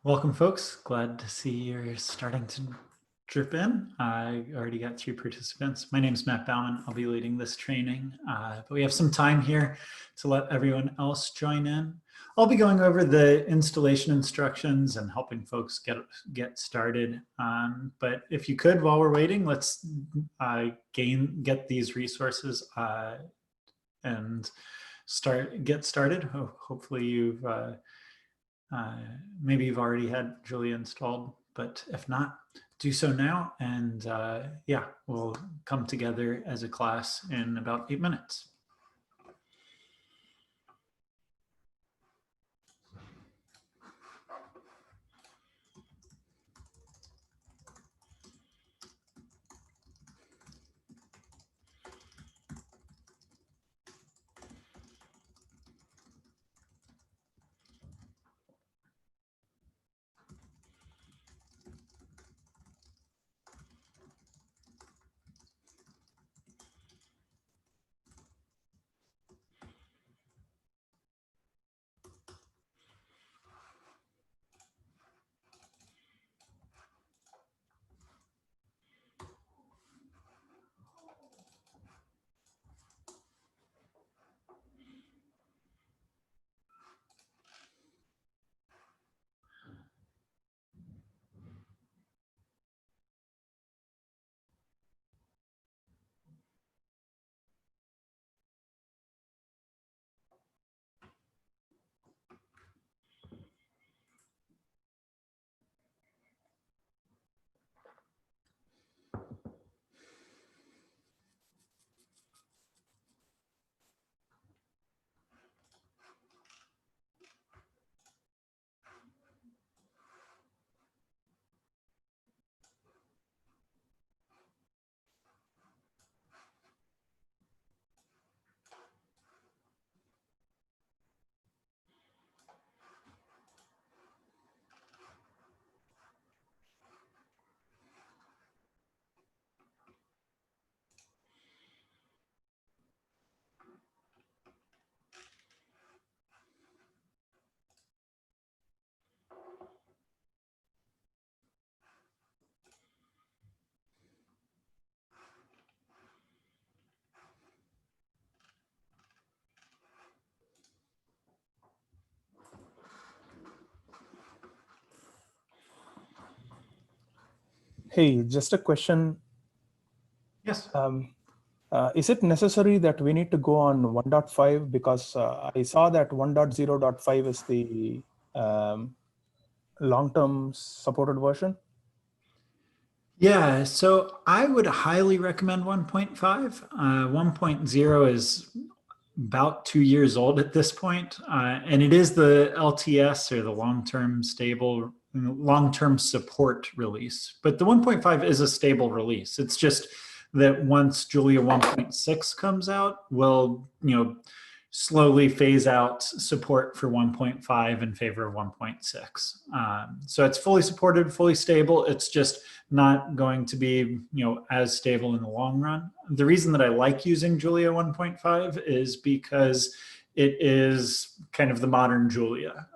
Welcome, folks. Glad to see you're starting to drip in. I already got 3 participants. My name is Matt Bauman. I'll be leading this training, but we have some time here to let everyone else join in. I'll be going over the installation instructions and helping folks get started. But if you could, while we're waiting, let's get these resources and get started. Hopefully you've maybe you've already had Julia installed, but if not, do so now. And yeah, we'll come together as a class in about 8 minutes. Hey, just a question. Yes. Is it necessary that we need to go on 1.5? Because I saw that 1.0.5 is the long-term supported version. Yeah, so I would highly recommend 1.5. 1.0 is about 2 years old at this point, and it is the LTS, or the long-term support release. But the 1.5 is a stable release. It's just that once Julia 1.6 comes out, we'll slowly phase out support for 1.5 in favor of 1.6. So it's fully supported, fully stable. It's just not going to be as stable in the long run. The reason that I like using Julia 1.5 is because it is kind of the modern Julia.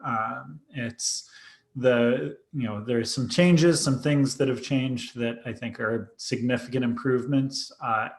It's there's some changes, some things that have changed that I think are significant improvements.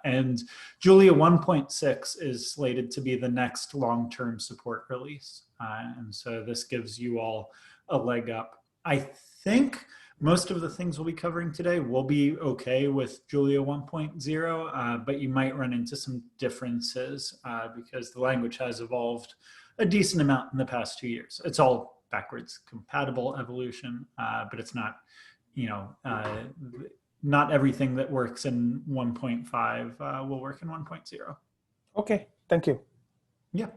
And Julia 1.6 is slated to be the next long-term support release. And so this gives you all a leg up. I think most of the things we'll be covering today will be okay with Julia 1.0, but you might run into some differences because the language has evolved a decent amount in the past 2 years. It's all backwards compatible evolution, but it's not, not everything that works in 1.5 will work in 1.0. Okay, thank you. Yeah.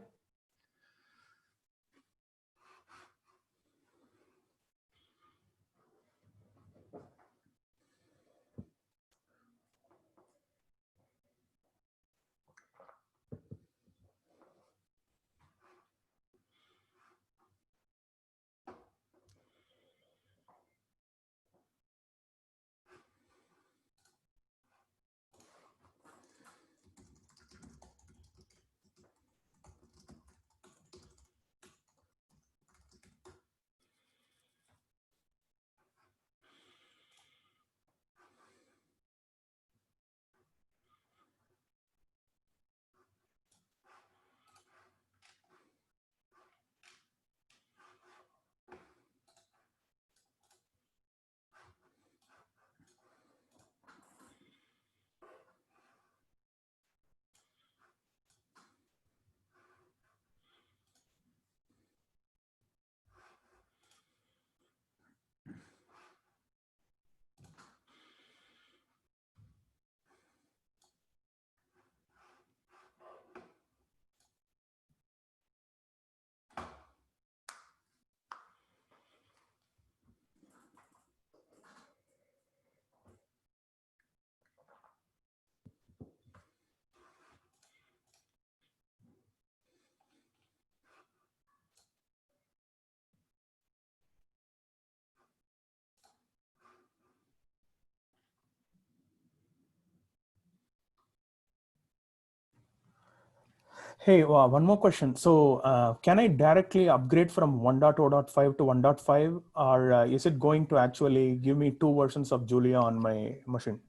Hey, one more question. So, can I directly upgrade from 1.0.5 to 1.5, or is it going to actually give me two versions of Julia on my machine?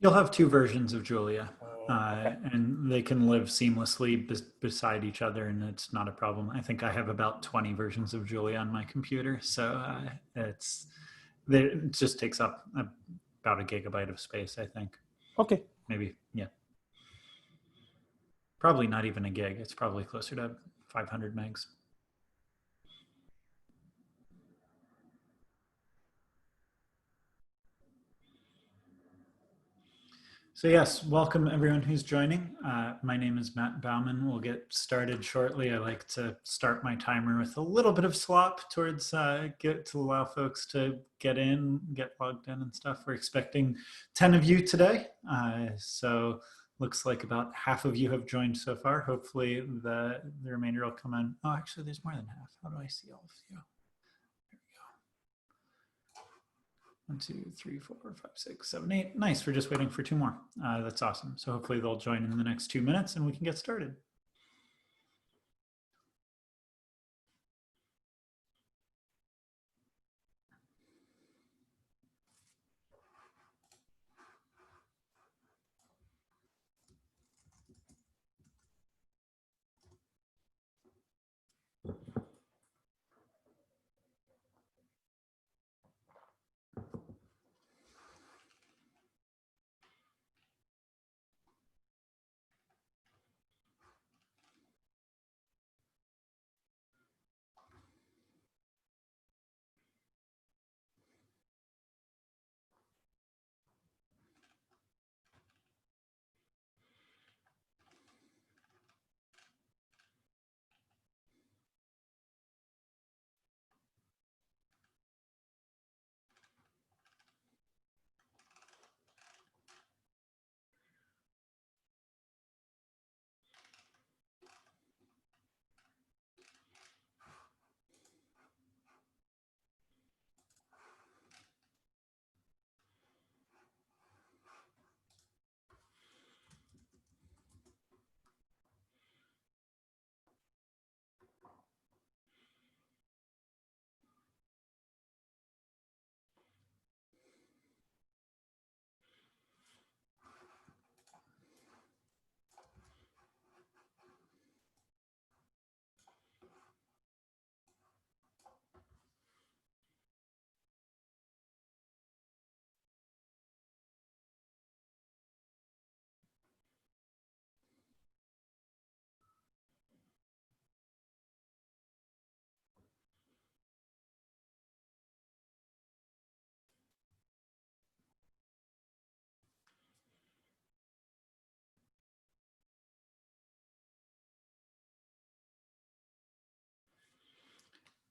You'll have two versions of Julia, Okay. and they can live seamlessly beside each other, and it's not a problem. I think I have about 20 versions of Julia on my computer, so it just takes up about a gigabyte of space, I think. Okay. Maybe, yeah. Probably not even a gig. It's probably closer to 500 megs. So yes, welcome everyone who's joining. My name is Matt Bauman. We'll get started shortly. I like to start my timer with a little bit of slop towards get to allow folks to get in, get logged in and stuff. We're expecting 10 of you today. So looks like about half of you have joined so far. Hopefully the remainder will come in. Oh, actually there's more than half. How do I see all of you? 1, 2, 3, 4, 5, 6, 7, 8. Nice. We're just waiting for 2 more. That's awesome. So hopefully they'll join in the next 2 minutes and we can get started.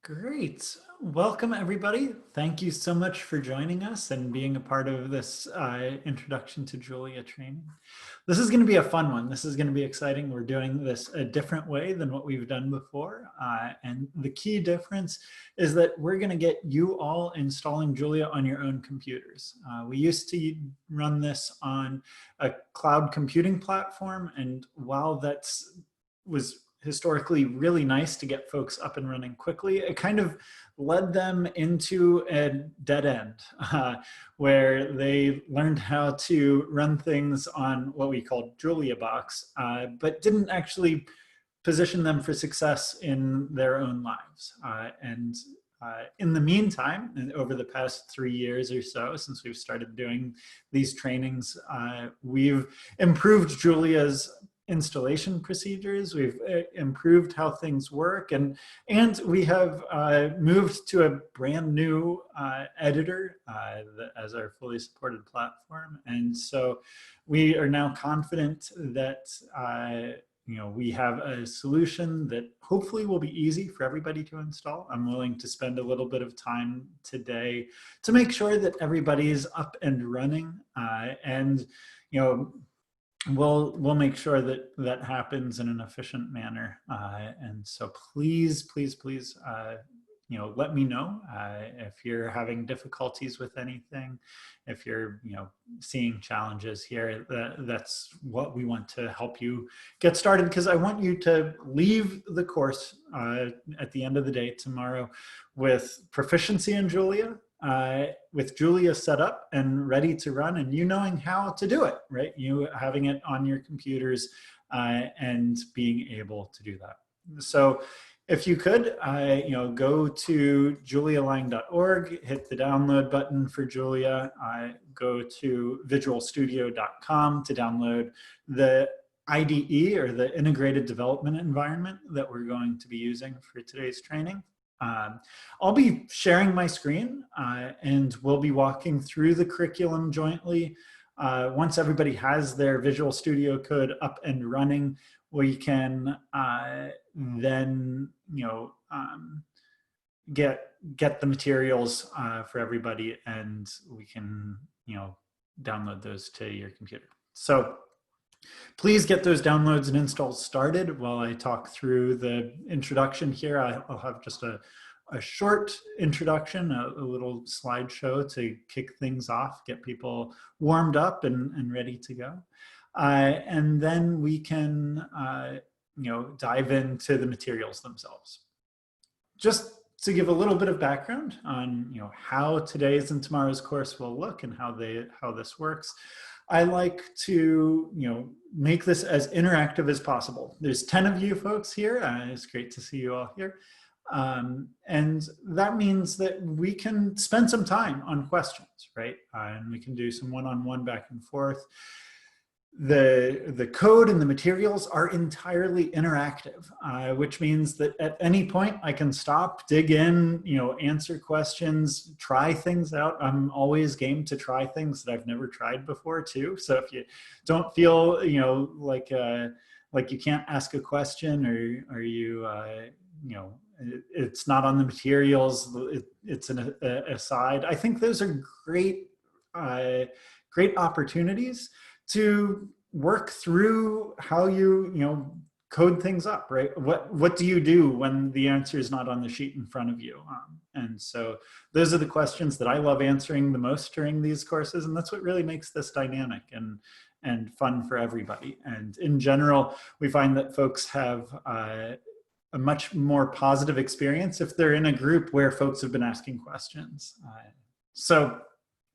Great. Welcome, everybody. Thank you so much for joining us and being a part of this introduction to Julia training. This is going to be a fun one. This is going to be exciting. We're doing this a different way than what we've done before. And the key difference is that we're going to get you all installing Julia on your own computers. We used to run this on a cloud computing platform. And while was historically really nice to get folks up and running quickly, it kind of led them into a dead end where they learned how to run things on what we called Julia Box, but didn't actually position them for success in their own lives. In the meantime, and over the past 3 years or so, since we've started doing these trainings, we've improved Julia's installation procedures. We've improved how things work, and we have moved to a brand new editor as our fully supported platform. And so we are now confident that we have a solution that hopefully will be easy for everybody to install. I'm willing to spend a little bit of time today to make sure that everybody is up and running, and we'll make sure that that happens in an efficient manner. And so please let me know if you're having difficulties with anything, if you're, seeing challenges here. That's what we want to help you get started, because I want you to leave the course at the end of the day tomorrow with proficiency in Julia, with Julia set up and ready to run, and you knowing how to do it, right? You having it on your computers and being able to do that. So if you could, go to julialang.org, hit the download button for Julia, go to visualstudio.com to download the IDE, or the integrated development environment, that we're going to be using for today's training. I'll be sharing my screen and we'll be walking through the curriculum jointly. Once everybody has their Visual Studio Code up and running, we can then get the materials for everybody, and we can download those to your computer. So please get those downloads and installs started while I talk through the introduction here. I'll have just a short introduction, a little slideshow to kick things off, get people warmed up and ready to go. And then we can, dive into the materials themselves. Just to give a little bit of background on, how today's and tomorrow's course will look and how this works. I like to, make this as interactive as possible. There's 10 of you folks here. It's great to see you all here. And that means that we can spend some time on questions, right? And we can do some one-on-one back and forth. The code and the materials are entirely interactive, which means that at any point I can stop, dig in, answer questions, try things out. I'm always game to try things that I've never tried before too. So if you don't feel, like you can't ask a question, or you, it's not on the materials, it's an aside. I think those are great opportunities to work through how you code things up, right? What do you do when the answer is not on the sheet in front of you? And so those are the questions that I love answering the most during these courses, and that's what really makes this dynamic and fun for everybody. And in general, we find that folks have a much more positive experience if they're in a group where folks have been asking questions. So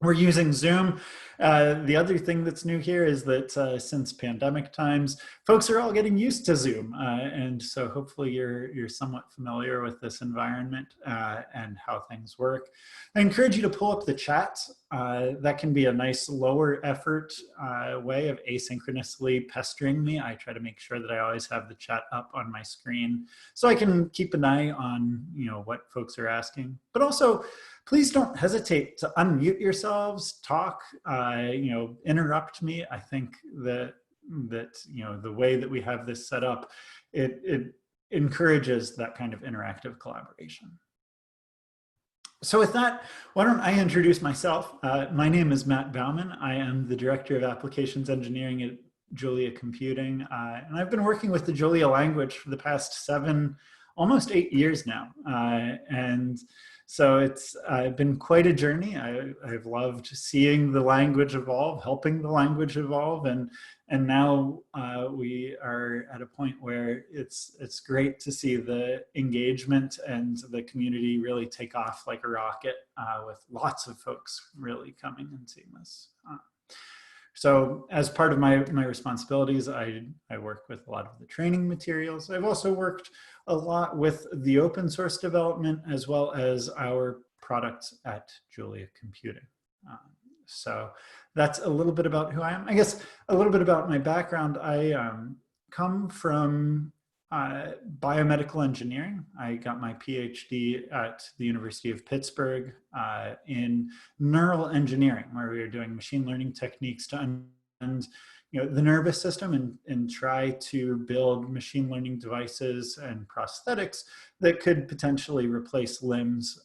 we're using Zoom. The other thing that's new here is that since pandemic times, folks are all getting used to Zoom. And so hopefully you're somewhat familiar with this environment and how things work. I encourage you to pull up the chat. That can be a nice lower effort way of asynchronously pestering me. I try to make sure that I always have the chat up on my screen so I can keep an eye on what folks are asking. But also, please don't hesitate to unmute yourselves, talk, interrupt me. I think that the way that we have this set up, it encourages that kind of interactive collaboration. So with that, why don't I introduce myself? My name is Matt Bauman. I am the Director of Applications Engineering at Julia Computing. And I've been working with the Julia language for the past almost 8 years now. And so it's been quite a journey. I've loved seeing the language evolve, helping the language evolve, and now we are at a point where it's great to see the engagement and the community really take off like a rocket, with lots of folks really coming and seeing this. So as part of my responsibilities, I work with a lot of the training materials. I've also worked a lot with the open source development as well as our product at Julia Computing. So that's a little bit about who I am. I guess a little bit about my background. I come from biomedical engineering. I got my PhD at the University of Pittsburgh in neural engineering, where we were doing machine learning techniques to understand the nervous system and try to build machine learning devices and prosthetics that could potentially replace limbs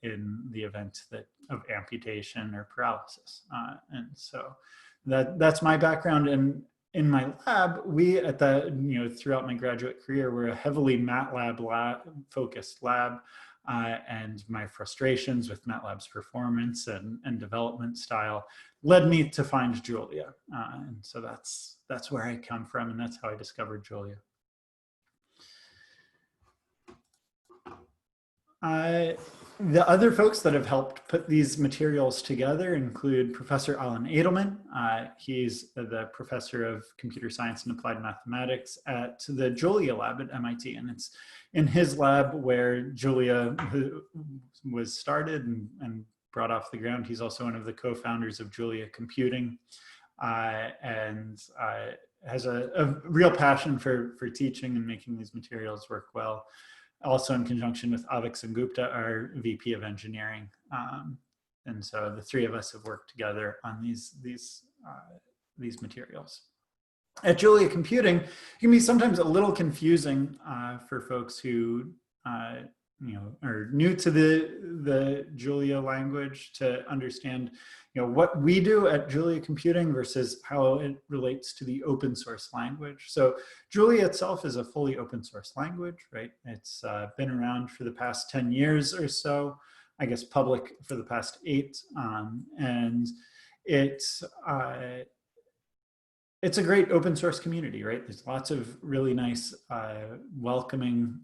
in the event of amputation or paralysis. And so that's my background. And in my lab, we at the, throughout my graduate career, we're a heavily MATLAB focused lab. And my frustrations with MATLAB's performance and development style led me to find Julia. And so that's where I come from, and that's how I discovered Julia. The other folks that have helped put these materials together include Professor Alan Edelman. He's the professor of computer science and applied mathematics at the Julia lab at MIT. And it's in his lab where Julia was started and brought off the ground. He's also one of the co-founders of Julia Computing, and has a real passion for teaching and making these materials work well. Also in conjunction with Avik Sengupta, our VP of engineering. And so the three of us have worked together on these materials. At Julia Computing, it can be sometimes a little confusing for folks who are new to the Julia language to understand what we do at Julia Computing versus how it relates to the open source language. So Julia itself is a fully open source language, right? It's been around for the past 10 years or so, I guess public for the past 8. And it's a great open source community, right? There's lots of really nice, welcoming,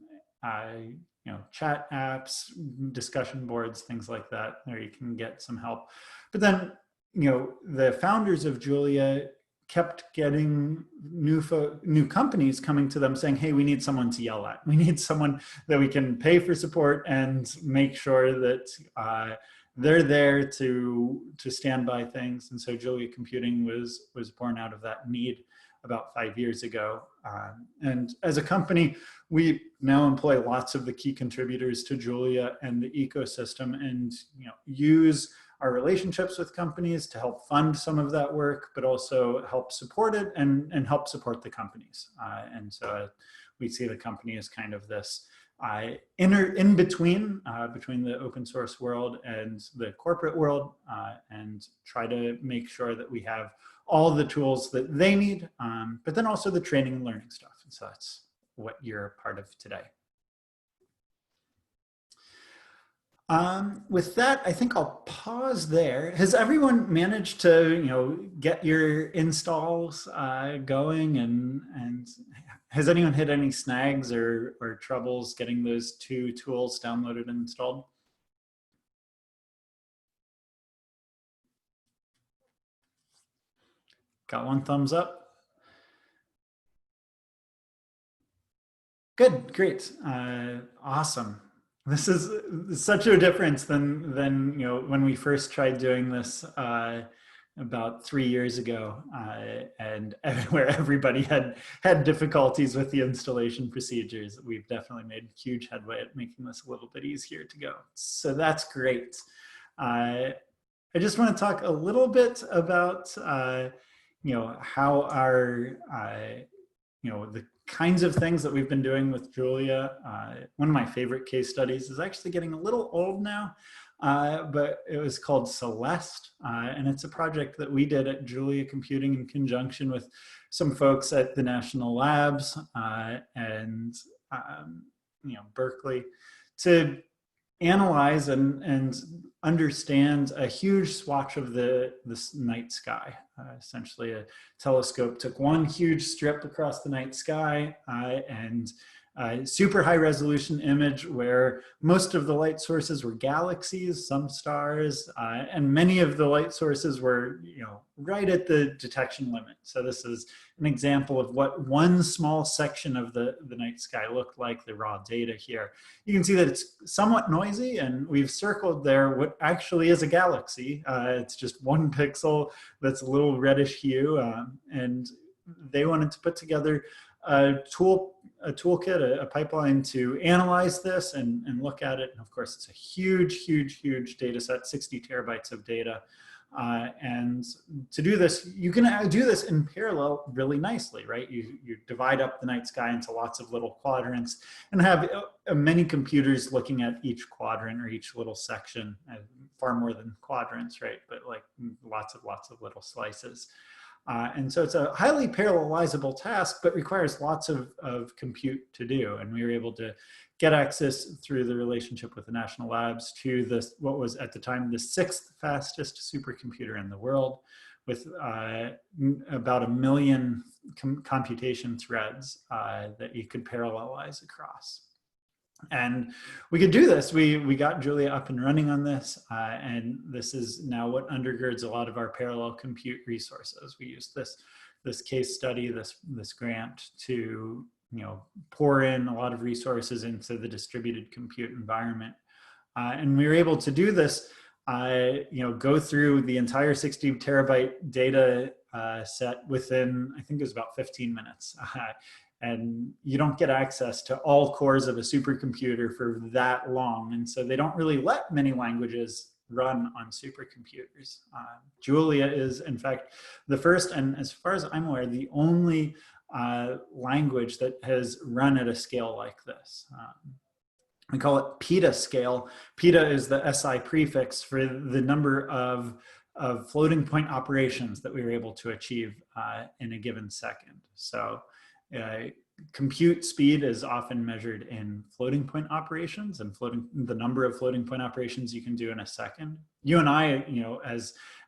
chat apps, discussion boards, things like that, where you can get some help. But then, the founders of Julia kept getting new companies coming to them saying, hey, we need someone to yell at. We need someone that we can pay for support and make sure that they're there to stand by things. And so Julia Computing was born out of that need about 5 years ago. And as a company, we now employ lots of the key contributors to Julia and the ecosystem, and use our relationships with companies to help fund some of that work, but also help support it and help support the companies. And so we see the company as kind of this in between the open source world and the corporate world, and try to make sure that we have all the tools that they need, but then also the training and learning stuff. And so that's what you're a part of today. With that, I think I'll pause there. Has everyone managed to, get your installs going, and has anyone hit any snags or troubles getting those 2 tools downloaded and installed? Got 1 thumbs up. Good, great, awesome. This is such a difference than when we first tried doing this about 3 years ago, and where everybody had difficulties with the installation procedures. We've definitely made huge headway at making this a little bit easier to go. So that's great. I just want to talk a little bit about how our the kinds of things that we've been doing with Julia. One of my favorite case studies is actually getting a little old now, but it was called Celeste, and it's a project that we did at Julia Computing in conjunction with some folks at the National Labs and Berkeley, to analyze and understand a huge swatch of this night sky. Essentially, a telescope took one huge strip across the night sky and a super high resolution image where most of the light sources were galaxies, some stars, and many of the light sources were right at the detection limit. So this is an example of what one small section of the night sky looked like, the raw data here. You can see that it's somewhat noisy, and we've circled there what actually is a galaxy. It's just 1 pixel that's a little reddish hue, and they wanted to put together a toolkit, a pipeline to analyze this and look at it. And of course, it's a huge data set, 60 terabytes of data. And to do this, you can do this in parallel really nicely, right? You divide up the night sky into lots of little quadrants and have many computers looking at each quadrant or each little section, far more than quadrants, right? But like lots of little slices. And so it's a highly parallelizable task, but requires lots of compute to do. And we were able to get access through the relationship with the national labs to this, what was at the time the 6th fastest supercomputer in the world, with about 1 million computation threads that you could parallelize across. And we could do this. We got Julia up and running on this, and this is now what undergirds a lot of our parallel compute resources. We use this case study, this grant to pour in a lot of resources into the distributed compute environment, and we were able to do this. Go through the entire 60 terabyte data set within, I think it was about 15 minutes. And you don't get access to all cores of a supercomputer for that long. And so they don't really let many languages run on supercomputers. Julia is, in fact, the first, and as far as I'm aware, the only language that has run at a scale like this. We call it petascale. Peta is the SI prefix for the number of floating point operations that we were able to achieve in a given second. So compute speed is often measured in floating point operations, and the number of floating point operations you can do in a second. You and I,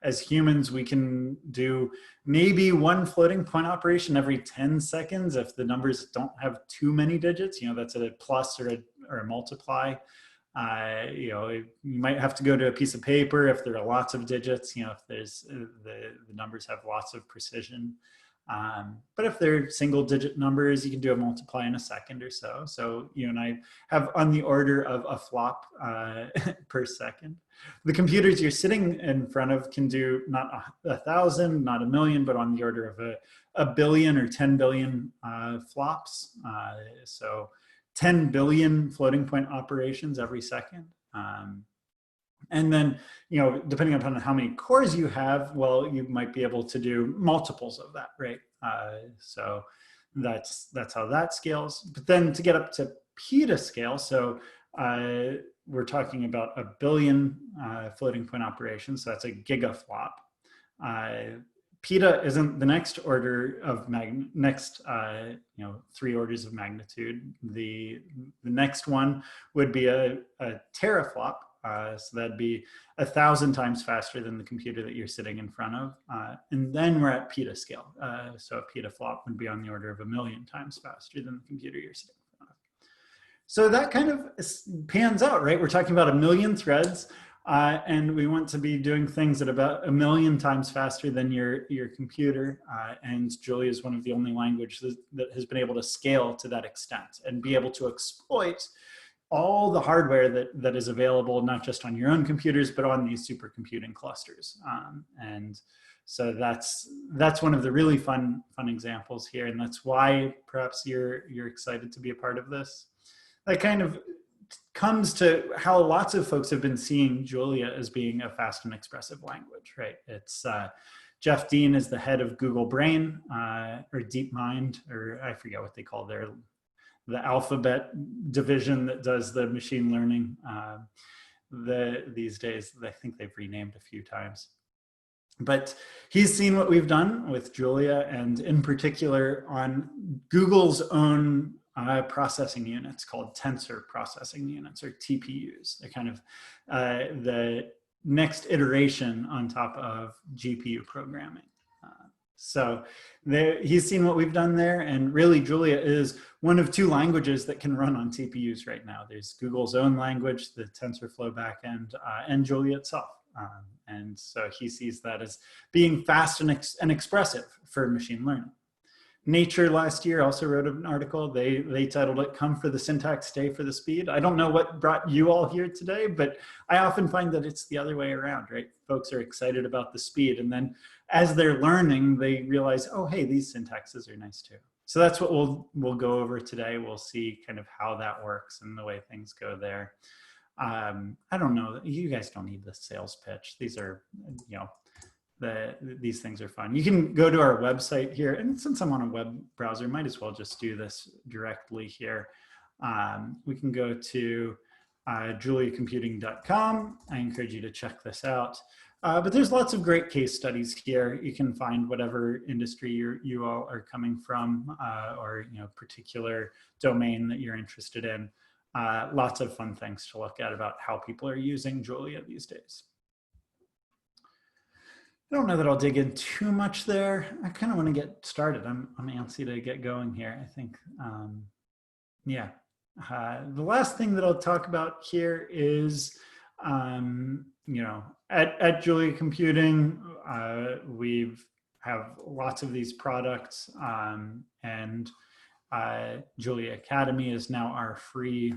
as humans, we can do maybe 1 floating point operation every 10 seconds if the numbers don't have too many digits. That's a plus or a multiply. You might have to go to a piece of paper if there are lots of digits. If there's the numbers have lots of precision. But if they're single digit numbers, you can do a multiply in a second or so. So you and I have on the order of a flop per second. The computers you're sitting in front of can do not 1,000, not 1 million, but on the order of a billion or 10 billion flops. So 10 billion floating point operations every second. And then, depending upon how many cores you have, well, you might be able to do multiples of that, right? So that's how that scales. But then to get up to petascale, so we're talking about 1 billion floating point operations. So that's a gigaflop. Peta isn't the next order of 3 orders of magnitude. The next one would be a teraflop. So that'd be 1,000 times faster than the computer that you're sitting in front of. And then we're at petascale. So a petaflop would be on the order of 1 million times faster than the computer you're sitting in front of. So that kind of pans out, right? We're talking about 1 million threads, and we want to be doing things at about 1 million times faster than your computer. And Julia is one of the only languages that has been able to scale to that extent and be able to exploit all the hardware that is available, not just on your own computers, but on these supercomputing clusters. And so that's one of the really fun examples here. And that's why perhaps you're excited to be a part of this. That kind of comes to how lots of folks have been seeing Julia as being a fast and expressive language, right? It's Jeff Dean is the head of Google Brain or DeepMind, or I forget what they call the Alphabet division that does the machine learning. These days, I think they've renamed a few times. But he's seen what we've done with Julia, and in particular on Google's own processing units called tensor processing units, or TPUs. They're kind of the next iteration on top of GPU programming. So he's seen what we've done there, and really Julia is one of 2 languages that can run on TPUs right now. There's Google's own language, the TensorFlow backend, and Julia itself. And so he sees that as being fast and expressive for machine learning. Nature last year also wrote an article. They titled it, "Come for the Syntax, Stay for the Speed." I don't know what brought you all here today, but I often find that it's the other way around, right? Folks are excited about the speed, and then as they're learning, they realize, oh, hey, these syntaxes are nice too. So that's what we'll go over today. We'll see kind of how that works and the way things go there. I don't know, you guys don't need the sales pitch. These are, these things are fun. You can go to our website here, and since I'm on a web browser, might as well just do this directly here. We can go to juliacomputing.com. I encourage you to check this out. But there's lots of great case studies here. You can find whatever industry you all are coming from, or particular domain that you're interested in. Lots of fun things to look at about how people are using Julia these days. I don't know that I'll dig in too much there. I kind of want to get started. I'm antsy to get going here. I think, yeah. The last thing that I'll talk about here is, at Julia Computing, we have lots of these products, and Julia Academy is now our free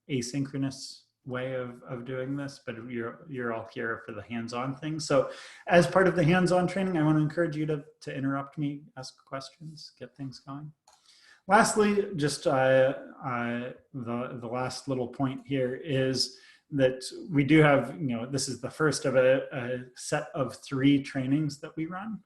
asynchronous way of doing this, but you're all here for the hands-on thing. So as part of the hands-on training, I want to encourage you to interrupt me, ask questions, get things going. Lastly, just the last little point here is that we do have, this is the first of a set of 3 trainings that we run.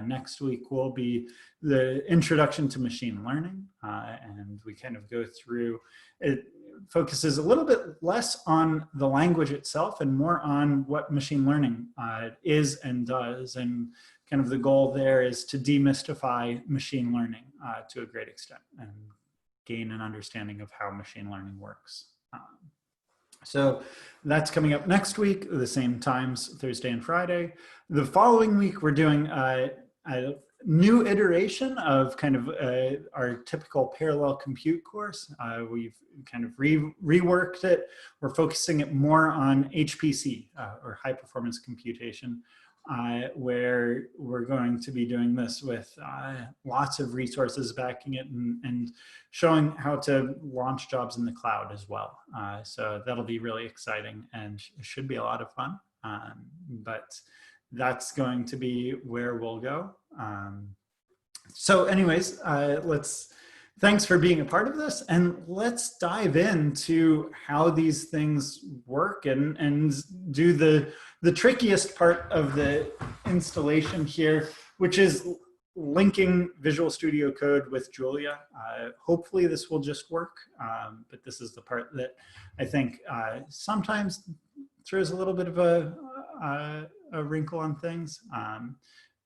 Next week will be the introduction to machine learning, and we kind of go through, it focuses a little bit less on the language itself and more on what machine learning is and does. And kind of the goal there is to demystify machine learning to a great extent and gain an understanding of how machine learning works. So that's coming up next week, the same times, Thursday and Friday. The following week, we're doing a new iteration of kind of our typical parallel compute course. We've kind of reworked it. We're focusing it more on HPC, or high performance computation, where we're going to be doing this with lots of resources backing it and showing how to launch jobs in the cloud as well. So that'll be really exciting and it should be a lot of fun. But that's going to be where we'll go. So anyways, thanks for being a part of this, and let's dive into how these things work and do the trickiest part of the installation here, which is linking Visual Studio Code with Julia. Hopefully this will just work, but this is the part that I think sometimes throws a little bit of a wrinkle on things.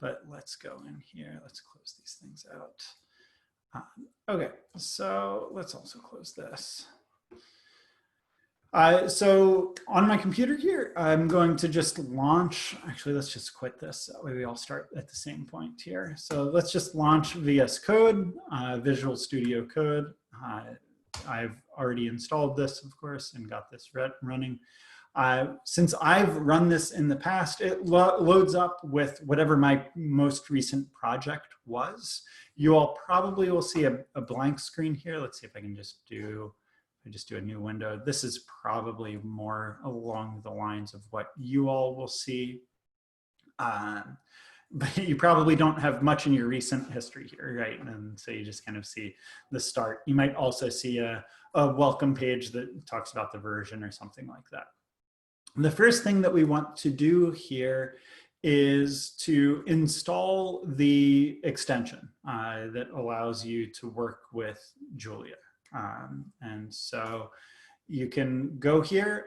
But let's go in here. Let's close these things out. Okay, so let's also close this. So on my computer here, I'm going to just launch, actually, let's just quit this. That way we all start at the same point here. So let's just launch VS Code, Visual Studio Code. I've already installed this, of course, and got this running. Since I've run this in the past, it loads up with whatever my most recent project was. You all probably will see a blank screen here. Let's see if I can just do a new window. This is probably more along the lines of what you all will see. But you probably don't have much in your recent history here, right? And so you just kind of see the start. You might also see a welcome page that talks about the version or something like that. The first thing that we want to do here is to install the extension that allows you to work with Julia. And so you can go here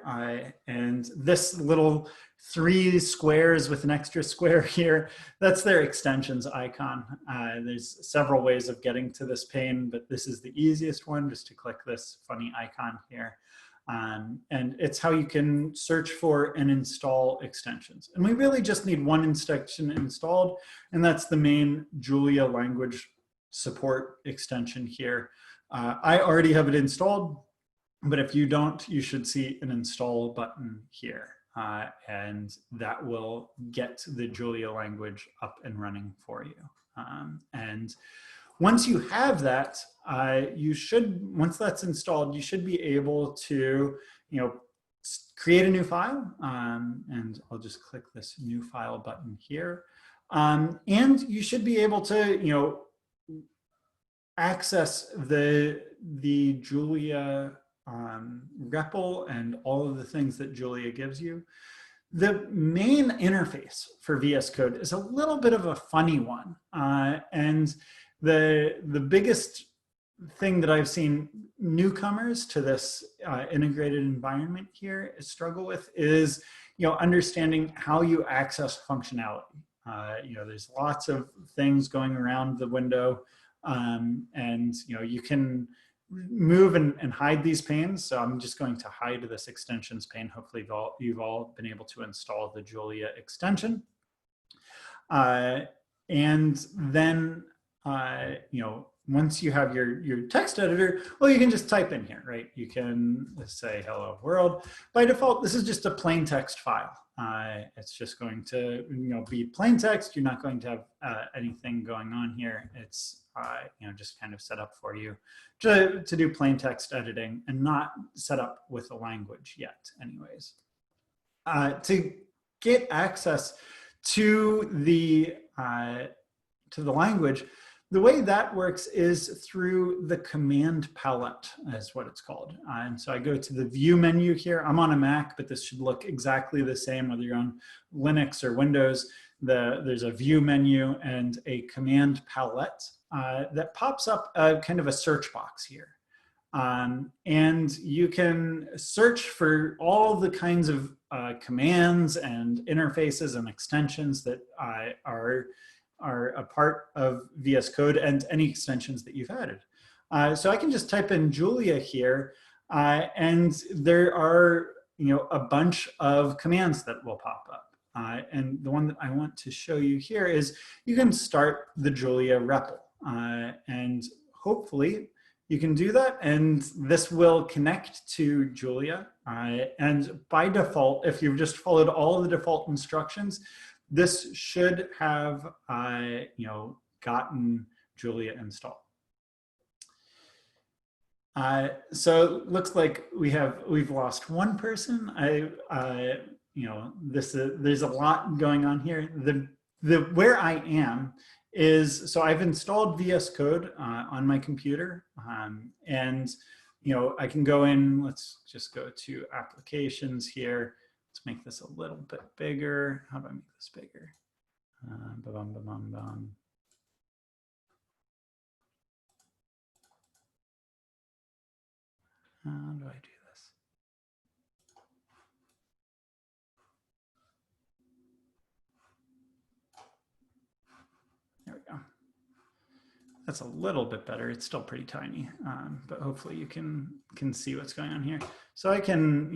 and this little 3 squares with an extra square here, that's their extensions icon. There's several ways of getting to this pane, but this is the easiest one, just to click this funny icon here. And it's how you can search for and install extensions. And we really just need one extension installed, and that's the main Julia language support extension here. I already have it installed, but if you don't, you should see an install button here. And that will get the Julia language up and running for you. And once you have that, once that's installed, you should be able to, create a new file. And I'll just click this new file button here. And you should be able to, access the Julia REPL and all of the things that Julia gives you. The main interface for VS Code is a little bit of a funny one. And the biggest thing that I've seen newcomers to this integrated environment here struggle with is, understanding how you access functionality. There's lots of things going around the window, and you can move and hide these panes. So I'm just going to hide this extensions pane. Hopefully you've all been able to install the Julia extension. And then, once you have your text editor, well, you can just type in here, right? You can say hello world. By default, this is just a plain text file. It's just going to be plain text. You're not going to have anything going on here. It's just kind of set up for you to do plain text editing and not set up with a language yet anyways. To get access to the language, the way that works is through the command palette, is what it's called. And so I go to the view menu here. I'm on a Mac, but this should look exactly the same whether you're on Linux or Windows. There's a view menu and a command palette that pops up kind of a search box here. And you can search for all the kinds of commands and interfaces and extensions that are a part of VS Code and any extensions that you've added. So I can just type in Julia here, and there are a bunch of commands that will pop up. And the one that I want to show you here is you can start the Julia REPL, and hopefully you can do that, and this will connect to Julia. And by default, if you've just followed all of the default instructions, this should have gotten Julia installed. So it looks like we've lost one person. There's a lot going on here. Where I am is, so I've installed VS Code on my computer, and I can go in. Let's just go to applications here. Let's make this a little bit bigger. How do I make this bigger? How do I do this? There we go. That's a little bit better. It's still pretty tiny, but hopefully you can see what's going on here. So I can,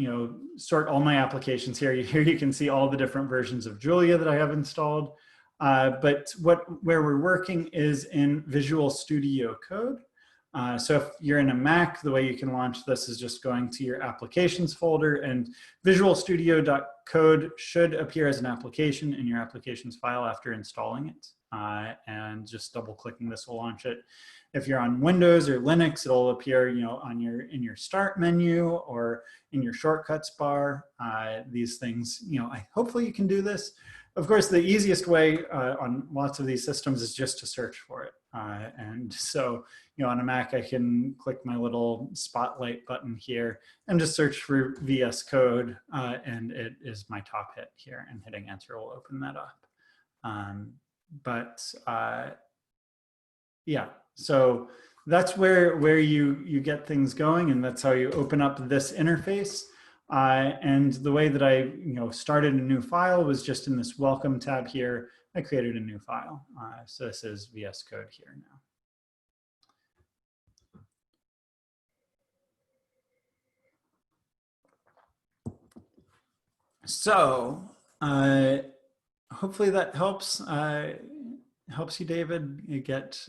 sort all my applications here. Here you can see all the different versions of Julia that I have installed. But where we're working is in Visual Studio Code. So if you're in a Mac, the way you can launch this is just going to your applications folder, and visualstudio.code should appear as an application in your applications file after installing it. And just double clicking this will launch it. If you're on Windows or Linux, it'll appear in your start menu or in your shortcuts bar. These things, hopefully you can do this. Of course, the easiest way on lots of these systems is just to search for it. And so, on a Mac, I can click my little spotlight button here and just search for VS Code, and it is my top hit here, and hitting enter will open that up. Yeah, so that's where you get things going, and that's how you open up this interface. And the way that I started a new file was just in this welcome tab here. I created a new file. So this is VS Code here now. So hopefully that helps you, David, get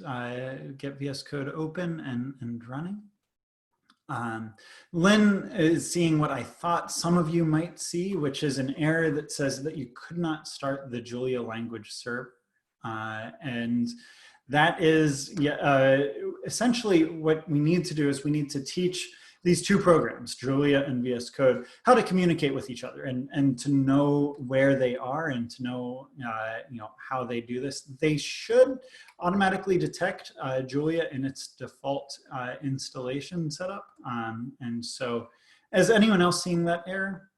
VS Code open and running. Lynn is seeing what I thought some of you might see, which is an error that says that you could not start the Julia language server. And that is essentially what we need to do is we need to teach these two programs, Julia and VS Code, how to communicate with each other and to know where they are and to know, how they do this. They should automatically detect Julia in its default installation setup. And so, is anyone else seeing that error?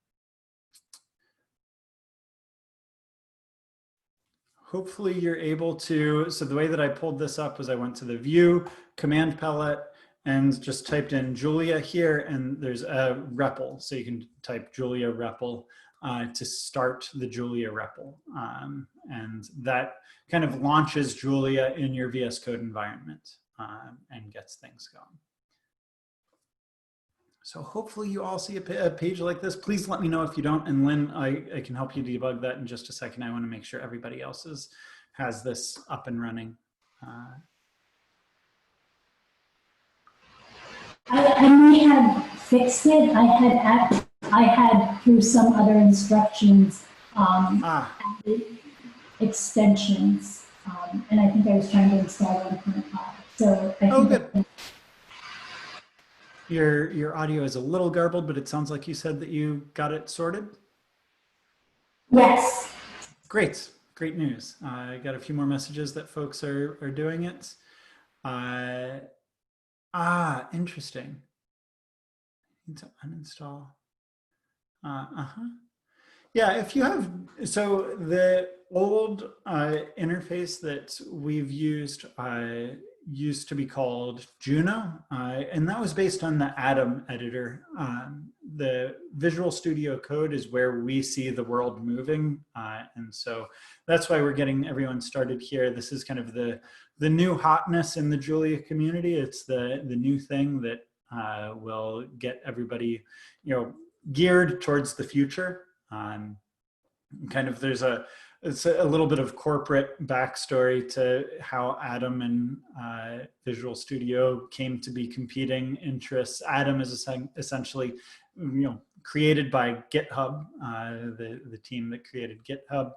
Hopefully you're able to, so the way that I pulled this up was I went to the view, command palette, and just typed in Julia here, and there's a REPL. So you can type Julia REPL to start the Julia REPL. And that kind of launches Julia in your VS Code environment and gets things going. So hopefully you all see a page like this. Please let me know if you don't. And Lynn, I can help you debug that in just a second. I want to make sure everybody else has this up and running. I may have fixed it. I had through some other instructions added extensions, and I think I was trying to install 1.5. So I think good. Your audio is a little garbled, but it sounds like you said that you got it sorted. Yes. Great news. I got a few more messages that folks are doing it. Interesting. Need to uninstall. Yeah, if you have, so the old interface that we've used used to be called Juno, and that was based on the Atom editor. The Visual Studio Code is where we see the world moving, and so that's why we're getting everyone started here. This is kind of the new hotness in the Julia community. It's the new thing that will get everybody, geared towards the future. Kind of it's a little bit of corporate backstory to how Atom and Visual Studio came to be competing interests. Atom is essentially, created by GitHub, the team that created GitHub.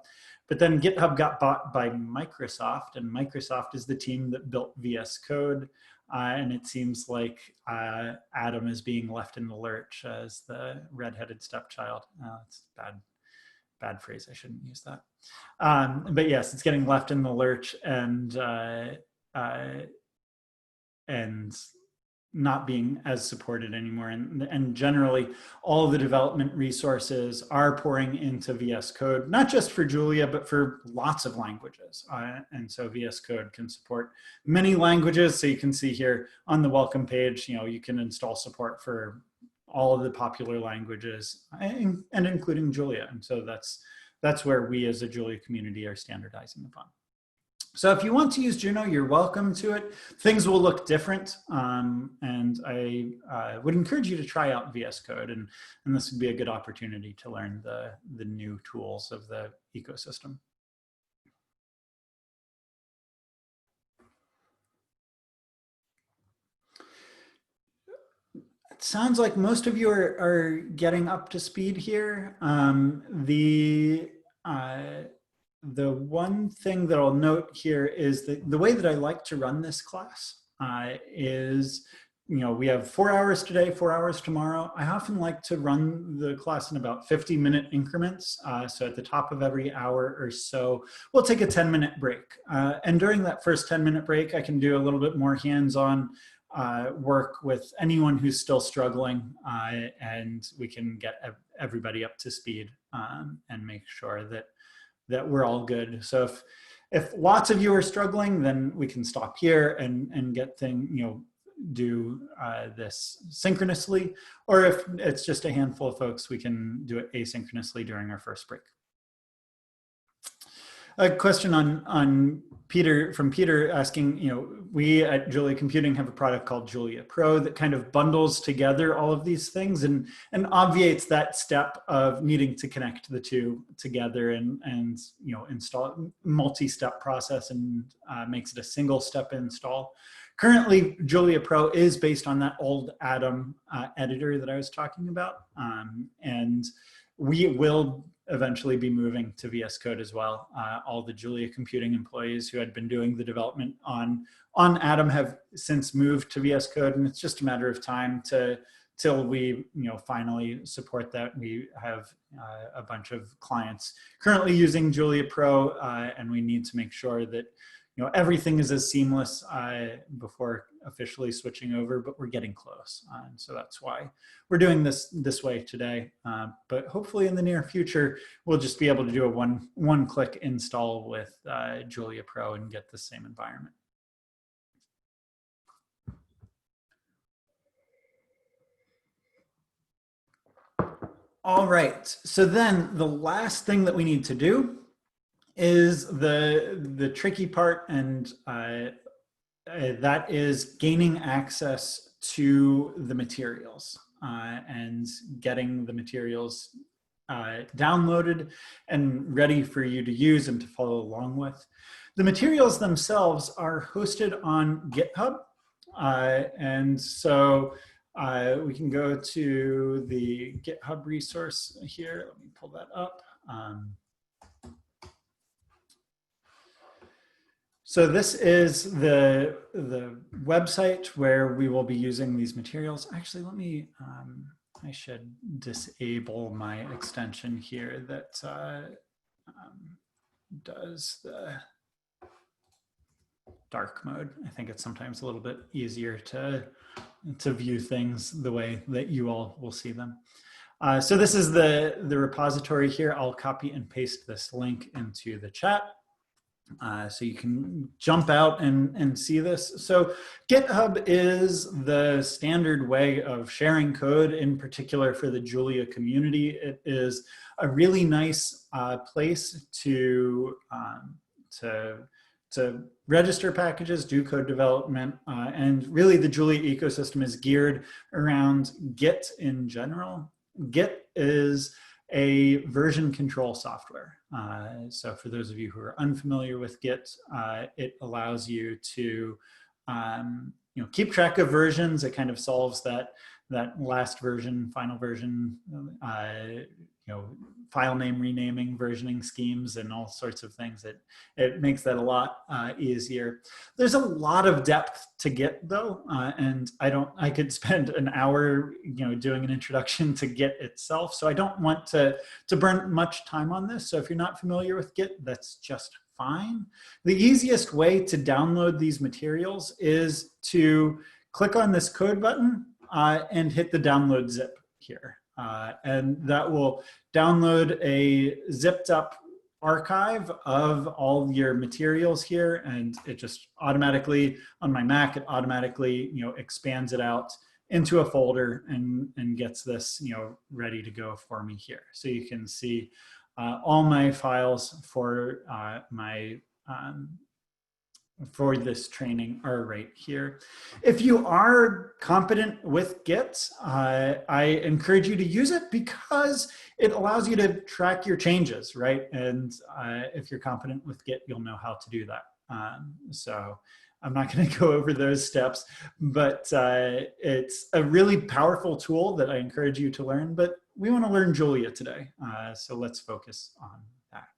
But then GitHub got bought by Microsoft, and Microsoft is the team that built VS Code. And it seems like Atom is being left in the lurch as the redheaded stepchild. It's bad phrase. I shouldn't use that. But yes, it's getting left in the lurch and not being as supported anymore. And generally, all the development resources are pouring into VS Code, not just for Julia, but for lots of languages. And so VS Code can support many languages. So you can see here on the welcome page, you can install support for all of the popular languages and including Julia. And so that's where we as a Julia community are standardizing upon. So if you want to use Juno, you're welcome to it. Things will look different. And I would encourage you to try out VS Code, and this would be a good opportunity to learn the new tools of the ecosystem. It sounds like most of you are getting up to speed here. The one thing that I'll note here is that the way that I like to run this class is, we have 4 hours today, 4 hours tomorrow. I often like to run the class in about 50-minute increments. So at the top of every hour or so, we'll take a 10-minute break. And during that first 10-minute break, I can do a little bit more hands-on work with anyone who's still struggling, and we can get everybody up to speed and make sure that we're all good. So if lots of you are struggling, then we can stop here and get do this synchronously. Or if it's just a handful of folks, we can do it asynchronously during our first break. A question on Peter, from Peter asking, we at Julia Computing have a product called Julia Pro that kind of bundles together all of these things and obviates that step of needing to connect the two together and install multi-step process and makes it a single step install. Currently, Julia Pro is based on that old Atom editor that I was talking about, and we will eventually be moving to VS Code as well. All the Julia Computing employees who had been doing the development on Atom have since moved to VS Code, and it's just a matter of time till we finally support that. We have a bunch of clients currently using Julia Pro, and we need to make sure that everything is as seamless before officially switching over, but we're getting close. And so that's why we're doing this way today. But hopefully in the near future, we'll just be able to do a one-click install with Julia Pro and get the same environment. All right. So then the last thing that we need to do is the tricky part, and that is gaining access to the materials and getting the materials downloaded and ready for you to use and to follow along with. The materials themselves are hosted on GitHub. And so we can go to the GitHub resource here. Let me pull that up. So this is the website where we will be using these materials. Actually, let me, I should disable my extension here that does the dark mode. I think it's sometimes a little bit easier to view things the way that you all will see them. So this is the repository here. I'll copy and paste this link into the chat. So you can jump out and see this. So GitHub is the standard way of sharing code, in particular for the Julia community. It is a really nice place to register packages, do code development, and really the Julia ecosystem is geared around Git in general. Git is a version control software. So for those of you who are unfamiliar with Git, it allows you to keep track of versions. It kind of solves that last version, final version, file name renaming, versioning schemes, and all sorts of things. It makes that a lot easier. There's a lot of depth to Git though, and I could spend an hour doing an introduction to Git itself, so I don't want to burn much time on this. So if you're not familiar with Git, that's just fine. The easiest way to download these materials is to click on this code button and hit the download zip here. And that will download a zipped up archive of all your materials here, and it just automatically, on my Mac, it automatically expands it out into a folder and gets this ready to go for me here. So you can see all my files for for this training are right here. If you are competent with Git, I encourage you to use it because it allows you to track your changes, right? And if you're competent with Git, you'll know how to do that. So I'm not going to go over those steps, but it's a really powerful tool that I encourage you to learn, but we want to learn Julia today. So let's focus on that.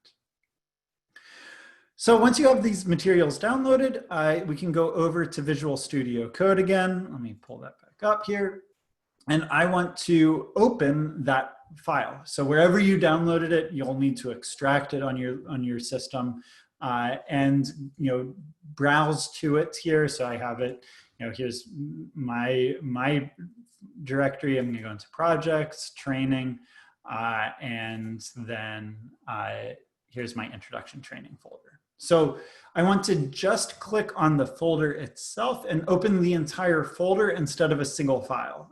So once you have these materials downloaded, we can go over to Visual Studio Code again. Let me pull that back up here. And I want to open that file. So wherever you downloaded it, you'll need to extract it on your system and browse to it here. So I have it, here's my directory. I'm going to go into projects, training, and then here's my introduction training folder. So I want to just click on the folder itself and open the entire folder instead of a single file.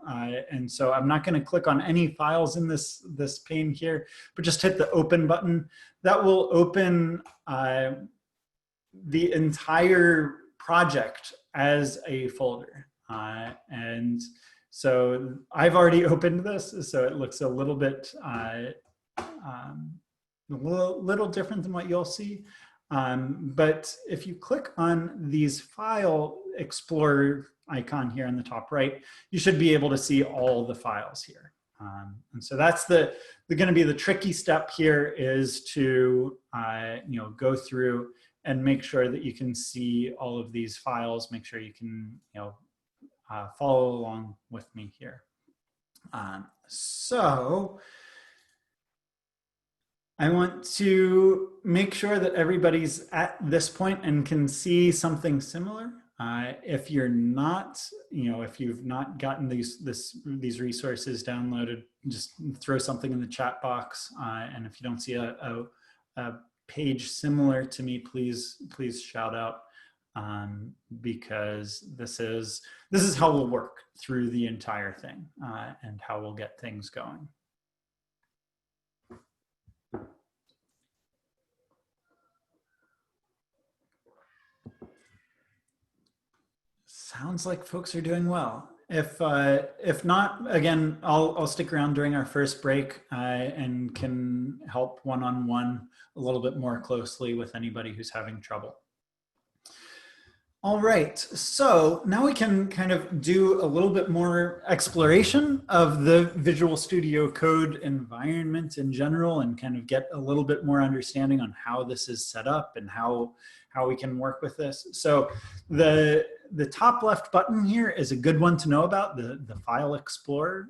And so I'm not going to click on any files in this pane here, but just hit the open button. That will open the entire project as a folder. And so I've already opened this, so it looks a little bit little different than what you'll see. But if you click on these file explorer icon here in the top right, you should be able to see all the files here. And so that's going to be the tricky step here, is to go through and make sure that you can see all of these files. Make sure you can follow along with me here. So I want to make sure that everybody's at this point and can see something similar. If you're not, if you've not gotten these resources downloaded, just throw something in the chat box. And if you don't see a page similar to me, please shout out, because this is how we'll work through the entire thing and how we'll get things going. Sounds like folks are doing well. If not, again, I'll stick around during our first break and can help one-on-one a little bit more closely with anybody who's having trouble. All right, so now we can kind of do a little bit more exploration of the Visual Studio Code environment in general and kind of get a little bit more understanding on how this is set up and how we can work with this. So the top left button here is a good one to know about, the File Explorer.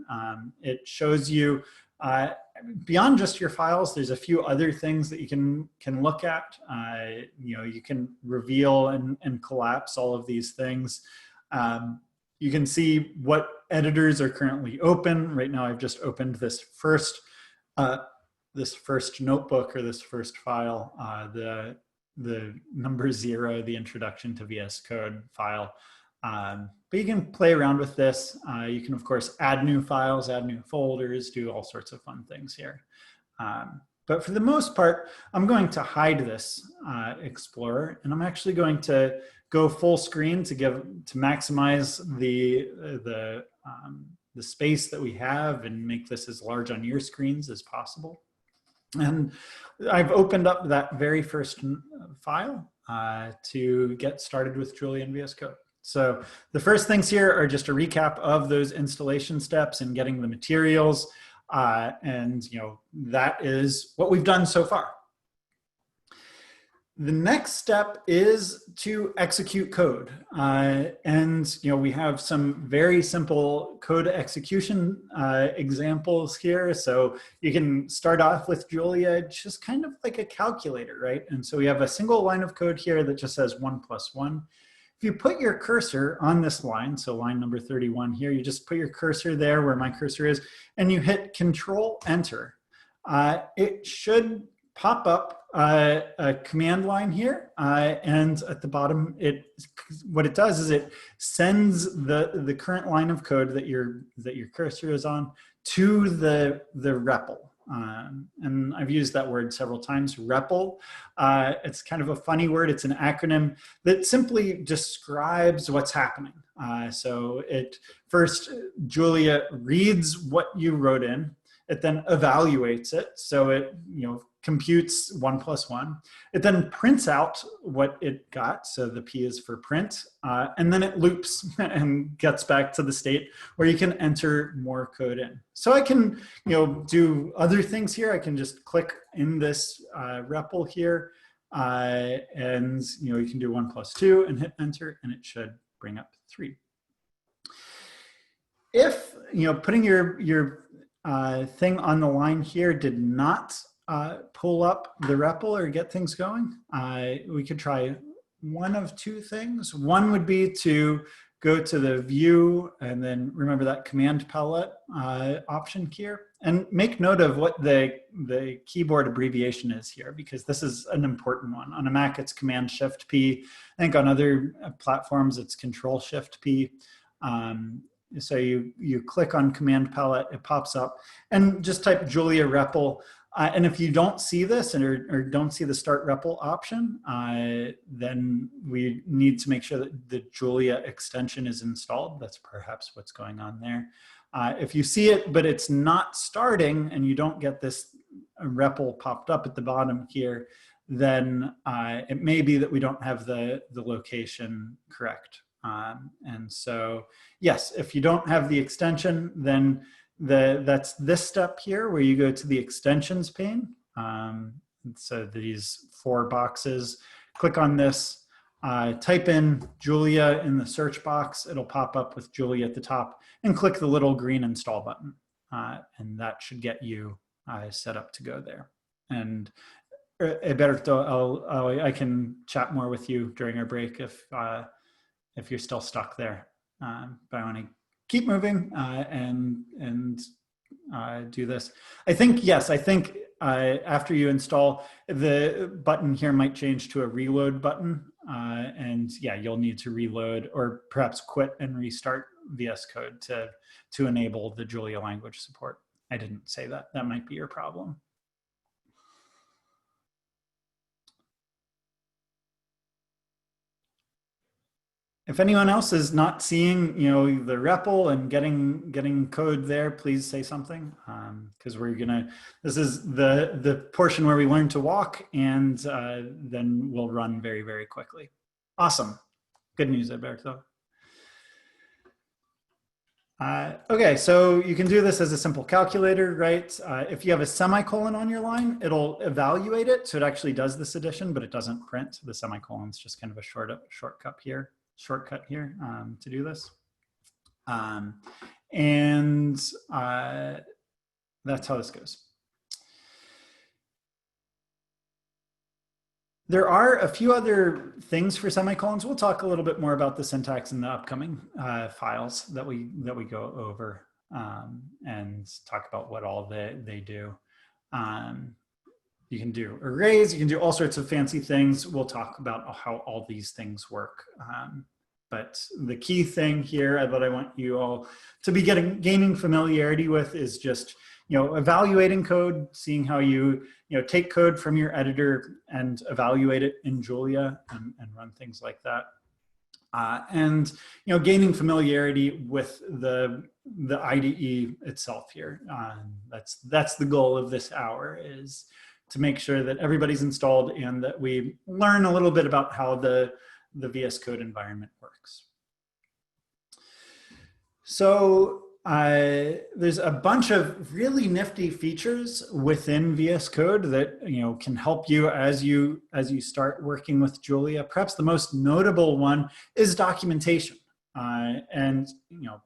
It shows you beyond just your files, there's a few other things that you can look at. You can reveal and collapse all of these things. You can see what editors are currently open. Right now, I've just opened this first notebook or this first file, the number 0, the Introduction to VS Code file. But you can play around with this. You can, of course, add new files, add new folders, do all sorts of fun things here. But for the most part, I'm going to hide this Explorer, and I'm actually going to go full screen to maximize the space that we have and make this as large on your screens as possible. And I've opened up that very first file to get started with Julia and VS Code. So the first things here are just a recap of those installation steps and getting the materials. And that is what we've done so far. The next step is to execute code. And we have some very simple code execution examples here. So you can start off with Julia, just kind of like a calculator, right? And so we have a single line of code here that just says 1 + 1. If you put your cursor on this line, so line number 31 here, you just put your cursor there where my cursor is, and you hit Control-Enter. It should pop up a command line here, and at the bottom, what it does is it sends the current line of code that your cursor is on to the REPL. And I've used that word several times, REPL. It's kind of a funny word. It's an acronym that simply describes what's happening. So first, Julia reads what you wrote in. It then evaluates it. So it computes 1 + 1. It then prints out what it got. So the P is for print. And then it loops and gets back to the state where you can enter more code in. So I can do other things here. I can just click in this REPL here. And you can do 1 + 2 and hit enter, and it should bring up 3. If putting your thing on the line here did not pull up the REPL or get things going, we could try one of two things. One would be to go to the view and then remember that command palette option here, and make note of what the keyboard abbreviation is here, because this is an important one. On a Mac, it's Command-Shift-P. I think on other platforms, it's Control-Shift-P. So you click on command palette, it pops up, and just type Julia REPL. And if you don't see this or don't see the start REPL option, then we need to make sure that the Julia extension is installed. That's perhaps what's going on there. If you see it, but it's not starting and you don't get this REPL popped up at the bottom here, then it may be that we don't have the location correct. And so, yes, if you don't have the extension, then that's this step here where you go to the extensions pane. So these 4 boxes, click on this, type in Julia in the search box. It'll pop up with Julia at the top, and click the little green install button. And that should get you set up to go there. And I can chat more with you during our break if you're still stuck there. But I want to keep moving and do this. I think after you install, the button here might change to a reload button. And yeah, you'll need to reload or perhaps quit and restart VS Code to enable the Julia language support. I didn't say that. That might be your problem. If anyone else is not seeing, you know, the REPL and getting code there, please say something, because this is the portion where we learn to walk, and then we'll run very, very quickly. Awesome. Good news, Alberto. Okay, so you can do this as a simple calculator, right? If you have a semicolon on your line, it'll evaluate it. So it actually does this addition, but it doesn't print. The semicolon's just kind of a shortcut here to do this. That's how this goes. There are a few other things for semicolons. We'll talk a little bit more about the syntax in the upcoming files that we go over, and talk about what all they do. You can do arrays, you can do all sorts of fancy things. We'll talk about how all these things work. But the key thing here that I want you all to be gaining familiarity with is just, you know, evaluating code, seeing how you take code from your editor and evaluate it in Julia and run things like that. And, you know, gaining familiarity with the IDE itself here. That's the goal of this hour, is to make sure that everybody's installed and that we learn a little bit about how the VS Code environment works. So there's a bunch of really nifty features within VS Code that, you know, can help you as you start working with Julia. Perhaps the most notable one is documentation, and, you know,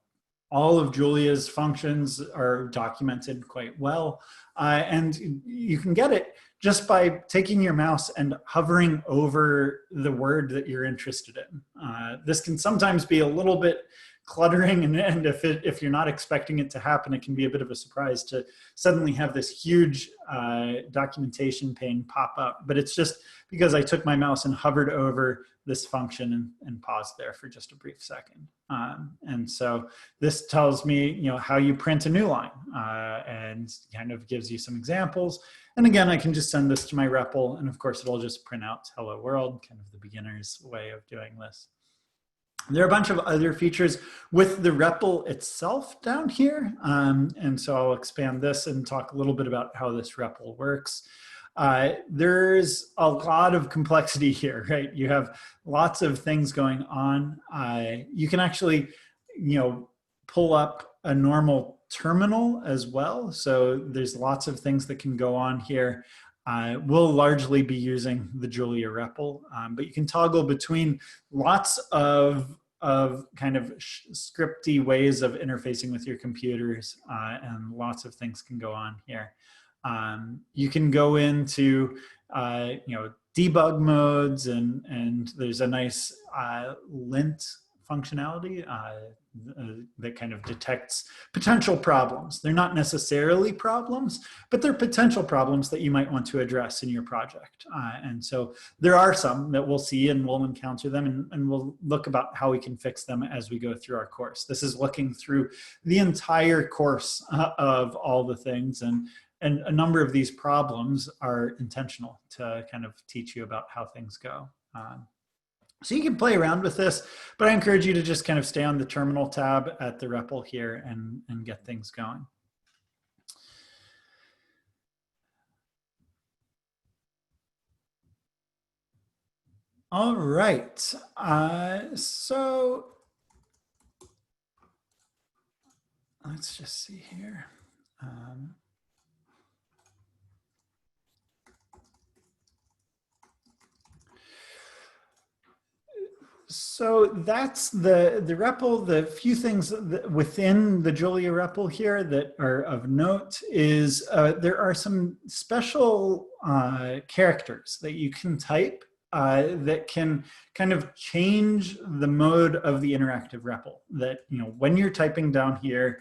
all of Julia's functions are documented quite well, and you can get it just by taking your mouse and hovering over the word that you're interested in. This can sometimes be a little bit cluttering, and if you're not expecting it to happen, it can be a bit of a surprise to suddenly have this huge documentation pane pop up. But it's just because I took my mouse and hovered over this function and paused there for just a brief second. And so this tells me, you know, how you print a new line, and kind of gives you some examples. And again, I can just send this to my REPL, and of course it'll just print out hello world, kind of the beginner's way of doing this. There are a bunch of other features with the REPL itself down here. And so I'll expand this and talk a little bit about how this REPL works. There's a lot of complexity here, right? You have lots of things going on. You can actually, you know, pull up a normal terminal as well. So there's lots of things that can go on here. We'll largely be using the Julia REPL, but you can toggle between lots of kind of scripty ways of interfacing with your computers, and lots of things can go on here. You can go into you know, debug modes, and there's a nice lint functionality that kind of detects potential problems. They're not necessarily problems, but they're potential problems that you might want to address in your project. And so there are some that we'll see, and we'll encounter them, and we'll look about how we can fix them as we go through our course. This is looking through the entire course of all the things, and a number of these problems are intentional to kind of teach you about how things go. So you can play around with this, but I encourage you to just kind of stay on the terminal tab at the REPL here and get things going. All right, so let's just see here. So that's the REPL. The few things within the Julia REPL here that are of note is there are some special characters that you can type that can kind of change the mode of the interactive REPL. That, you know, when you're typing down here,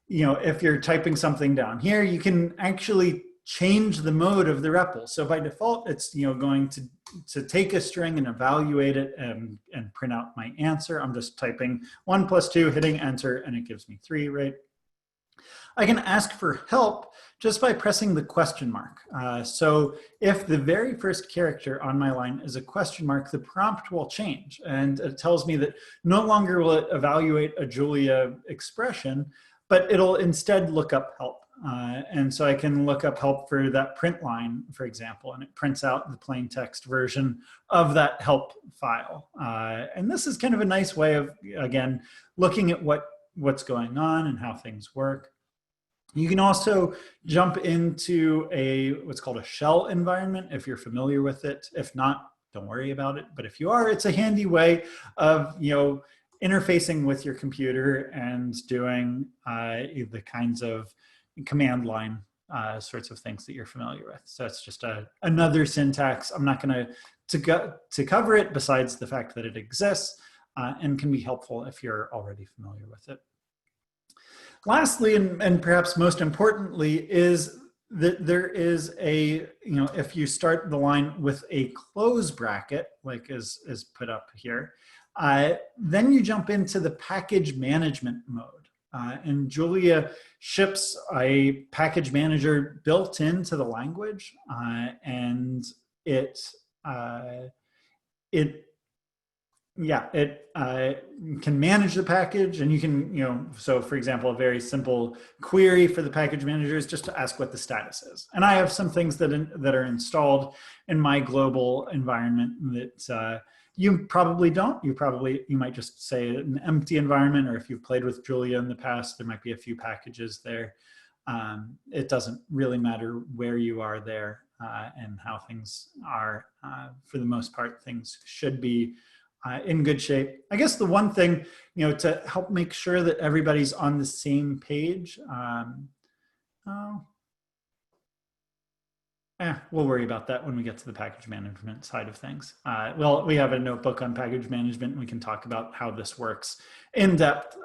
you know, if you're typing something down here, you can actually change the mode of the REPL. So by default, it's, you know, going to take a string and evaluate it and print out my answer. I'm just typing 1 + 2, hitting enter, and it gives me 3, right? I can ask for help just by pressing the question mark. So if the very first character on my line is a question mark, the prompt will change. And it tells me that no longer will it evaluate a Julia expression, but it'll instead look up help. And so I can look up help for that print line, for example, and it prints out the plain text version of that help file. And this is kind of a nice way of, again, looking at what's going on and how things work. You can also jump into what's called a shell environment if you're familiar with it. If not, don't worry about it. But if you are, it's a handy way of, interfacing with your computer and doing the kinds of command line sorts of things that you're familiar with. So it's just another syntax. I'm not going to cover it besides the fact that it exists and can be helpful if you're already familiar with it. Lastly, and perhaps most importantly, is that there is if you start the line with a close bracket, like is put up here, then you jump into the package management mode. And Julia ships a package manager built into the language, and it can manage the package, and you can, so for example, a very simple query for the package manager is just to ask what the status is. And I have some things that are installed in my global environment that you probably don't. You might just say an empty environment, or if you've played with Julia in the past, there might be a few packages there. It doesn't really matter where you are there and how things are. For the most part, things should be in good shape. I guess the one thing, to help make sure that everybody's on the same page, we'll worry about that when we get to the package management side of things. Well, we have a notebook on package management, and we can talk about how this works in depth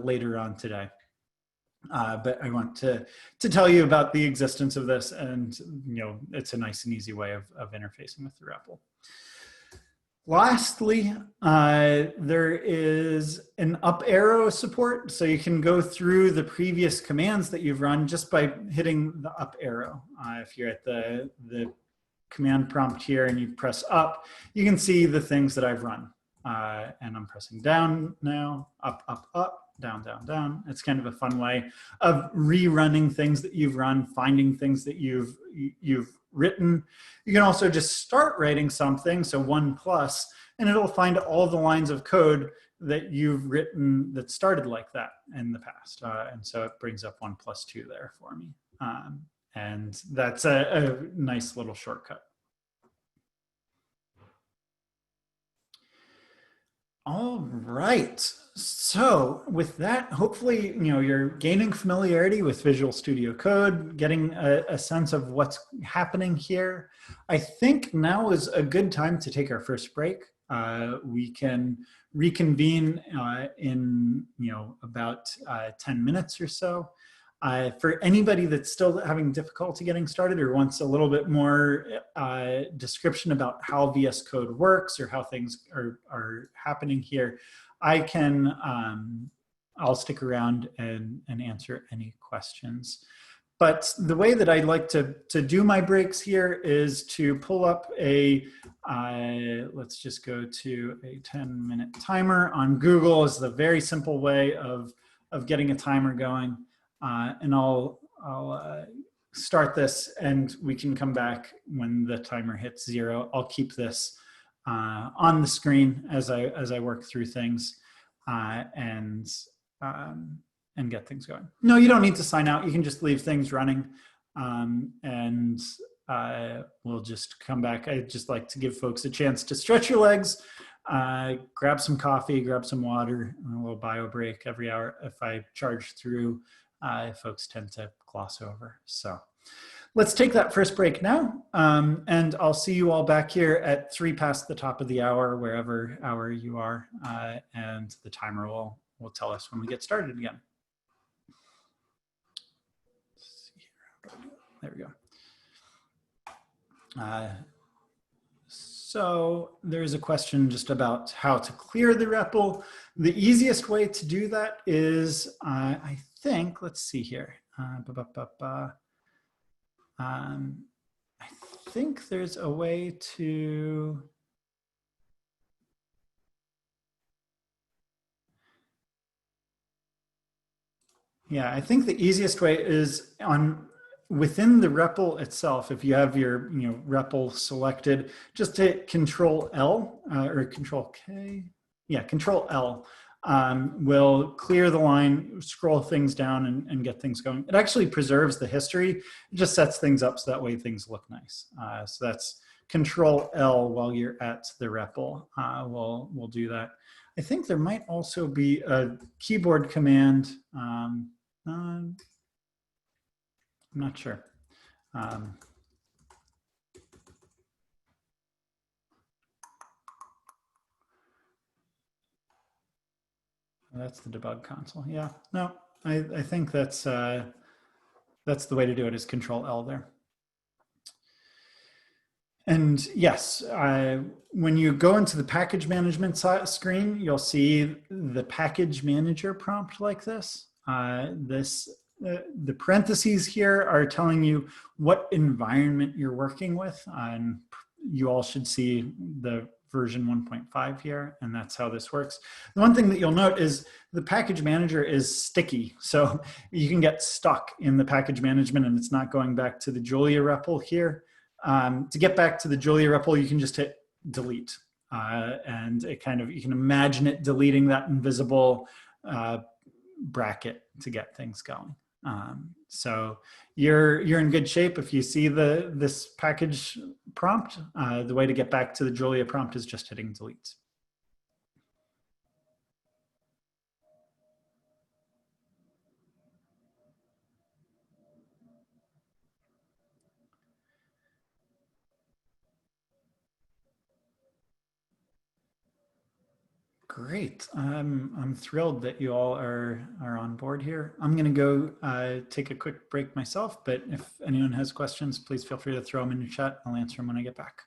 later on today. But I want to tell you about the existence of this, and it's a nice and easy way of interfacing with the REPL. Lastly, there is an up arrow support. So you can go through the previous commands that you've run just by hitting the up arrow. If you're at the command prompt here and you press up, you can see the things that I've run. And I'm pressing down now, up, up, up, down, down, down. It's kind of a fun way of rerunning things that you've run, finding things that you've written. You can also just start writing something, so 1+, and it'll find all the lines of code that you've written that started like that in the past. And so it brings up 1+2 there for me. And that's a nice little shortcut. All right. So with that, hopefully, you're gaining familiarity with Visual Studio Code, getting a sense of what's happening here. I think now is a good time to take our first break. We can reconvene in about 10 minutes or so. For anybody that's still having difficulty getting started or wants a little bit more description about how VS Code works or how things are happening here, I can, I'll stick around and answer any questions. But the way that I like to do my breaks here is to pull up let's just go to a 10-minute timer on Google. Is the very simple way of getting a timer going. And I'll start this, and we can come back when the timer hits 0. I'll keep this on the screen as I work through things and get things going. No, you don't need to sign out. You can just leave things running, and we'll just come back. I just like to give folks a chance to stretch your legs, grab some coffee, grab some water, and a little bio break every hour. If I charge through, folks tend to gloss over. So let's take that first break now. And I'll see you all back here at 3 past the top of the hour, wherever hour you are. And the timer will tell us when we get started again. There we go. So there's a question just about how to clear the REPL. The easiest way to do that is, I think, let's see here. Ba, ba, ba, ba. I think there's a way to. Yeah, I think the easiest way is on within the REPL itself. If you have your REPL selected, just hit Control L or Control K. Yeah, Control L will clear the line, scroll things down, and get things going. It actually preserves the history. It just sets things up so that way things look nice. So that's Control L while you're at the REPL. We'll do that. I think there might also be a keyboard command. I'm not sure. That's the debug console. Yeah, no, I think that's the way to do it is Control L there. And yes, when you go into the package management screen, you'll see the package manager prompt like this. The parentheses here are telling you what environment you're working with. And you all should see the version 1.5 here, and that's how this works. The one thing that you'll note is the package manager is sticky. So you can get stuck in the package management and it's not going back to the Julia REPL here. To get back to the Julia REPL, you can just hit delete. And it you can imagine it deleting that invisible bracket to get things going. So you're in good shape. If you see this package prompt, the way to get back to the Julia prompt is just hitting delete. Great. I'm thrilled that you all are on board here. I'm going to go take a quick break myself, but if anyone has questions, please feel free to throw them in the chat. I'll answer them when I get back.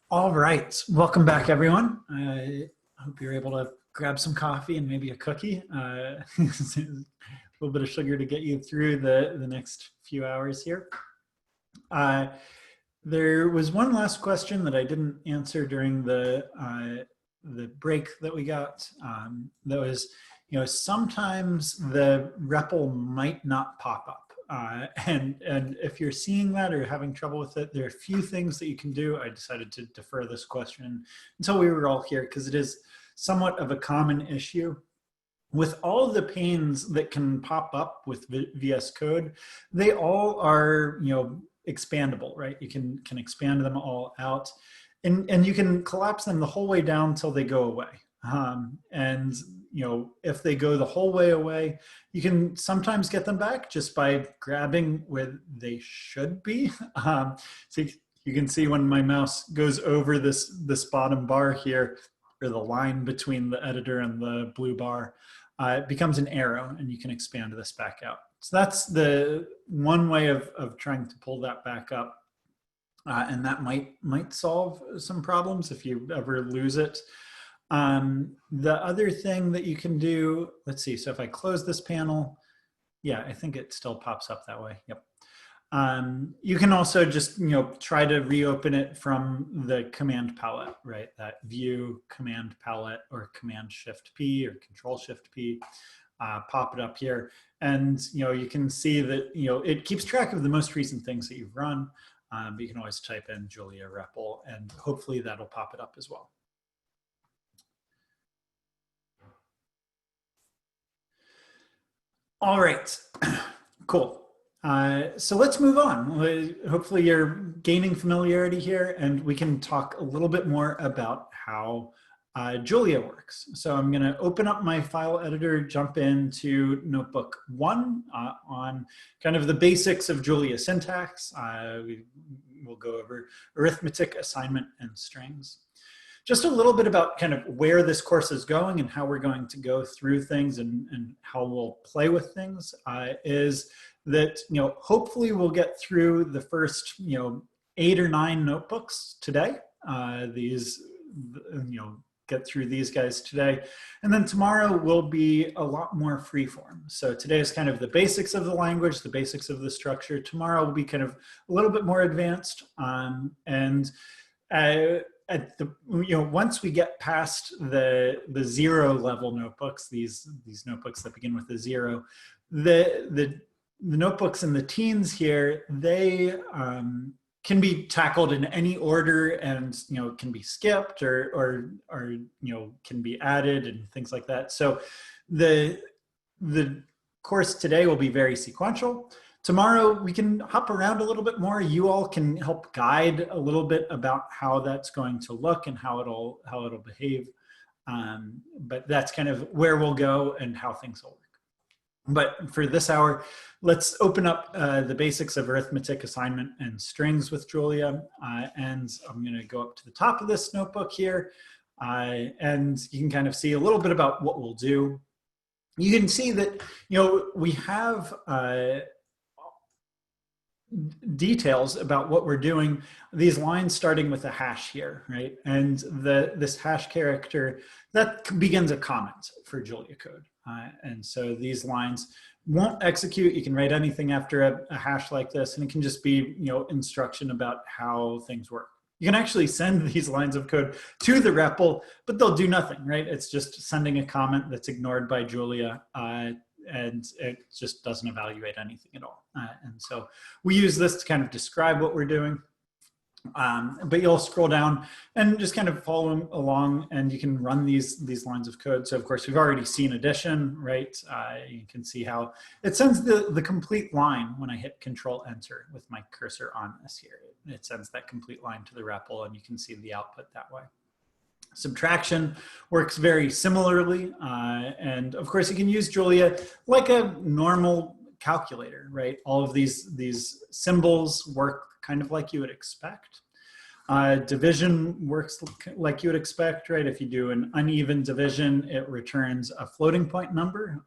All right, welcome back, everyone. I hope you're able to grab some coffee and maybe a cookie. A little bit of sugar to get you through the next few hours here. There was one last question that I didn't answer during the break that we got. That was, sometimes the REPL might not pop up. And if you're seeing that or having trouble with it, there are a few things that you can do. I decided to defer this question until we were all here because it is somewhat of a common issue. With all the panes that can pop up with VS Code, they all are, expandable, right? You can expand them all out, and you can collapse them the whole way down until they go away. And if they go the whole way away, you can sometimes get them back just by grabbing where they should be. So you can see when my mouse goes over this bottom bar here, or the line between the editor and the blue bar, it becomes an arrow, and you can expand this back out. So that's the one way of trying to pull that back up. And that might solve some problems if you ever lose it. The other thing that you can do, let's see, so if I close this panel, yeah, I think it still pops up that way. Yep. You can also just, try to reopen it from the command palette, right? That view command palette or Command Shift P or Control Shift P, pop it up here. And, you can see that, it keeps track of the most recent things that you've run, but you can always type in Julia REPL and hopefully that'll pop it up as well. All right, cool. So let's move on. Hopefully you're gaining familiarity here and we can talk a little bit more about how Julia works. So I'm gonna open up my file editor, jump into Notebook 1 on kind of the basics of Julia syntax. We'll go over arithmetic, assignment, and strings. Just a little bit about kind of where this course is going and how we're going to go through things and how we'll play with things is that, hopefully we'll get through the first, 8 or 9 notebooks today. These, get through these guys today. And then tomorrow will be a lot more freeform. So today is kind of the basics of the language, the basics of the structure. Tomorrow will be kind of a little bit more advanced. Once we get past the 0 level notebooks, these notebooks that begin with a 0, the notebooks in the teens here, they can be tackled in any order and can be skipped or can be added and things like that. So the course today will be very sequential. Tomorrow we can hop around a little bit more. You all can help guide a little bit about how that's going to look and how it'll behave. But that's kind of where we'll go and how things will work. But for this hour, let's open up the basics of arithmetic, assignment, and strings with Julia. And I'm going to go up to the top of this notebook here. And you can kind of see a little bit about what we'll do. You can see that, we have details about what we're doing. These lines starting with a hash here, right? And this hash character, that begins a comment for Julia code. And so these lines won't execute. You can write anything after a hash like this, and it can just be, instruction about how things work. You can actually send these lines of code to the REPL, but they'll do nothing, right? It's just sending a comment that's ignored by Julia, and it just doesn't evaluate anything at all. And so we use this to kind of describe what we're doing. But you'll scroll down and just kind of follow along, and you can run these lines of code. So of course we've already seen addition, right? You can see how it sends the complete line when I hit Control Enter with my cursor on this here. It sends that complete line to the REPL, and you can see the output that way. Subtraction works very similarly, and of course you can use Julia like a normal calculator, right? All of these symbols work kind of like you would expect. Division works like you would expect, right? If you do an uneven division, it returns a floating point number.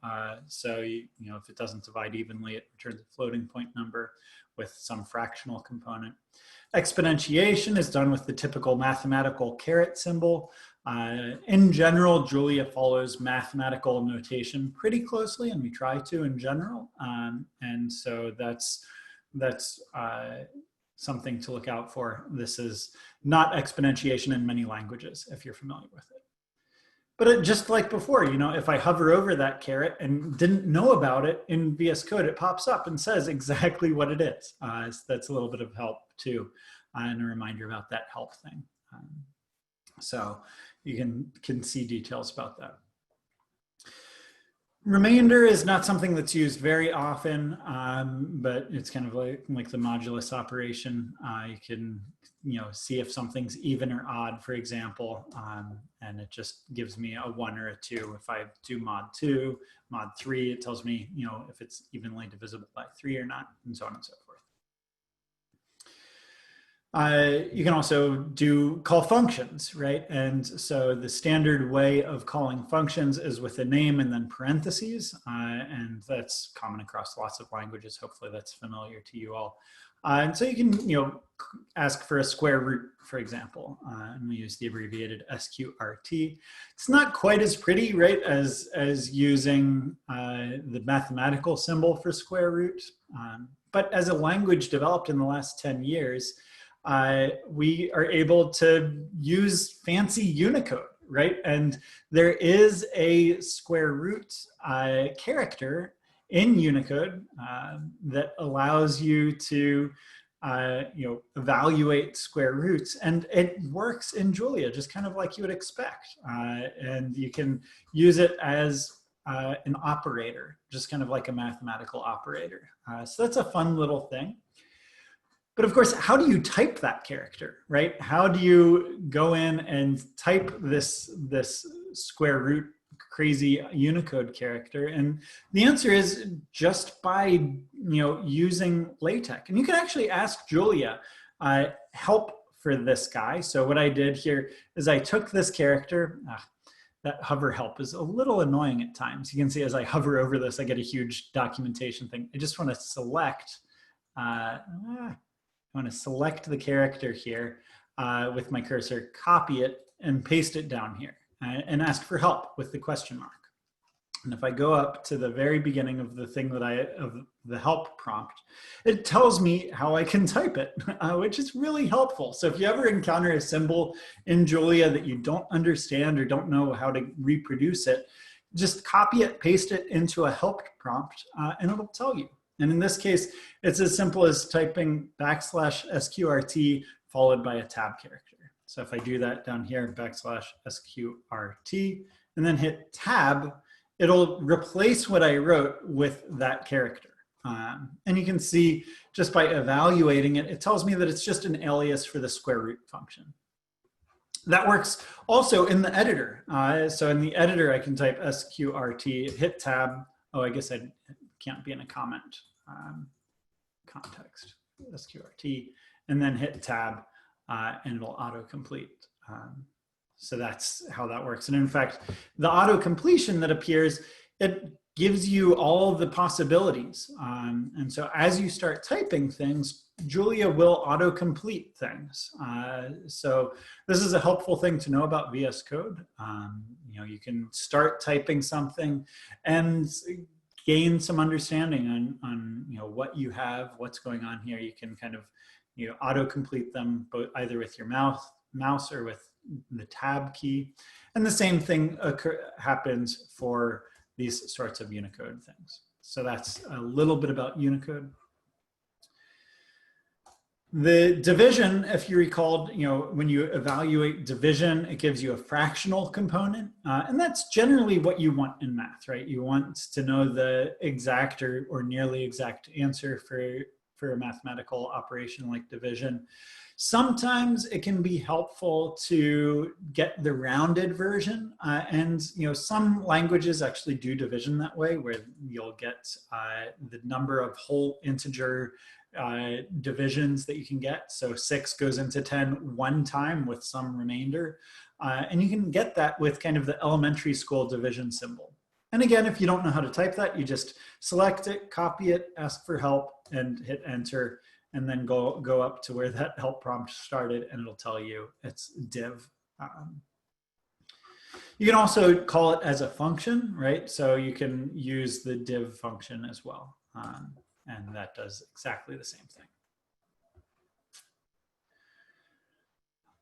So, if it doesn't divide evenly, it returns a floating point number with some fractional component. Exponentiation is done with the typical mathematical caret symbol. In general, Julia follows mathematical notation pretty closely, and we try to in general. And so that's something to look out for. This is not exponentiation in many languages, if you're familiar with it. But just like before, if I hover over that caret and didn't know about it in VS Code, it pops up and says exactly what it is. So that's a little bit of help too, and a reminder about that help thing. So you can see details about that. Remainder is not something that's used very often, but it's kind of like the modulus operation. You can see if something's even or odd, for example, and it just gives me a 1 or a 2. If I do mod 2, mod 3, it tells me if it's evenly divisible by 3 or not, and so on and so forth. You can also call functions, right? And so the standard way of calling functions is with a name and then parentheses, and that's common across lots of languages. Hopefully that's familiar to you all. And so you can, ask for a square root, for example, and we use the abbreviated SQRT. It's not quite as pretty, right, as using the mathematical symbol for square root, but as a language developed in the last 10 years, we are able to use fancy Unicode, right? And there is a square root character in Unicode that allows you to evaluate square roots, and it works in Julia just kind of like you would expect. And you can use it as an operator, just kind of like a mathematical operator. So that's a fun little thing. But of course, how do you type that character, right? How do you go in and type this square root crazy Unicode character? And the answer is just by using LaTeX. And you can actually ask Julia help for this guy. So what I did here is I took this character. That hover help is a little annoying at times. You can see as I hover over this, I get a huge documentation thing. I just want to select. I want to select the character here with my cursor, copy it, and paste it down here, and ask for help with the question mark. And if I go up to the very beginning of the thing of the help prompt, it tells me how I can type it, which is really helpful. So if you ever encounter a symbol in Julia that you don't understand or don't know how to reproduce it, just copy it, paste it into a help prompt, and it'll tell you. And in this case, it's as simple as typing \SQRT followed by a tab character. So if I do that down here, \SQRT, and then hit tab, it'll replace what I wrote with that character. And you can see just by evaluating it, it tells me that it's just an alias for the square root function. That works also in the editor. So in the editor, I can type SQRT, hit tab. Oh, I guess I can't be in a comment context, SQRT, and then hit tab, and it'll autocomplete. So that's how that works. And in fact, the auto completion that appears, it gives you all the possibilities. And so as you start typing things, Julia will autocomplete things. So this is a helpful thing to know about VS Code. You can start typing something and gain some understanding on what you have, what's going on here. You can kind of autocomplete them both either with your mouse or with the tab key. And the same thing happens for these sorts of Unicode things. So that's a little bit about Unicode. The division, if you recalled, when you evaluate division, it gives you a fractional component. And that's generally what you want in math, right? You want to know the exact or nearly exact answer for a mathematical operation like division. Sometimes it can be helpful to get the rounded version, and some languages actually do division that way, where you'll get the number of whole integer divisions that you can get. So 6 goes into 10 one time with some remainder, and you can get that with kind of the elementary school division symbol. And again, if you don't know how to type that, you just select it, copy it, ask for help, and hit enter, and then go up to where that help prompt started, and it'll tell you it's div. You can also call it as a function, right? So you can use the div function as well, and that does exactly the same thing.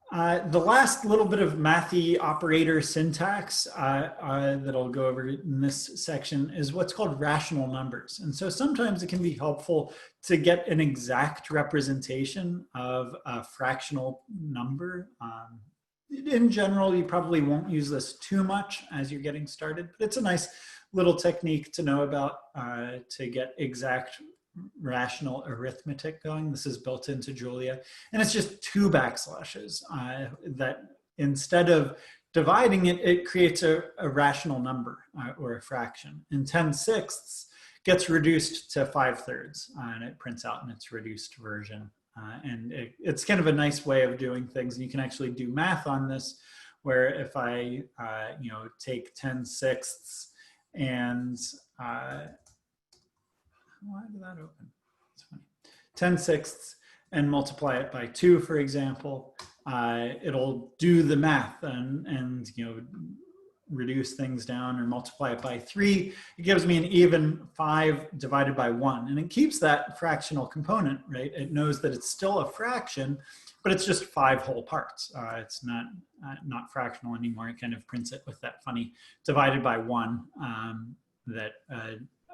The last little bit of mathy operator syntax that I'll go over in this section is what's called rational numbers. And so sometimes it can be helpful to get an exact representation of a fractional number. In general, you probably won't use this too much as you're getting started, but it's a nice little technique to know about to get exact rational arithmetic going. This is built into Julia, and it's just 2 backslashes that instead of dividing it, it creates a rational number or a fraction. And 10/6 gets reduced to 5/3, and it prints out in its reduced version. And it's kind of a nice way of doing things. And you can actually do math on this, where if I take 10/6 and why did that open? It's funny. 10/6 and multiply it by 2, for example, it'll do the math and reduce things down, or multiply it by 3. It gives me an even 5 divided by 1, and it keeps that fractional component, right? It knows that it's still a fraction, but it's just 5 whole parts. It's not fractional anymore. It kind of prints it with that funny divided by 1 that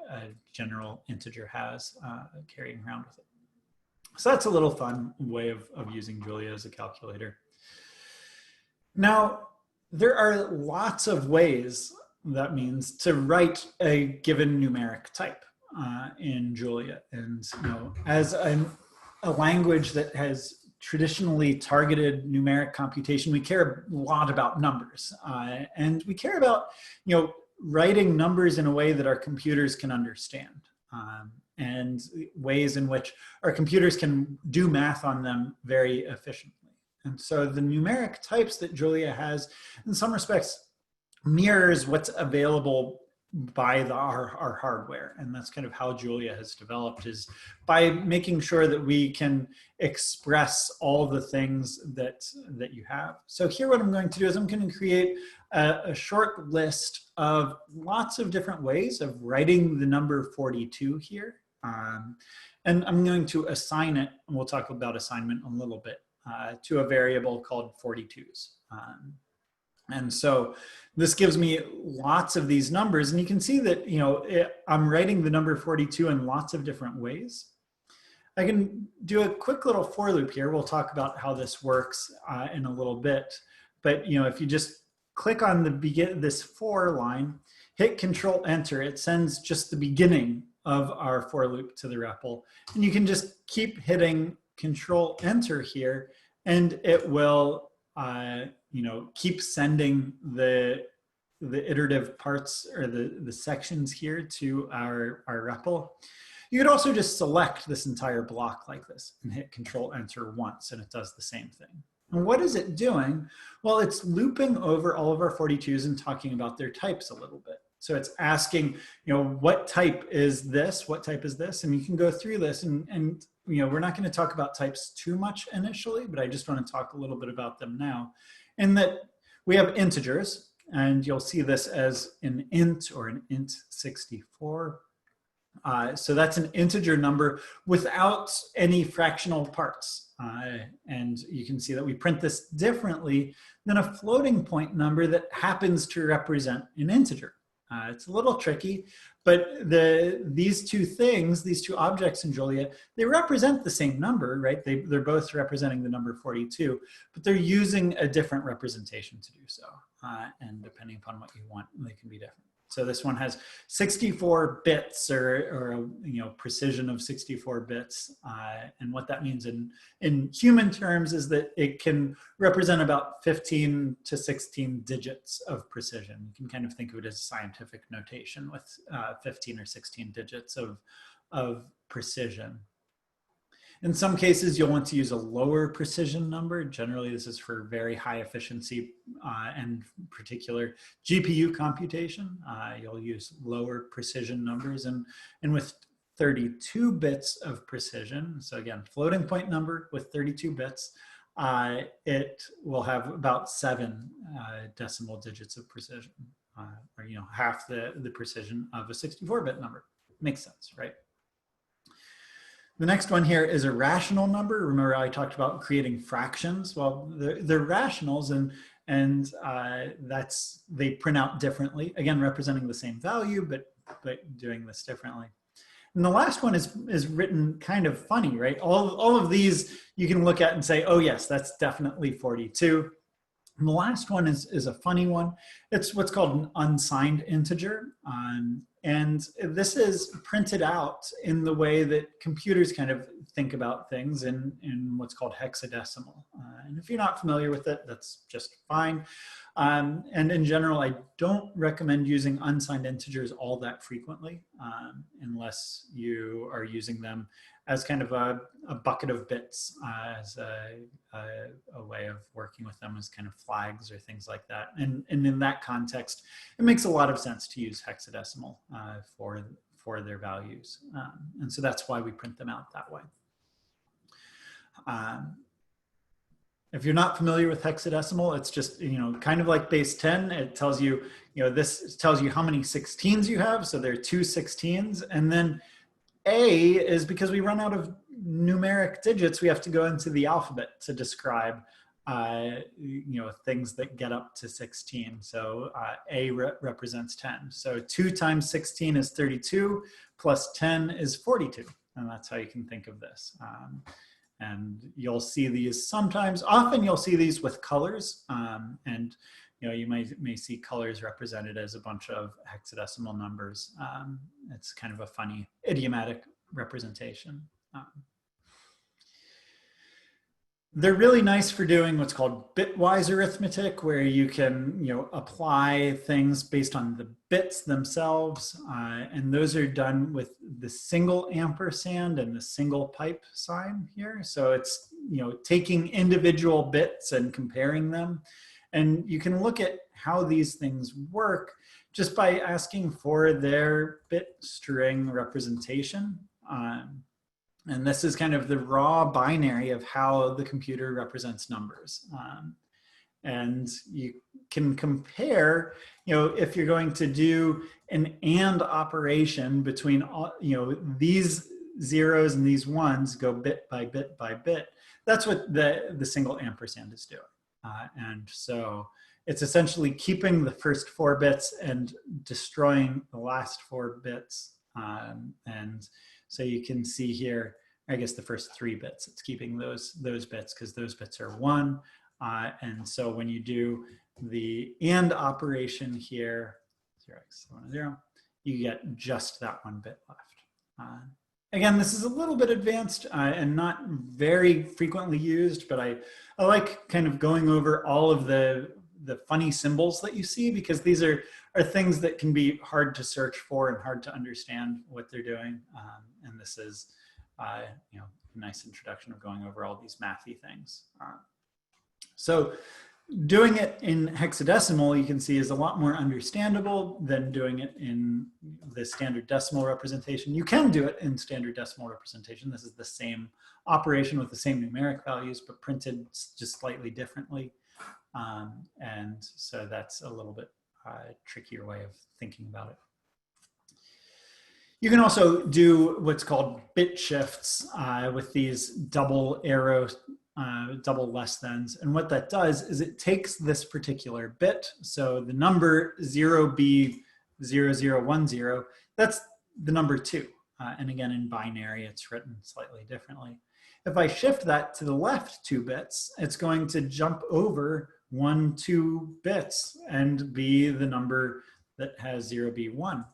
a general integer has carrying around with it. So that's a little fun way of using Julia as a calculator. Now, there are lots of ways, that means, to write a given numeric type in Julia. And as a language that has traditionally targeted numeric computation, we care a lot about numbers. And we care about, writing numbers in a way that our computers can understand, and ways in which our computers can do math on them very efficiently. And so the numeric types that Julia has, in some respects, mirrors what's available by our hardware. And that's kind of how Julia has developed, is by making sure that we can express all the things that you have. So here what I'm going to do is I'm going to create a short list of lots of different ways of writing the number 42 here. And I'm going to assign it, and we'll talk about assignment in a little bit, to a variable called 42s. And so this gives me lots of these numbers, and you can see that I'm writing the number 42 in lots of different ways. I can do a quick little for loop here. We'll talk about how this works in a little bit. But if you just click on this for line, hit Control Enter, it sends just the beginning of our for loop to the REPL, and you can just keep hitting Control Enter here, and it will keep sending the iterative parts, or the sections here, to our REPL. You could also just select this entire block like this and hit Control Enter once, and it does the same thing. And what is it doing? Well, it's looping over all of our 42s and talking about their types a little bit. So it's asking, what type is this? What type is this? And you can go through this, and we're not going to talk about types too much initially, but I just want to talk a little bit about them now. In that we have integers, and you'll see this as an int, or an int 64. So that's an integer number without any fractional parts. And you can see that we print this differently than a floating point number that happens to represent an integer. It's a little tricky, but these two things, these two objects in Julia, they represent the same number, right? They're both representing the number 42, but they're using a different representation to do so. And depending upon what you want, they can be different. So this one has 64 bits or precision of 64 bits. And what that means in human terms is that it can represent about 15 to 16 digits of precision. You can kind of think of it as scientific notation with 15 or 16 digits of precision. In some cases, you'll want to use a lower precision number. Generally, this is for very high efficiency and particular GPU computation. You'll use lower precision numbers. And with 32 bits of precision, so again, floating point number with 32 bits, it will have about 7 decimal digits of precision, or half the precision of a 64-bit number. Makes sense, right? The next one here is a rational number. Remember I talked about creating fractions? Well, they're rationals and they print out differently. Again, representing the same value, but doing this differently. And the last one is written kind of funny, right? All of these you can look at and say, oh yes, that's definitely 42. And the last one is a funny one. It's what's called an unsigned integer. And this is printed out in the way that computers kind of think about things in what's called hexadecimal. And if you're not familiar with it, that's just fine. And in general, I don't recommend using unsigned integers all that frequently, unless you are using them as kind of a bucket of bits, as a way of working with them as kind of flags or things like that. And in that context, it makes a lot of sense to use hexadecimal for their values. And so that's why we print them out that way. If you're not familiar with hexadecimal, it's just, kind of like base 10. It tells you, this tells you how many 16s you have. So there are 2 16s. And then A is because we run out of numeric digits, we have to go into the alphabet to describe, things that get up to 16. So A represents 10. So 2 times 16 is 32, plus 10 is 42. And that's how you can think of this. And you'll see these sometimes, often you'll see these with colors, and you may see colors represented as a bunch of hexadecimal numbers. It's kind of a funny idiomatic representation. They're really nice for doing what's called bitwise arithmetic, where you can apply things based on the bits themselves, and those are done with the single ampersand and the single pipe sign here. So it's taking individual bits and comparing them, and you can look at how these things work just by asking for their bit string representation. And this is kind of the raw binary of how the computer represents numbers. And you can compare, if you're going to do an AND operation between all, these zeros and these ones go bit by bit by bit. That's what the single ampersand is doing. And so it's essentially keeping the first 4 bits and destroying the last 4 bits. And so you can see here, I guess the first 3 bits, it's keeping those bits because those bits are 1. And so when you do the AND operation here, 0x10, you get just that 1 bit left. Again, this is a little bit advanced and not very frequently used, but I like kind of going over all of the funny symbols that you see, because these are things that can be hard to search for and hard to understand what they're doing. And this is, a nice introduction of going over all these mathy things. So doing it in hexadecimal, you can see, is a lot more understandable than doing it in the standard decimal representation. You can do it in standard decimal representation. This is the same operation with the same numeric values, but printed just slightly differently. And so that's a little bit trickier way of thinking about it. You can also do what's called bit shifts with these double arrow, double less thans. And what that does is it takes this particular bit, so the number 0B0010, that's the number 2. And again, in binary, it's written slightly differently. If I shift that to the left 2 bits, it's going to jump over 1, 2 bits and be the number that has 0B1,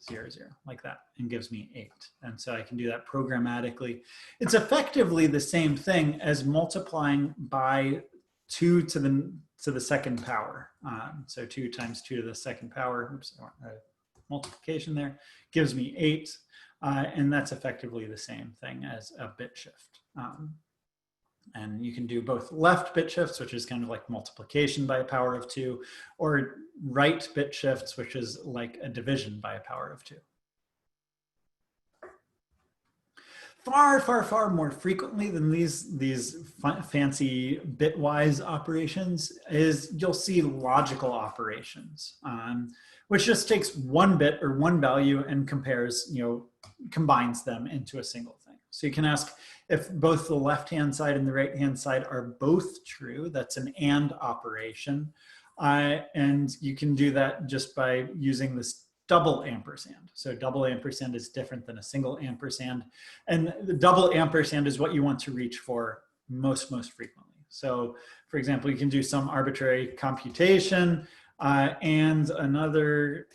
0, 0, like that, and gives me 8. And so I can do that programmatically. It's effectively the same thing as multiplying by 2 to the second power. So 2 times 2 to the second power, oops, I want a multiplication there, gives me 8. And that's effectively the same thing as a bit shift. And you can do both left bit shifts, which is kind of like multiplication by a power of 2, or right bit shifts, which is like a division by a power of 2. Far, far, far more frequently than these fancy bitwise operations is you'll see logical operations, which just takes one bit or one value and compares, combines them into a single thing. So you can ask if both the left-hand side and the right-hand side are both true. That's an AND operation. And you can do that just by using this double ampersand. So double ampersand is different than a single ampersand. And the double ampersand is what you want to reach for most frequently. So for example, you can do some arbitrary computation and another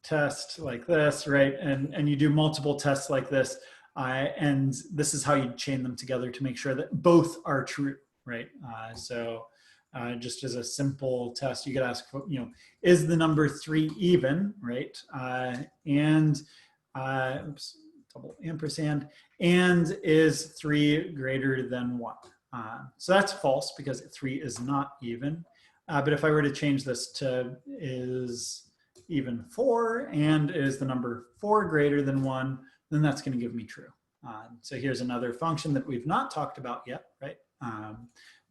test like this, right? And you do multiple tests like this. And this is how you chain them together to make sure that both are true, right? Just as a simple test, you could ask, is the number 3 even, right? Oops, double ampersand, and is 3 greater than 1? So that's false because 3 is not even. But if I were to change this to is even 4 and is the number 4 greater than 1, then that's going to give me true. So here's another function that we've not talked about yet, right?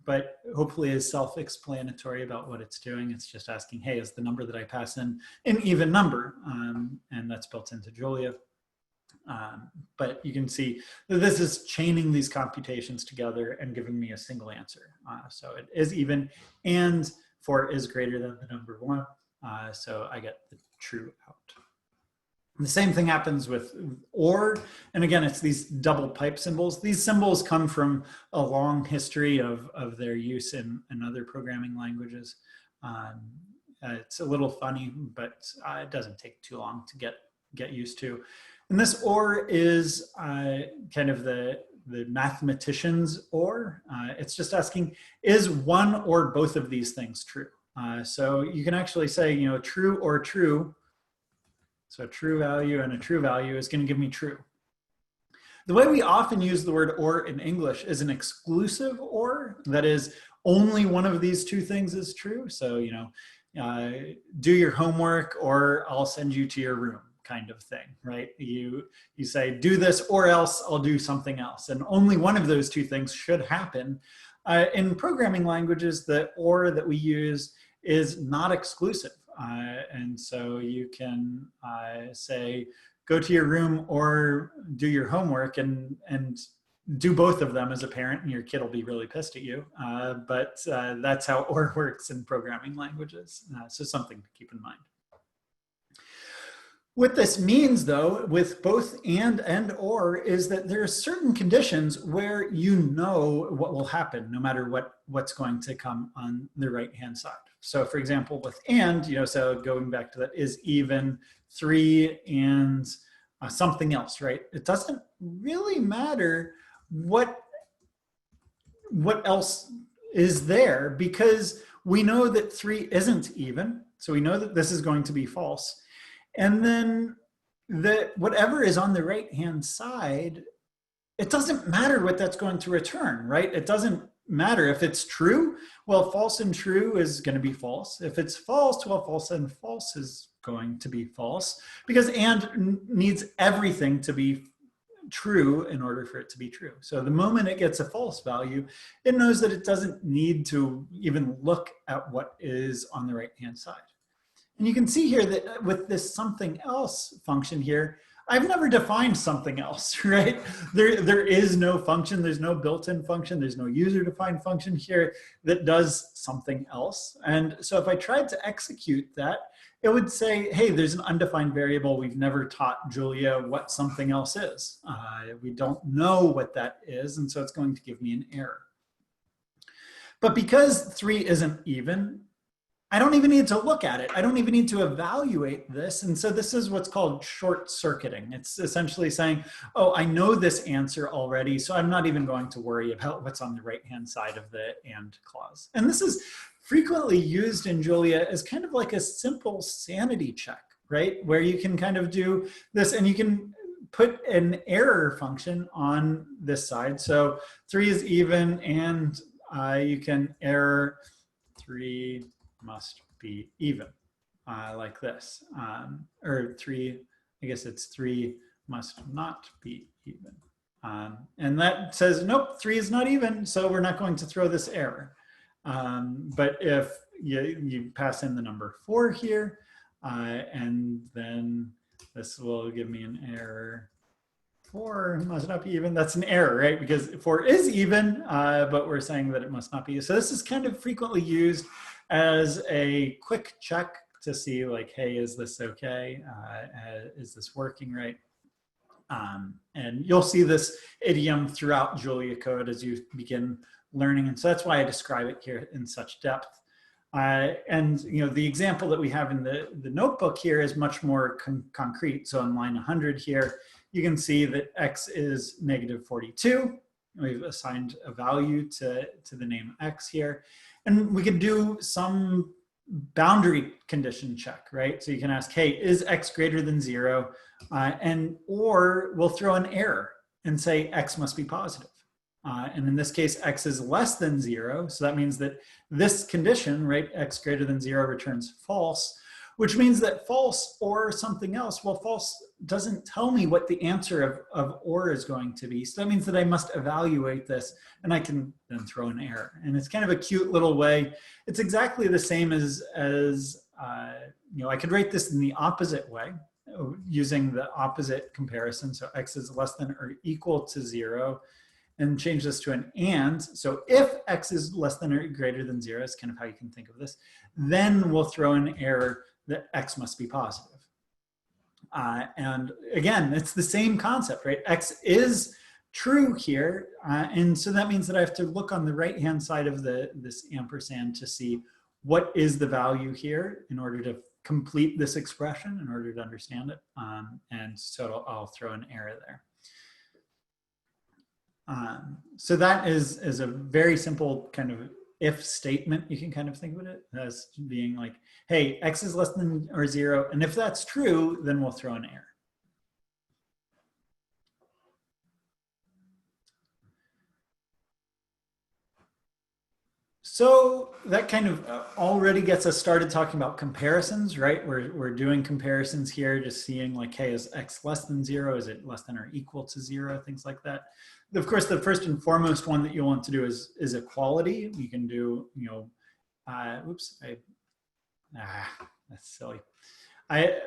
But hopefully is self-explanatory about what it's doing. It's just asking, hey, is the number that I pass in an even number? And that's built into Julia. But you can see that this is chaining these computations together and giving me a single answer. So it is even, and 4 is greater than the number 1. So I get the true out. The same thing happens with OR, and again, it's these double pipe symbols. These symbols come from a long history of their use in other programming languages. It's a little funny, but it doesn't take too long to get used to. And this OR is kind of the mathematician's OR. It's just asking, is one or both of these things true? So you can actually say, true or true. So a true value and a true value is going to give me true. The way we often use the word or in English is an exclusive or, that is only one of these two things is true. So, do your homework or I'll send you to your room kind of thing, right? You say, do this or else I'll do something else. And only one of those two things should happen. In programming languages, the or that we use is not exclusive. And so you can say, go to your room or do your homework and do both of them as a parent, and your kid will be really pissed at you. But that's how OR works in programming languages. So something to keep in mind. What this means, though, with both and or, is that there are certain conditions where you know what will happen no matter what's going to come on the right-hand side. So for example, with and, so going back to that, is even 3 and something else, right? It doesn't really matter what else is there, because we know that 3 isn't even. So we know that this is going to be false. And then whatever is on the right-hand side, it doesn't matter what that's going to return, right? It doesn't matter if it's true. Well, false and true is going to be false. If it's false, well, false and false is going to be false, because and needs everything to be true in order for it to be true. So the moment it gets a false value, it knows that it doesn't need to even look at what is on the right-hand side. And you can see here that with this something else function here, I've never defined something else, right? There is no function, there's no built-in function, there's no user-defined function here that does something else. And so if I tried to execute that, it would say, hey, there's an undefined variable. We've never taught Julia what something else is. We don't know what that is, and so it's going to give me an error. But because 3 isn't even, I don't even need to look at it. I don't even need to evaluate this. And so this is what's called short circuiting. It's essentially saying, oh, I know this answer already, so I'm not even going to worry about what's on the right-hand side of the and clause. And this is frequently used in Julia as kind of like a simple sanity check, right? Where you can kind of do this and you can put an error function on this side. So 3 is even, and you can error 3 must be even, like this. Or 3, I guess it's 3 must not be even. And that says, nope, 3 is not even, so we're not going to throw this error. But if you pass in the number 4 here, and then this will give me an error. 4 must not be even. That's an error, right? Because 4 is even, but we're saying that it must not be. So this is kind of frequently used as a quick check to see like, hey, is this okay? Is this working right? And you'll see this idiom throughout Julia code as you begin learning. And so that's why I describe it here in such depth. And the example that we have in the notebook here is much more concrete. So on line 100 here, you can see that x is -42. We've assigned a value to the name x here. And we could do some boundary condition check, right? So you can ask, hey, is x greater than 0? Or we'll throw an error and say x must be positive. And in this case, x is less than 0. So that means that this condition, right, x greater than 0 returns false, which means that false or something else, well, false doesn't tell me what the answer of or is going to be. So that means that I must evaluate this, and I can then throw an error. And it's kind of a cute little way. It's exactly the same as I could write this in the opposite way, using the opposite comparison. So x is less than or equal to 0, and change this to an and. So if x is less than or greater than 0, is kind of how you can think of this, then we'll throw an error that x must be positive. And again, it's the same concept, right? X is true here. And so that means that I have to look on the right-hand side of this ampersand to see what is the value here in order to complete this expression, in order to understand it. And so I'll throw an error there. So that is a very simple kind of if statement. You can kind of think of it as being like, hey, x is less than or 0. And if that's true, then we'll throw an error. So that kind of already gets us started talking about comparisons, right? We're doing comparisons here, just seeing like, hey, is x less than 0? Is it less than or equal to 0? Things like that. Of course, the first and foremost one that you'll want to do is equality. You can do, oops, that's silly.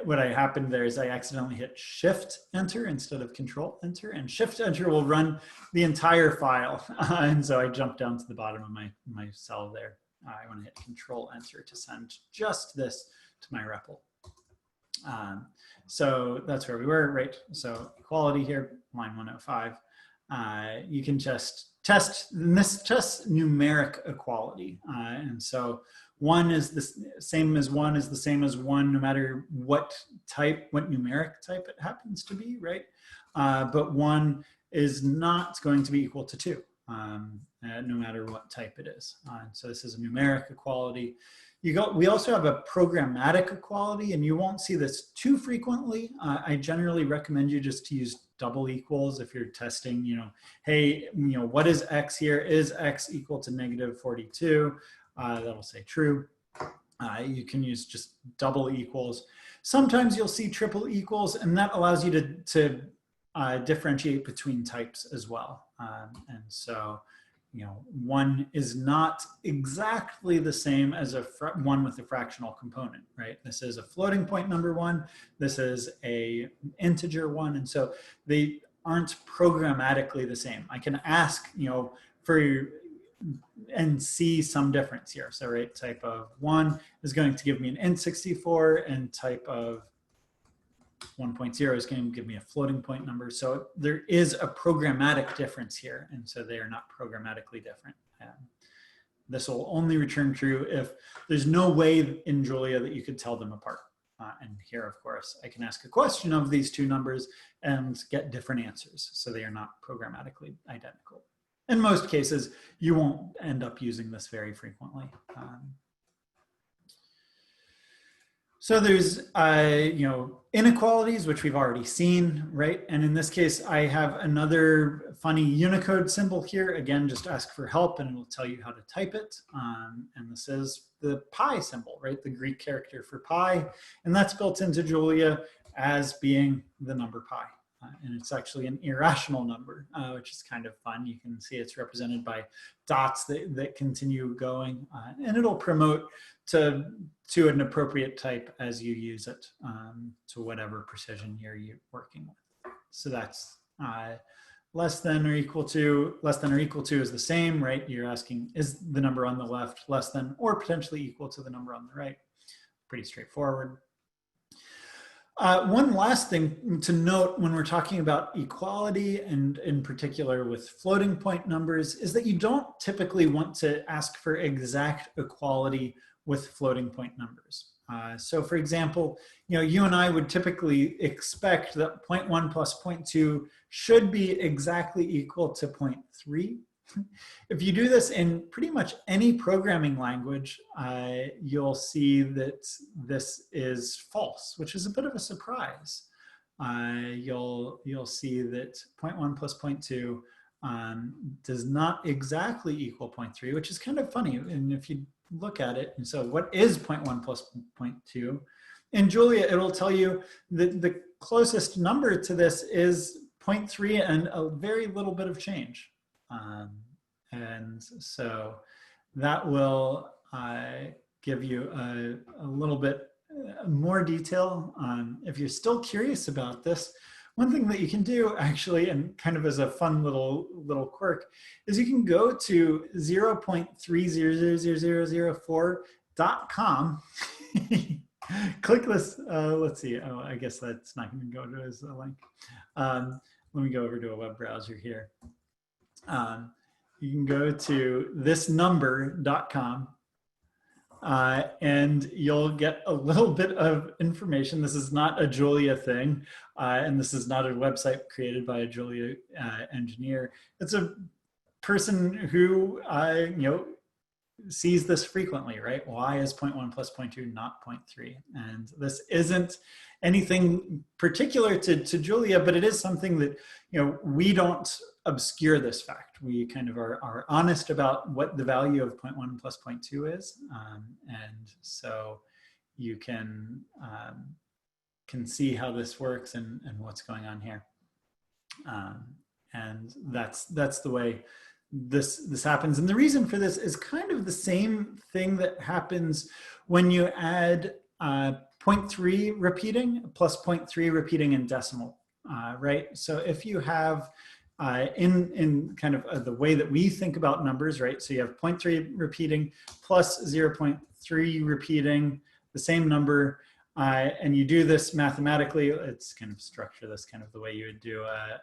What happened there is I accidentally hit Shift Enter instead of Control Enter, and Shift Enter will run the entire file. And so I jumped down to the bottom of my cell there. I want to hit Control Enter to send just this to my REPL. So that's where we were, right? So equality here, line 105. You can just test, and this tests numeric equality. And so 1 is the same as 1 is the same as 1, no matter what numeric type it happens to be, right? But 1 is not going to be equal to 2, no matter what type it is. So this is a numeric equality. We also have a programmatic equality, and you won't see this too frequently. I generally recommend you just to use double equals if you're testing, hey, what is x here? Is x equal to -42? That'll say true. You can use just double equals. Sometimes you'll see triple equals, and that allows you to differentiate between types as well. And so, 1 is not exactly the same as one with a fractional component, right? This is a floating point number 1. This is a integer 1. And so they aren't programmatically the same. I can ask, and see some difference here. So, right, type of 1 is going to give me an int64, and type of 1.0 is going to give me a floating point number. So there is a programmatic difference here, and so they are not programmatically different. This will only return true if there's no way in Julia that you could tell them apart. And here, of course, I can ask a question of these two numbers and get different answers, so they are not programmatically identical. In most cases, you won't end up using this very frequently. So there's, inequalities, which we've already seen, right? And in this case, I have another funny Unicode symbol here. Again, just ask for help and it'll tell you how to type it. And this is the pi symbol, right? The Greek character for pi. And that's built into Julia as being the number pi. And it's actually an irrational number, which is kind of fun. You can see it's represented by dots that continue going, and it'll promote to an appropriate type as you use it, to whatever precision you're working with. So that's less than or equal to is the same, right? You're asking, is the number on the left less than or potentially equal to the number on the right? Pretty straightforward. One last thing to note when we're talking about equality, and in particular with floating point numbers, is that you don't typically want to ask for exact equality with floating point numbers. So for example, you and I would typically expect that 0.1 plus 0.2 should be exactly equal to 0.3. If you do this in pretty much any programming language, you'll see that this is false, which is a bit of a surprise. You'll see that 0.1 plus 0.2 does not exactly equal 0.3, which is kind of funny. And if you look at it, and so what is 0.1 plus 0.2? In Julia, it'll tell you that the closest number to this is 0.3 and a very little bit of change. And so that will give you a little bit more detail. If you're still curious about this, one thing that you can do actually, and kind of as a fun little quirk, is you can go to 0.300004.com. Click this, let's see, oh, I guess that's not going to go to as a link. Let me go over to a web browser here. You can go to thisnumber.com and you'll get a little bit of information. This is not a Julia thing, and this is not a website created by a Julia engineer. It's a person who sees this frequently, right? Why is 0.1 plus 0.2 not 0.3? And this isn't anything particular to Julia, but it is something that, we don't obscure this fact. We kind of are honest about what the value of 0.1 plus 0.2 is. And so you can see how this works and what's going on here. And that's the way this happens. And the reason for this is kind of the same thing that happens when you add 0.3 repeating plus 0.3 repeating in decimal, right? So if you have in kind of the way that we think about numbers, right? So you have 0.3 repeating plus 0.3 repeating, the same number, and you do this mathematically. It's kind of structure this kind of the way you would do a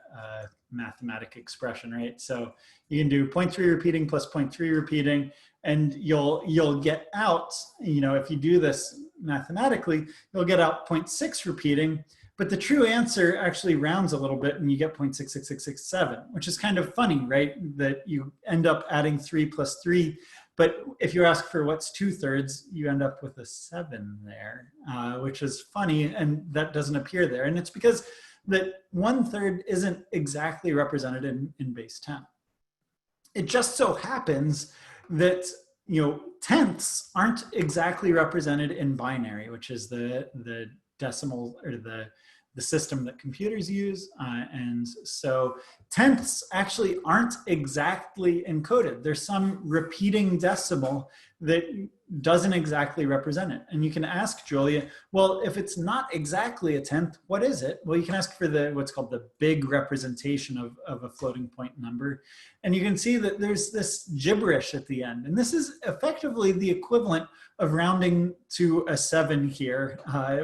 mathematic expression, right? So you can do 0.3 repeating plus 0.3 repeating, and you'll get out, if you do this mathematically, you'll get out 0.6 repeating, but the true answer actually rounds a little bit and you get 0.66667, which is kind of funny, right? That you end up adding 3 plus 3, but if you ask for what's 2/3, you end up with a 7 there, which is funny, and that doesn't appear there. And it's because that 1/3 isn't exactly represented in base 10. It just so happens that tenths aren't exactly represented in binary, which is the decimal or the system that computers use. And so tenths actually aren't exactly encoded. There's some repeating decimal that doesn't exactly represent it. And you can ask Julia, well, if it's not exactly a tenth, what is it? Well, you can ask for what's called the big representation of a floating point number. And you can see that there's this gibberish at the end. And this is effectively the equivalent of rounding to a 7 here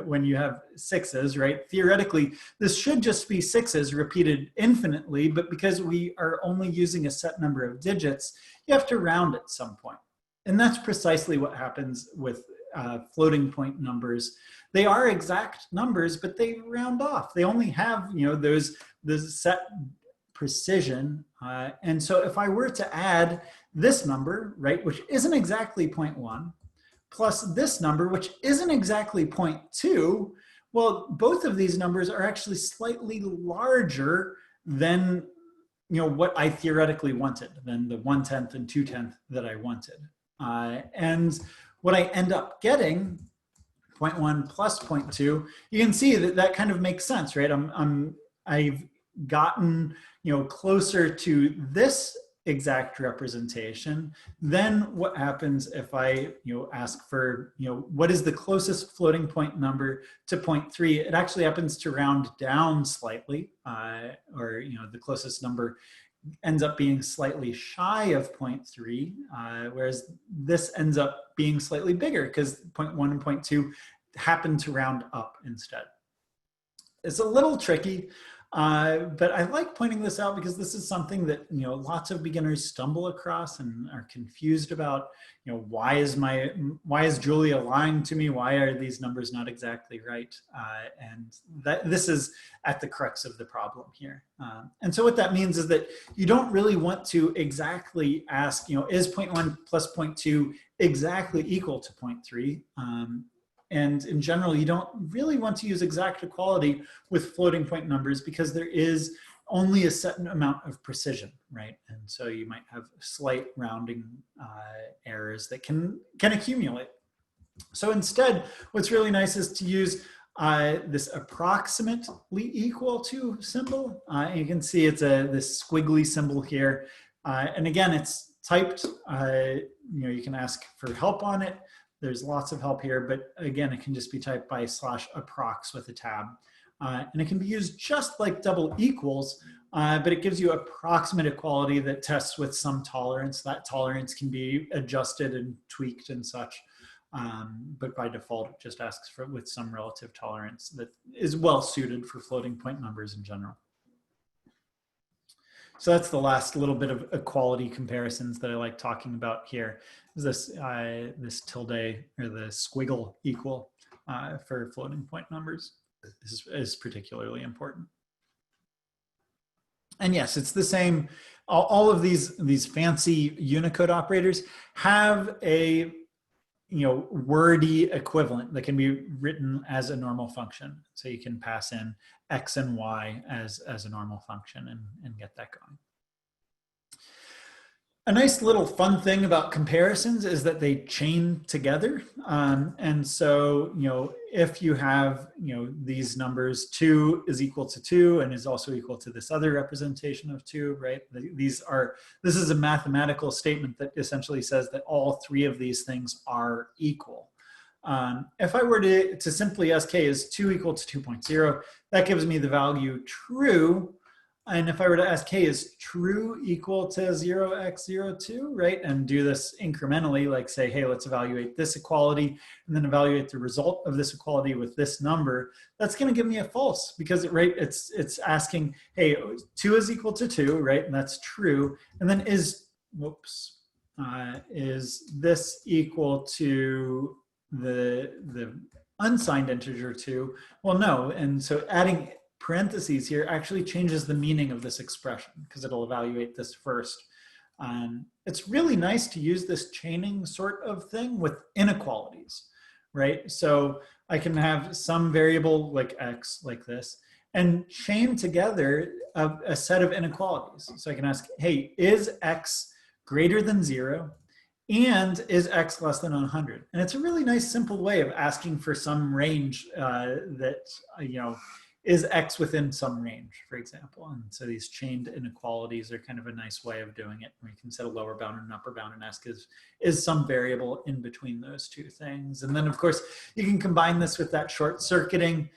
when you have 6s, right? Theoretically, this should just be 6s repeated infinitely, but because we are only using a set number of digits, you have to round at some point. And that's precisely what happens with floating point numbers. They are exact numbers, but they round off. They only have, those set precision. And so if I were to add this number, right, which isn't exactly 0.1, plus this number, which isn't exactly 0.2, well, both of these numbers are actually slightly larger than what I theoretically wanted, than the 1/10 and 2/10 that I wanted. And what I end up getting, 0.1 plus 0.2, you can see that that kind of makes sense, right? I've gotten closer to this exact representation. Then what happens if I ask for what is the closest floating point number to 0.3? It actually happens to round down slightly, or the closest number ends up being slightly shy of 0.3, whereas this ends up being slightly bigger because 0.1 and 0.2 happen to round up instead. It's a little tricky, but I like pointing this out because this is something that lots of beginners stumble across and are confused about. Why is Julia lying to me? Why are these numbers not exactly right? And this is at the crux of the problem here. And so what that means is that you don't really want to exactly ask, is 0.1 plus 0.2 exactly equal to 0.3? And in general, you don't really want to use exact equality with floating point numbers because there is only a certain amount of precision, right? And so you might have slight rounding errors that can accumulate. So instead, what's really nice is to use this approximately equal to symbol. You can see it's this squiggly symbol here. And again, it's typed, you can ask for help on it. There's lots of help here, but again, it can just be typed by /approx with a tab. And it can be used just like double equals, but it gives you approximate equality that tests with some tolerance. That tolerance can be adjusted and tweaked and such, but by default, it just asks for with some relative tolerance that is well suited for floating point numbers in general. So that's the last little bit of equality comparisons that I like talking about here. Is this tilde or the squiggle equal for floating point numbers is particularly important. And yes, it's the same. All of these fancy Unicode operators have a wordy equivalent that can be written as a normal function. So you can pass in x and y as a normal function and get that going. A nice little fun thing about comparisons is that they chain together. And so, if you have, these numbers, 2 is equal to 2 and is also equal to this other representation of 2, right? This is a mathematical statement that essentially says that all 3 of these things are equal. If I were to simply ask k is 2 equal to 2.0, that gives me the value true. And if I were to ask k is true equal to 0x02, right, and do this incrementally, like say, hey, let's evaluate this equality and then evaluate the result of this equality with this number, that's going to give me a false because it's asking, hey, 2 is equal to 2, right, and that's true. And then is this equal to the unsigned integer 2? Well, no. And so adding parentheses here actually changes the meaning of this expression because it'll evaluate this first. It's really nice to use this chaining sort of thing with inequalities, right? So I can have some variable like x like this and chain together a set of inequalities. So I can ask, hey, is x greater than 0? And is x less than 100? And it's a really nice simple way of asking for some range that, is x within some range, for example. And so these chained inequalities are kind of a nice way of doing it. We can set a lower bound and an upper bound and ask is some variable in between those two things. And then of course, you can combine this with that short circuiting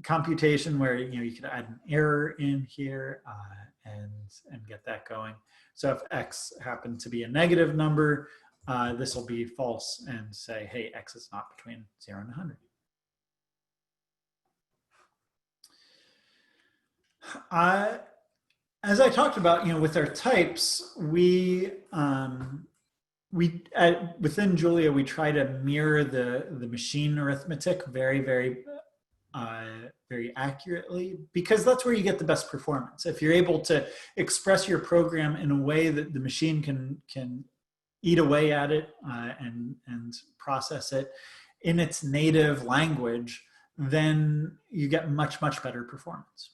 computation where you could add an error in here and get that going. So if x happened to be a negative number, this will be false and say, hey, x is not between 0 and 100. As I talked about, with our types, we within Julia, we try to mirror the machine arithmetic very, very accurately, because that's where you get the best performance. If you're able to express your program in a way that the machine can eat away at it and process it in its native language, then you get much, much better performance.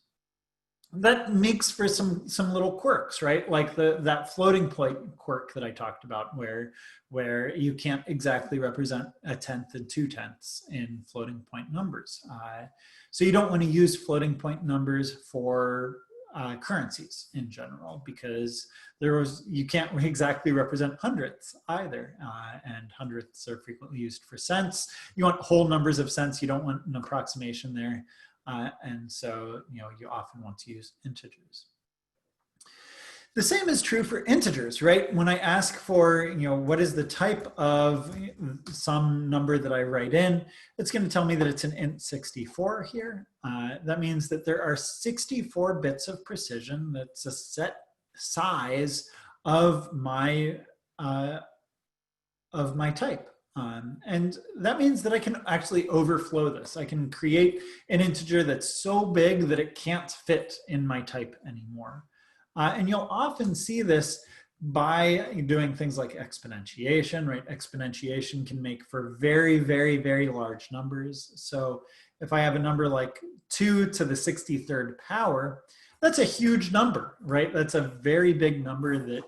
That makes for some little quirks, right? Like that floating point quirk that I talked about, where you can't exactly represent a tenth and 2/10 in floating point numbers. So you don't want to use floating point numbers for currencies in general, because you can't exactly represent hundredths either, and hundredths are frequently used for cents. You want whole numbers of cents. You don't want an approximation there. And so, you often want to use integers. The same is true for integers, right? When I ask for, what is the type of some number that I write in, it's going to tell me that it's an int 64 here. That means that there are 64 bits of precision. That's a set size of my type. And that means that I can actually overflow this. I can create an integer that's so big that it can't fit in my type anymore. And you'll often see this by doing things like exponentiation, right? Exponentiation can make for very, very, very large numbers. So if I have a number like 2 to the 63rd power, that's a huge number, right? That's a very big number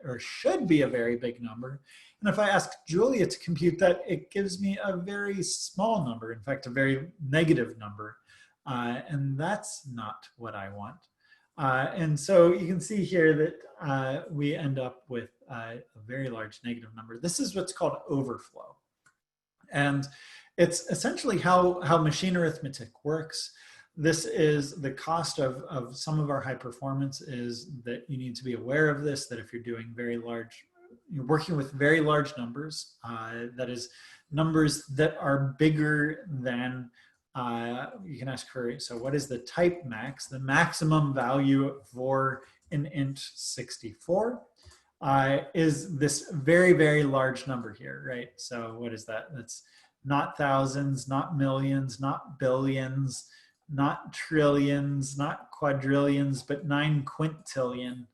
or should be a very big number. And if I ask Julia to compute that, it gives me a very small number, in fact, a very negative number. And that's not what I want. And so you can see here that we end up with a very large negative number. This is what's called overflow. And it's essentially how machine arithmetic works. This is the cost of some of our high performance, is that you need to be aware of this, that if you're doing you're working with very large numbers, that is numbers that are bigger than, you can ask for, so what is the type max? The maximum value for an int 64 is this very, very large number here, right? So what is that? That's not thousands, not millions, not billions, not trillions, not quadrillions, but 9 quintillion.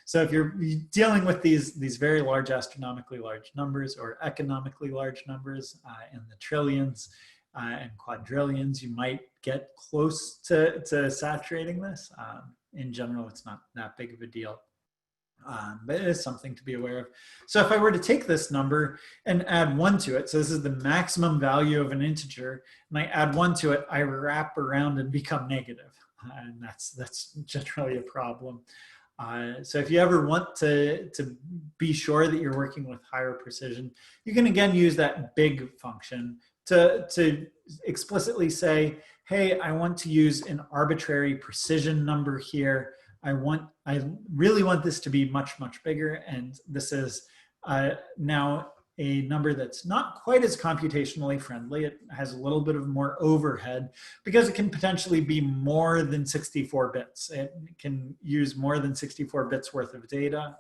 So if you're dealing with these very large, astronomically large numbers, or economically large numbers in the trillions and quadrillions, you might get close to saturating this. In general, it's not that big of a deal. But it is something to be aware of. So if I were to take this number and add 1 to it, so this is the maximum value of an integer, and I add 1 to it, I wrap around and become negative. And that's generally a problem. So if you ever want to be sure that you're working with higher precision, you can again use that big function to explicitly say, hey, I want to use an arbitrary precision number here. I really want this to be much, much bigger. And this is now a number that's not quite as computationally friendly. It has a little bit of more overhead because it can potentially be more than 64 bits. It can use more than 64 bits worth of data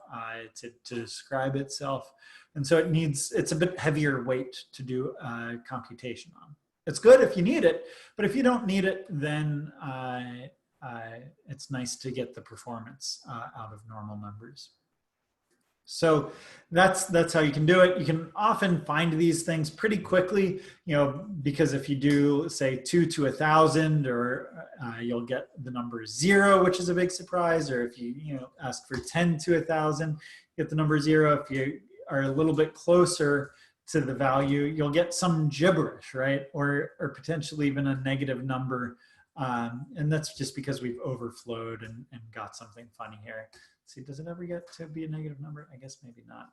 to describe itself. And so it's a bit heavier weight to do computation on. It's good if you need it, but if you don't need it, then it's nice to get the performance out of normal numbers. So that's how you can do it. You can often find these things pretty quickly, because if you do, say, 2 to 1,000, or you'll get the number 0, which is a big surprise. Or if you ask for 10 to 1,000, get the number 0. If you are a little bit closer to the value, you'll get some gibberish, right? Or potentially even a negative number. And that's just because we've overflowed and got something funny here. See, does it ever get to be a negative number? I guess maybe not.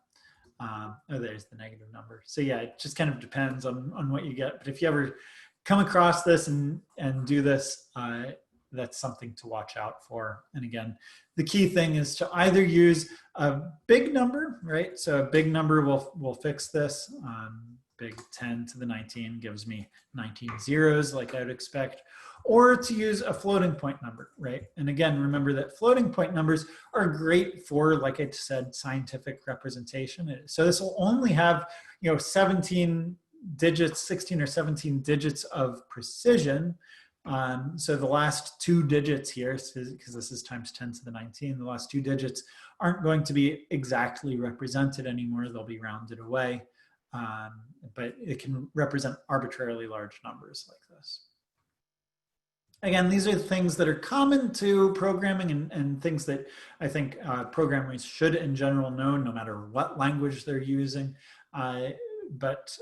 Oh, there's the negative number. So yeah, it just kind of depends on what you get. But if you ever come across this and do this, that's something to watch out for. And again, the key thing is to either use a big number, right? So a big number will fix this. big 10 to the 19 gives me 19 zeros like I would expect, or to use a floating point number, right? And again, remember that floating point numbers are great for, like I said, scientific representation. So this will only have, 17 digits, 16 or 17 digits of precision. So the last two digits here, because this is times 10 to the 19, the last two digits aren't going to be exactly represented anymore. They'll be rounded away, but it can represent arbitrarily large numbers like this. Again, these are things that are common to programming and things that I think programmers should in general know, no matter what language they're using. But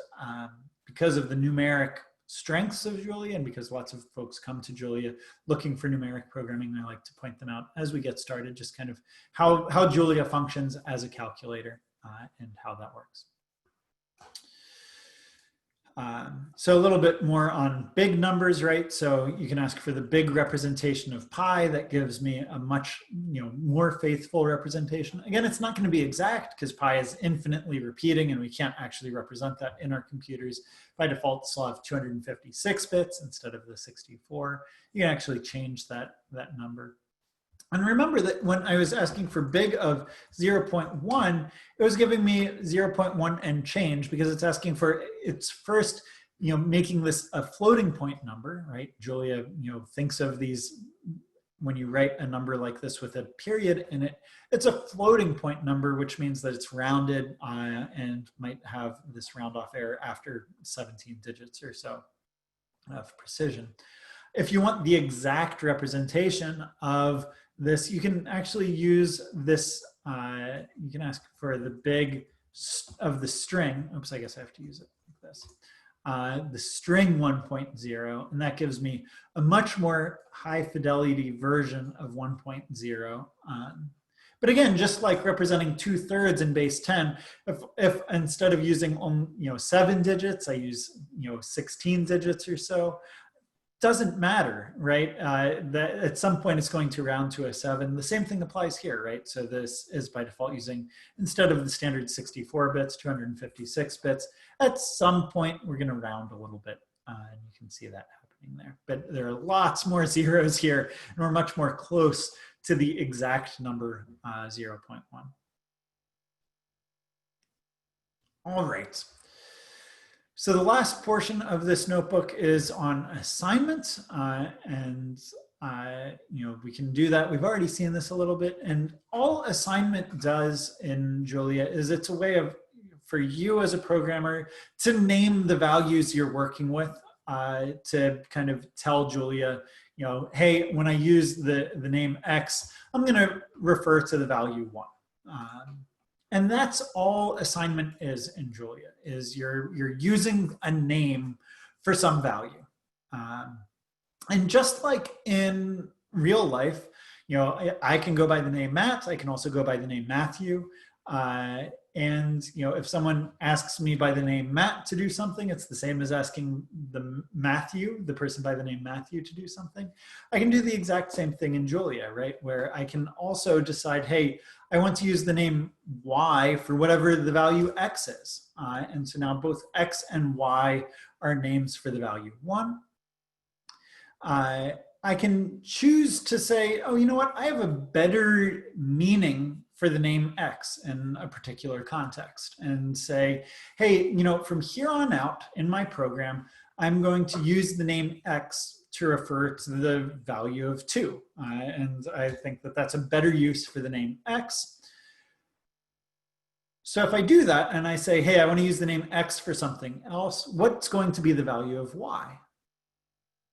because of the numeric strengths of Julia, and because lots of folks come to Julia looking for numeric programming, I like to point them out as we get started, just kind of how Julia functions as a calculator and how that works. So a little bit more on big numbers, right? So you can ask for the big representation of pi. That gives me a much more faithful representation. Again, it's not going to be exact because pi is infinitely repeating and we can't actually represent that in our computers. By default, it's still have 256 bits instead of the 64. You can actually change that number. And remember that when I was asking for big of 0.1, it was giving me 0.1 and change because it's asking for its first, making this a floating point number, right? Julia, thinks of these, when you write a number like this with a period in it, it's a floating point number, which means that it's rounded and might have this round off error after 17 digits or so of precision. If you want the exact representation of this, you can actually use this, you can ask for the big of the string. Oops, I guess I have to use it like this. The string 1.0, and that gives me a much more high fidelity version of 1.0. But again, just like representing 2/3 in base 10, if instead of using 7 digits, I use 16 digits or so, doesn't matter, right? That at some point it's going to round to a 7. The same thing applies here, right? So this is by default using, instead of the standard 64 bits, 256 bits. At some point we're gonna round a little bit, and you can see that happening there. But there are lots more zeros here, and we're much more close to the exact number 0.1. All right. So the last portion of this notebook is on assignments, and we can do that. We've already seen this a little bit, and all assignment does in Julia is it's a way of, for you as a programmer, to name the values you're working with, to kind of tell Julia, hey, when I use the name X, I'm going to refer to the value 1. And that's all assignment is in Julia, is you're using a name for some value. And just like in real life, I can go by the name Matt, I can also go by the name Matthew. And if someone asks me by the name Matt to do something, it's the same as asking the person by the name Matthew to do something. I can do the exact same thing in Julia, right? Where I can also decide, hey, I want to use the name Y for whatever the value X is. And so now both X and Y are names for the value 1. I can choose to say, oh, you know what? I have a better meaning for the name X in a particular context, and say, hey, from here on out in my program, I'm going to use the name X to refer to the value of 2. And I think that that's a better use for the name X. So if I do that and I say, hey, I want to use the name X for something else, what's going to be the value of Y?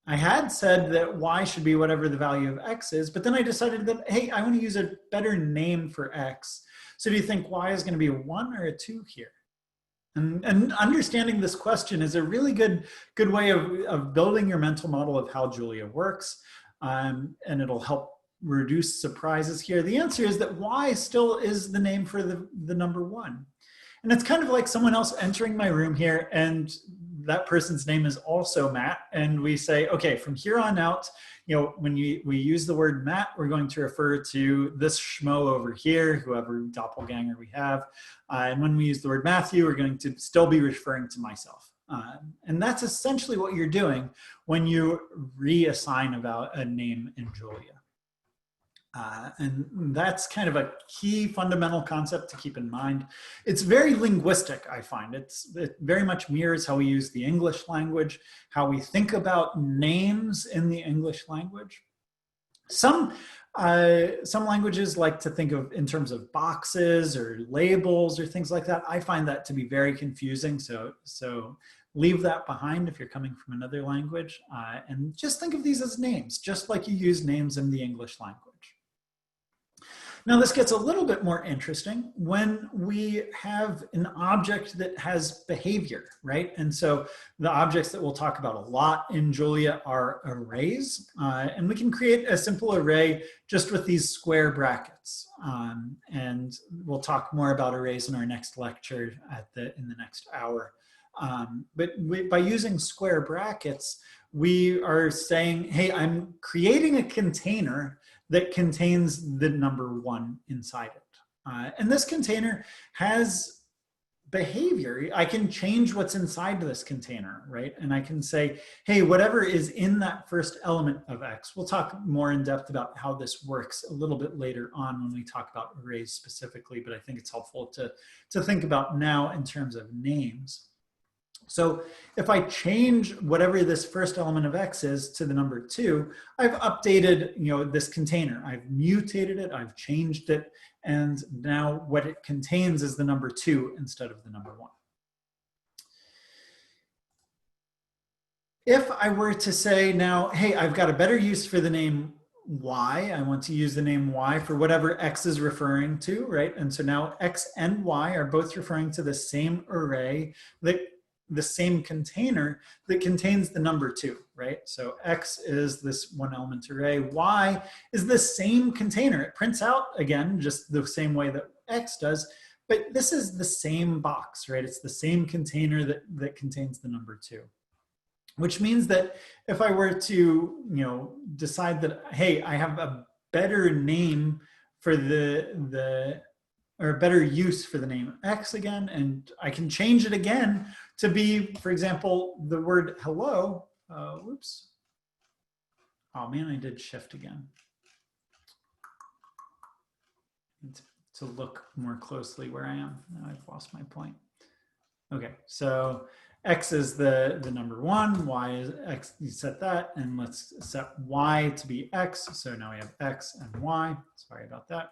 I had said that Y should be whatever the value of X is, but then I decided that, hey, I want to use a better name for X. So do you think Y is going to be a 1 or a 2 here? And understanding this question is a really good way of building your mental model of how Julia works, and it'll help reduce surprises here. The answer is that Y still is the name for the number 1. And it's kind of like someone else entering my room here, and that person's name is also Matt. And we say, okay, from here on out, when we use the word Matt, we're going to refer to this schmo over here, whoever doppelganger we have. And when we use the word Matthew, we're going to still be referring to myself. And that's essentially what you're doing when you reassign about a name in Julia. And that's kind of a key fundamental concept to keep in mind. It's very linguistic, I find. It very much mirrors how we use the English language, how we think about names in the English language. Some languages like to think of in terms of boxes or labels or things like that. I find that to be very confusing. So leave that behind if you're coming from another language, and just think of these as names, just like you use names in the English language. Now this gets a little bit more interesting when we have an object that has behavior, right? And so the objects that we'll talk about a lot in Julia are arrays, and we can create a simple array just with these square brackets. And we'll talk more about arrays in our next lecture in the next hour. But by using square brackets, we are saying, hey, I'm creating a container that contains the number 1 inside it. And this container has behavior. I can change what's inside this container, right? And I can say, hey, whatever is in that first element of X, we'll talk more in depth about how this works a little bit later on when we talk about arrays specifically, but I think it's helpful to think about now in terms of names. So if I change whatever this first element of X is to the number 2, I've updated, this container. I've mutated it, I've changed it, and now what it contains is the number 2 instead of the number 1. If I were to say now, hey, I've got a better use for the name Y, I want to use the name Y for whatever X is referring to, right? And so now X and Y are both referring to the same array, the same container that contains the number 2, right? So X is this one element array, Y is the same container. It prints out, again, just the same way that X does, but this is the same box, right? It's the same container that contains the number 2. Which means that if I were to, decide that, hey, I have a better name for or a better use for the name X again, and I can change it again to be, for example, the word hello. Whoops. Oh man, I did shift again. To look more closely where I am. Now I've lost my point. Okay, so X is the number 1, Y is X, you set that, and let's set Y to be X. So now we have X and Y, sorry about that.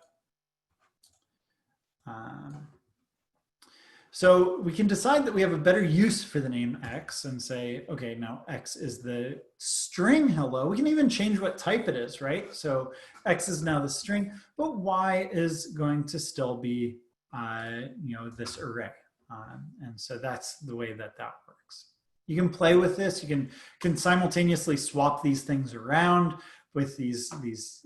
So we can decide that we have a better use for the name X and say, okay, now X is the string hello. We can even change what type it is, right? So X is now the string, but Y is going to still be, this array. And so that's the way that works. You can play with this. You can simultaneously swap these things around with these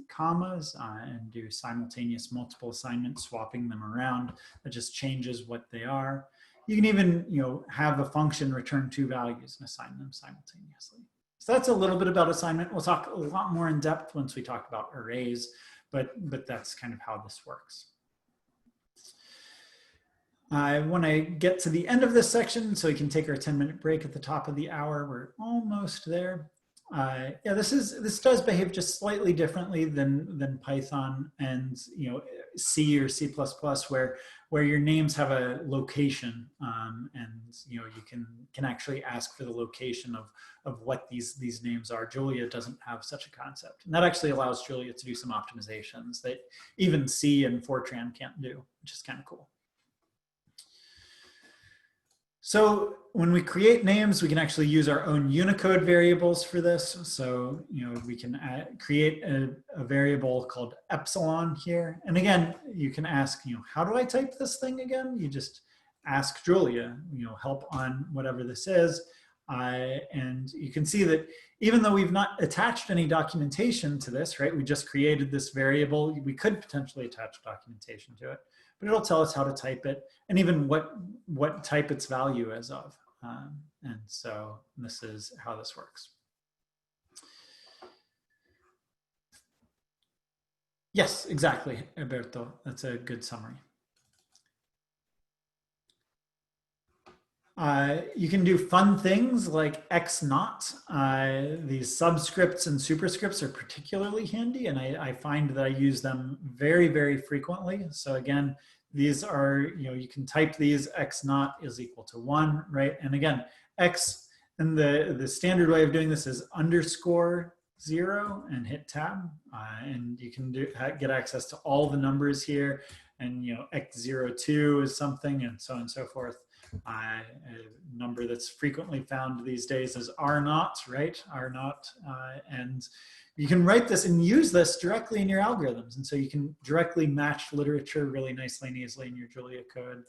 commas and do simultaneous multiple assignments, swapping them around. That just changes what they are. You can even have a function return 2 values and assign them simultaneously. So that's a little bit about assignment. We'll talk a lot more in depth once we talk about arrays, but that's kind of how this works. I want to get to the end of this section so we can take our 10-minute break at the top of the hour. We're almost there. Yeah, this does behave just slightly differently than Python and C or C++, where your names have a location, and you can actually ask for the location of what these names are. Julia doesn't have such a concept, and that actually allows Julia to do some optimizations that even C and Fortran can't do, which is kind of cool. So when we create names, we can actually use our own Unicode variables for this. So, we can create a variable called epsilon here. And again, you can ask, how do I type this thing again? You just ask Julia, help on whatever this is. And you can see that even though we've not attached any documentation to this, right? We just created this variable. We could potentially attach documentation to it, but it'll tell us how to type it and even what type its value is of. And so this is how this works. Yes, exactly, Alberto. That's a good summary. You can do fun things like X naught. These subscripts and superscripts are particularly handy, and I find that I use them very, very frequently. So again, these are, you can type these, X naught is equal to 1, right? And again, X, and the standard way of doing this is _0 and hit tab. And you can get access to all the numbers here. And X02 is something, and so on and so forth. A number that's frequently found these days is R0, right? R0, and you can write this and use this directly in your algorithms, and so you can directly match literature really nicely and easily in your Julia code.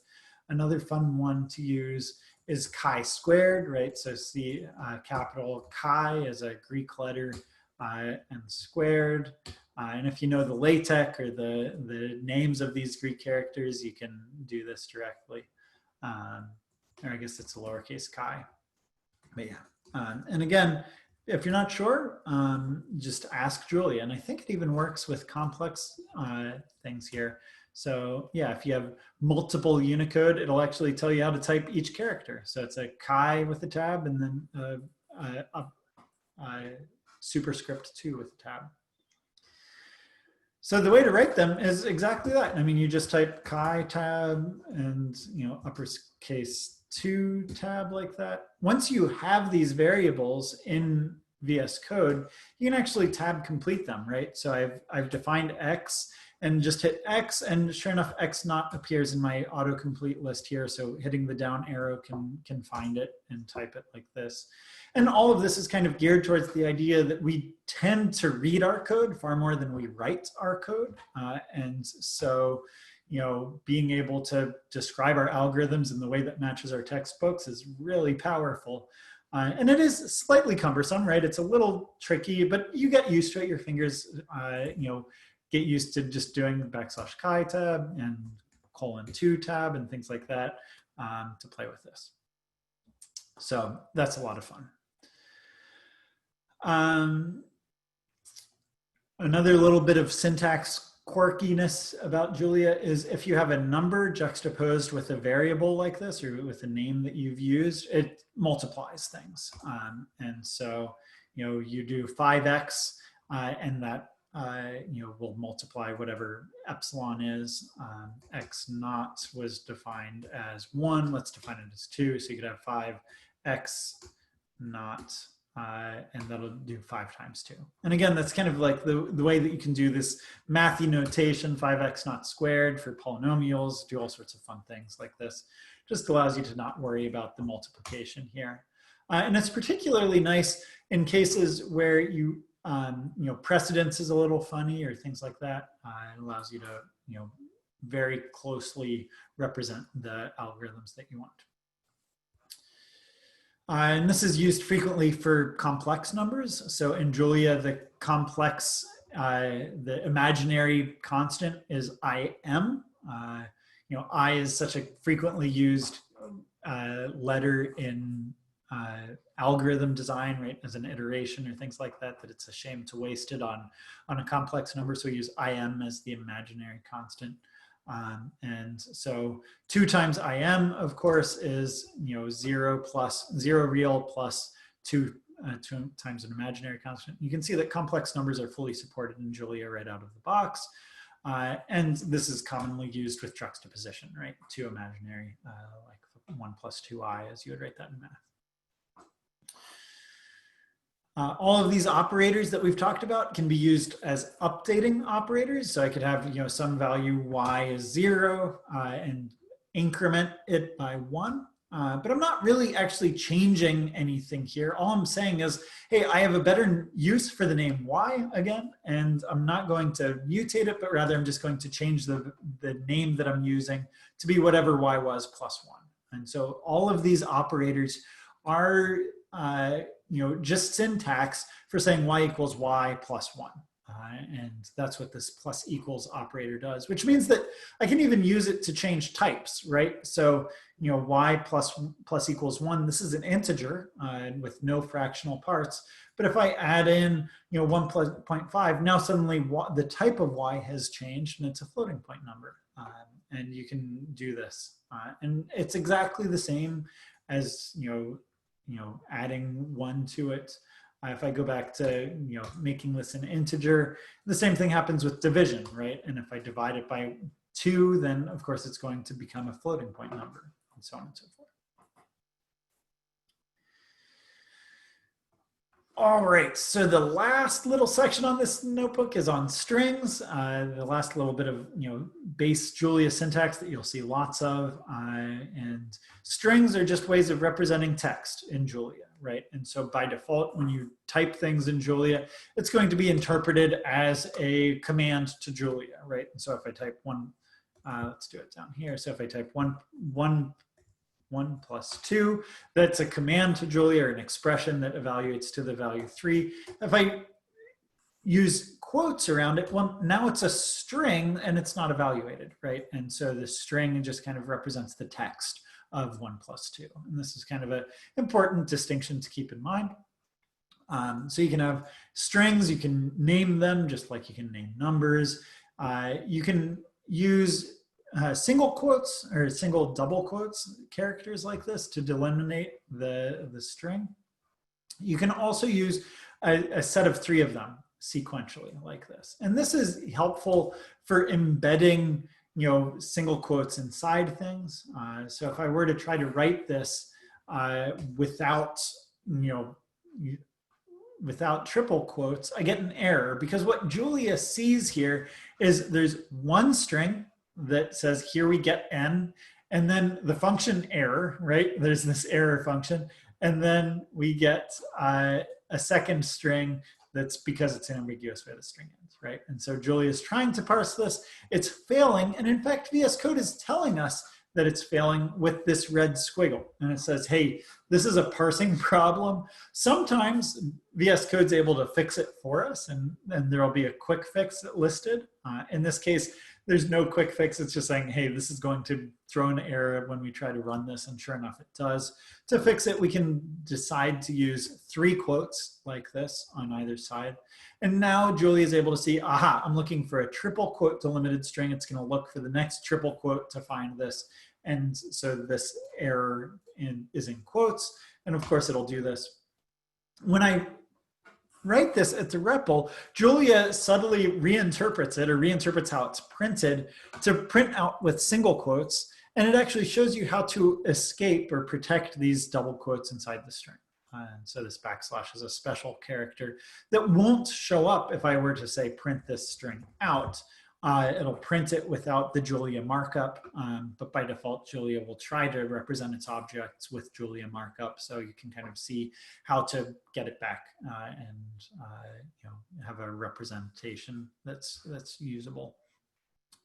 Another fun one to use is chi-squared, right? So see capital chi is a Greek letter and squared. And if you know the LaTeX or the names of these Greek characters, you can do this directly. Or I guess it's a lowercase chi, but yeah. And again, if you're not sure, just ask Julia. And I think it even works with complex things here. So yeah, if you have multiple Unicode, it'll actually tell you how to type each character. So it's a chi with a tab and then superscript 2 with a tab. So the way to write them is exactly that. I mean, you just type chi tab and uppercase 2 tab like that. Once you have these variables in VS Code, you can actually tab complete them, right? So I've defined X and just hit X, and sure enough, X naught appears in my autocomplete list here. So hitting the down arrow can find it and type it like this. And all of this is kind of geared towards the idea that we tend to read our code far more than we write our code. And so, being able to describe our algorithms in the way that matches our textbooks is really powerful. And it is slightly cumbersome, right? It's a little tricky, but you get used to it. Your fingers, get used to just doing \chi tab and :2 tab and things like that to play with this. So that's a lot of fun. Another little bit of syntax quirkiness about Julia is if you have a number juxtaposed with a variable like this or with a name that you've used, it multiplies things. And so, you do 5x and that will multiply whatever epsilon is. X naught was defined as 1. Let's define it as 2. So you could have 5x naught. And that'll do 5 times 2. And again, that's kind of like the way that you can do this mathy notation, 5x naught squared for polynomials, do all sorts of fun things like this. Just allows you to not worry about the multiplication here. And it's particularly nice in cases where precedence is a little funny or things like that. It allows you to, very closely represent the algorithms that you want. And this is used frequently for complex numbers. So in Julia, the complex, the imaginary constant is IM. I is such a frequently used letter in algorithm design, right, as an iteration or things like that, that it's a shame to waste it on a complex number. So we use IM as the imaginary constant. And so 2 times IM, of course, is 0 real plus 2 times an imaginary constant. You can see that complex numbers are fully supported in Julia right out of the box. And this is commonly used with juxtaposition, right? 2 imaginary, like 1 plus 2i, as you would write that in math. All of these operators that we've talked about can be used as updating operators. So I could have, some value y is 0 and increment it by 1. But I'm not really actually changing anything here. All I'm saying is, hey, I have a better use for the name y again, and I'm not going to mutate it, but rather I'm just going to change the name that I'm using to be whatever y was plus 1. And so all of these operators are just syntax for saying y equals y plus 1. And that's what this plus equals operator does, which means that I can even use it to change types, right? So, you know, y plus equals 1, this is an integer with no fractional parts. But if I add in, you know, 1.5, now suddenly the type of y has changed and it's a floating point number. And you can do this. And it's exactly the same as, you know, adding 1 to it. If I go back to, you know, making this an integer, the same thing happens with division, right? And if I divide it by 2, then of course it's going to become a floating point number, and so on and so forth. All right, so the last little section on this notebook is on strings. The last little bit of, you know, base Julia syntax that you'll see lots of. And strings are just ways of representing text in Julia, right? And so by default, when you type things in Julia, it's going to be interpreted as a command to Julia, right? And so if I type 1, let's do it down here. So if I type 1 plus 2, that's a command to Julia, or an expression that evaluates to the value 3. If I use quotes around it, well, now it's a string and it's not evaluated, right? And so the string just kind of represents the text of 1 plus 2. And this is kind of an important distinction to keep in mind. So you can have strings, you can name them just like you can name numbers. You can use single quotes or single double quotes characters like this to delineate the string. You can also use a set of 3 of them sequentially like this. And this is helpful for embedding, you know, single quotes inside things. So if I were to try to write this without, you know, without triple quotes, I get an error, because what Julia sees here is there's one string that says, here we get n, and then the function error, right? There's this error function, and then we get a second string that's because it's an ambiguous way the string ends, right? And so Julia is trying to parse this. It's failing, and in fact, VS Code is telling us that it's failing with this red squiggle. And it says, hey, this is a parsing problem. Sometimes VS Code's able to fix it for us, and there'll be a quick fix listed. In this case, there's no quick fix. It's just saying, hey, this is going to throw an error when we try to run this, and sure enough, it does. To fix it, we can decide to use 3 quotes like this on either side. And now Julia is able to see, aha, I'm looking for a triple quote delimited string. It's going to look for the next triple quote to find this. And so this error is in quotes. And of course, it'll do this. When I write this at the REPL, Julia subtly reinterprets it, or reinterprets how it's printed, to print out with single quotes. And it actually shows you how to escape or protect these double quotes inside the string. And so this backslash is a special character that won't show up if I were to say print this string out. It'll print it without the Julia markup, but by default, Julia will try to represent its objects with Julia markup, so you can kind of see how to get it back and you know, have a representation that's usable.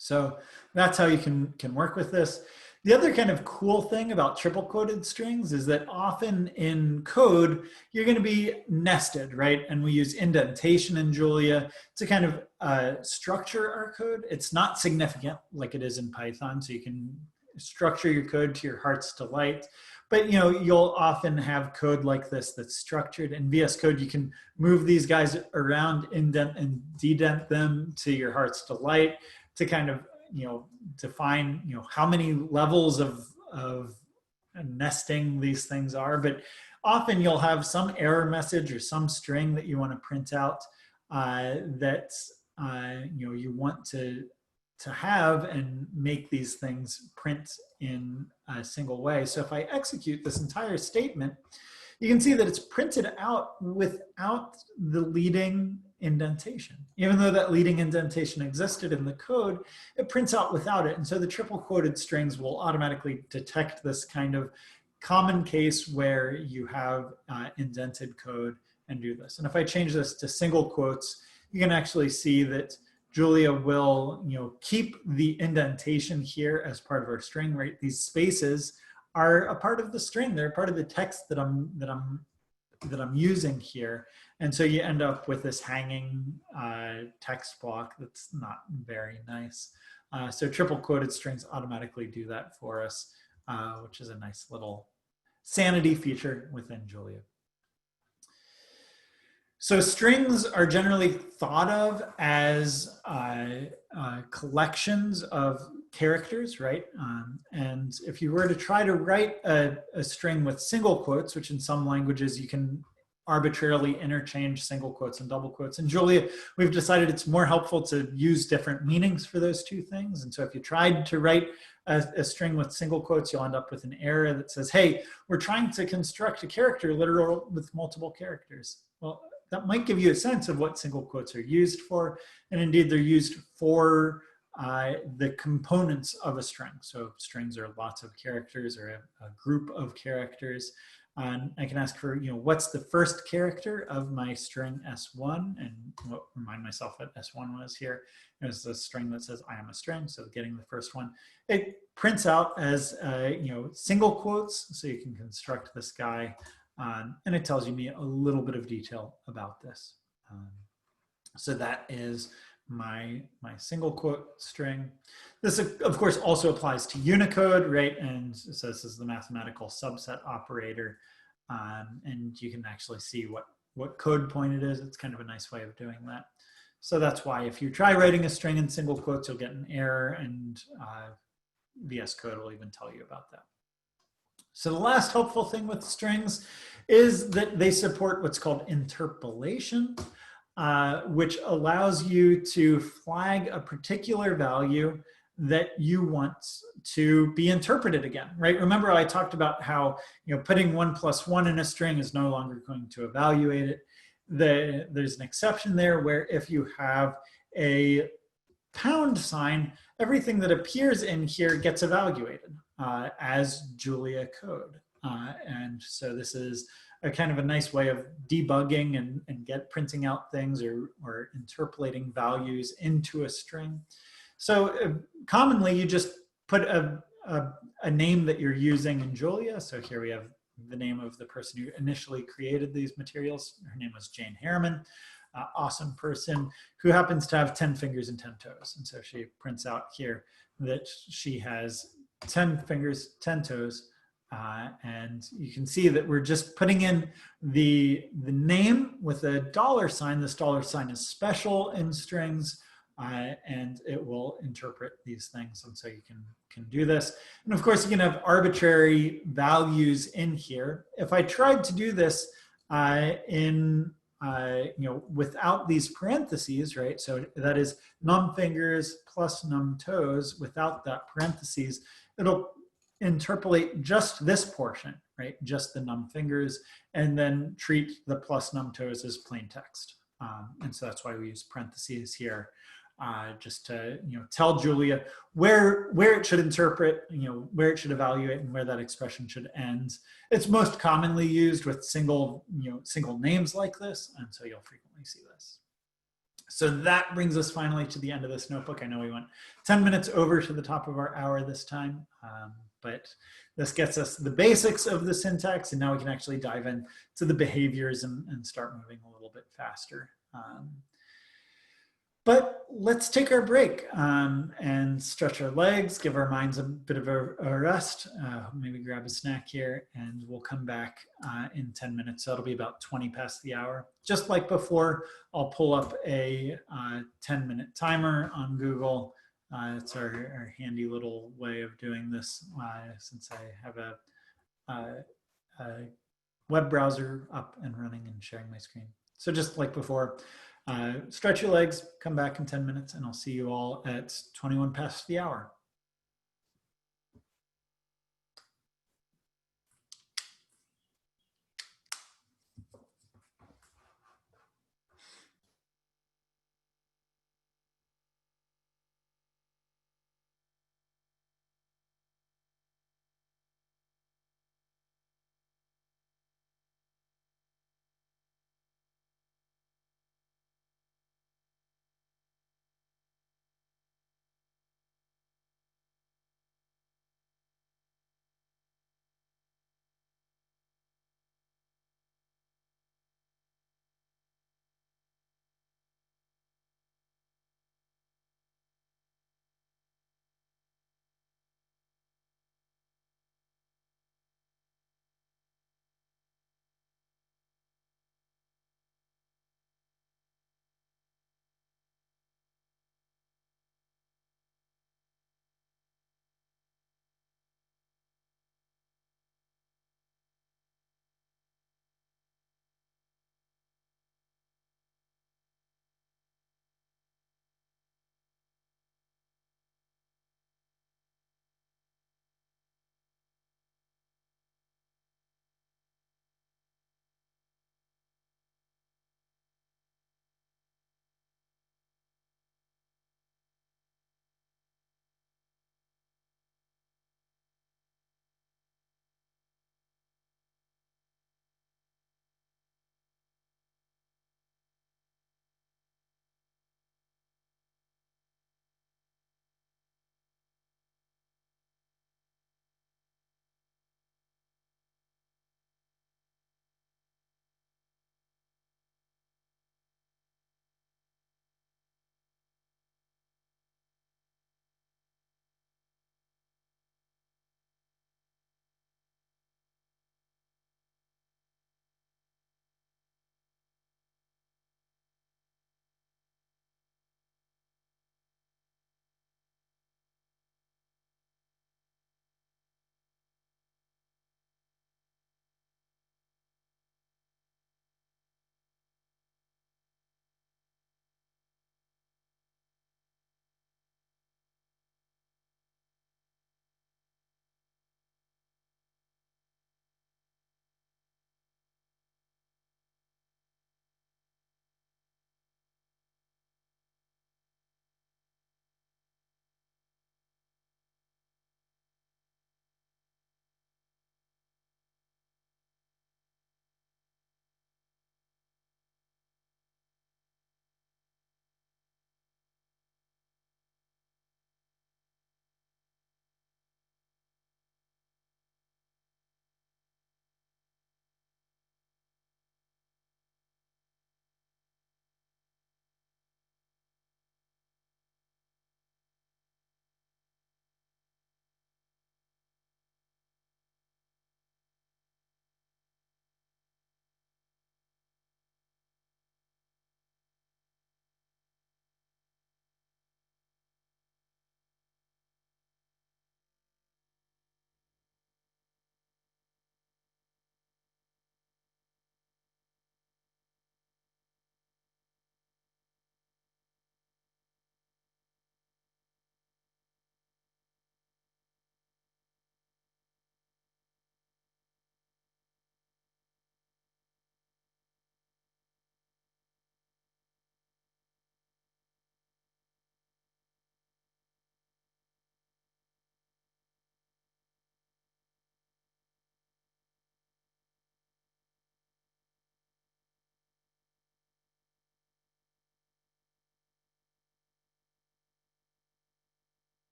So that's how you can work with this. The other kind of cool thing about triple quoted strings is that often in code, you're going to be nested, right? And we use indentation in Julia to kind of structure our code. It's not significant like it is in Python, so you can structure your code to your heart's delight. But you know, you'll often have code like this that's structured. In VS Code, you can move these guys around, indent and dedent them to your heart's delight, to kind of, you know, define, you know, how many levels of nesting these things are. But often you'll have some error message or some string that you want to print out that you know, you want to have and make these things print in a single way. So if I execute this entire statement, you can see that it's printed out without the leading indentation. Even though that leading indentation existed in the code, it prints out without it. And so the triple quoted strings will automatically detect this kind of common case where you have indented code and do this. And if I change this to single quotes, you can actually see that Julia will, you know, keep the indentation here as part of our string, right? These spaces are a part of the string. They're part of the text that I'm that I'm using here. And so you end up with this hanging text block that's not very nice. So triple quoted strings automatically do that for us, which is a nice little sanity feature within Julia. So strings are generally thought of as collections of characters, right? And if you were to try to write a string with single quotes, which in some languages you can arbitrarily interchange single quotes and double quotes. In Julia, we've decided it's more helpful to use different meanings for those two things. And so if you tried to write a string with single quotes, you'll end up with an error that says, hey, we're trying to construct a character literal with multiple characters. Well, that might give you a sense of what single quotes are used for. And indeed, they're used for the components of a string. So strings are lots of characters or a group of characters. And I can ask for, what's the first character of my string S1? And remind myself what S1 was here. It's a string that says I am a string, so getting the first one. It prints out as, single quotes, so you can construct this guy. And it tells me a little bit of detail about this. So that is my single quote string. This, of course, also applies to Unicode, right? And so this is the mathematical subset operator. And you can actually see what code point it is. It's kind of a nice way of doing that. So that's why if you try writing a string in single quotes, you'll get an error, and VS Code will even tell you about that. So the last helpful thing with strings is that they support what's called interpolation, which allows you to flag a particular value that you want to be interpreted again, right? Remember I talked about how putting 1 + 1 in a string is no longer going to evaluate it. There's an exception there where if you have a £, everything that appears in here gets evaluated as Julia code. And so this is a kind of a nice way of debugging and printing out things or interpolating values into a string. So commonly you just put a name that you're using in Julia. So here we have the name of the person who initially created these materials. Her name was Jane Harriman. Awesome person who happens to have 10 fingers and 10 toes. And so she prints out here that she has 10 fingers, 10 toes. And you can see that we're just putting in the name with a $sign. This $sign is special in strings, and it will interpret these things. And so you can do this. And of course, you can have arbitrary values in here. If I tried to do this without these parentheses, right? So that is num fingers plus num toes. Without that parentheses, it'll interpolate just this portion, right? Just the num fingers, and then treat the plus num toes as plain text. And so that's why we use parentheses here, just to tell Julia where it should interpret, where it should evaluate, and where that expression should end. It's most commonly used with single names like this, and so you'll frequently see this. So that brings us finally to the end of this notebook. I know we went 10 minutes over to the top of our hour this time, but this gets us the basics of the syntax, and now we can actually dive in to the behaviors and start moving a little bit faster. But let's take our break and stretch our legs, give our minds a bit of a rest, maybe grab a snack here, and we'll come back in 10 minutes. So it'll be about 20 past the hour. Just like before, I'll pull up a 10-minute timer on Google. It's our handy little way of doing this since I have a web browser up and running and sharing my screen. So just like before, stretch your legs, come back in 10 minutes, and I'll see you all at 21 past the hour.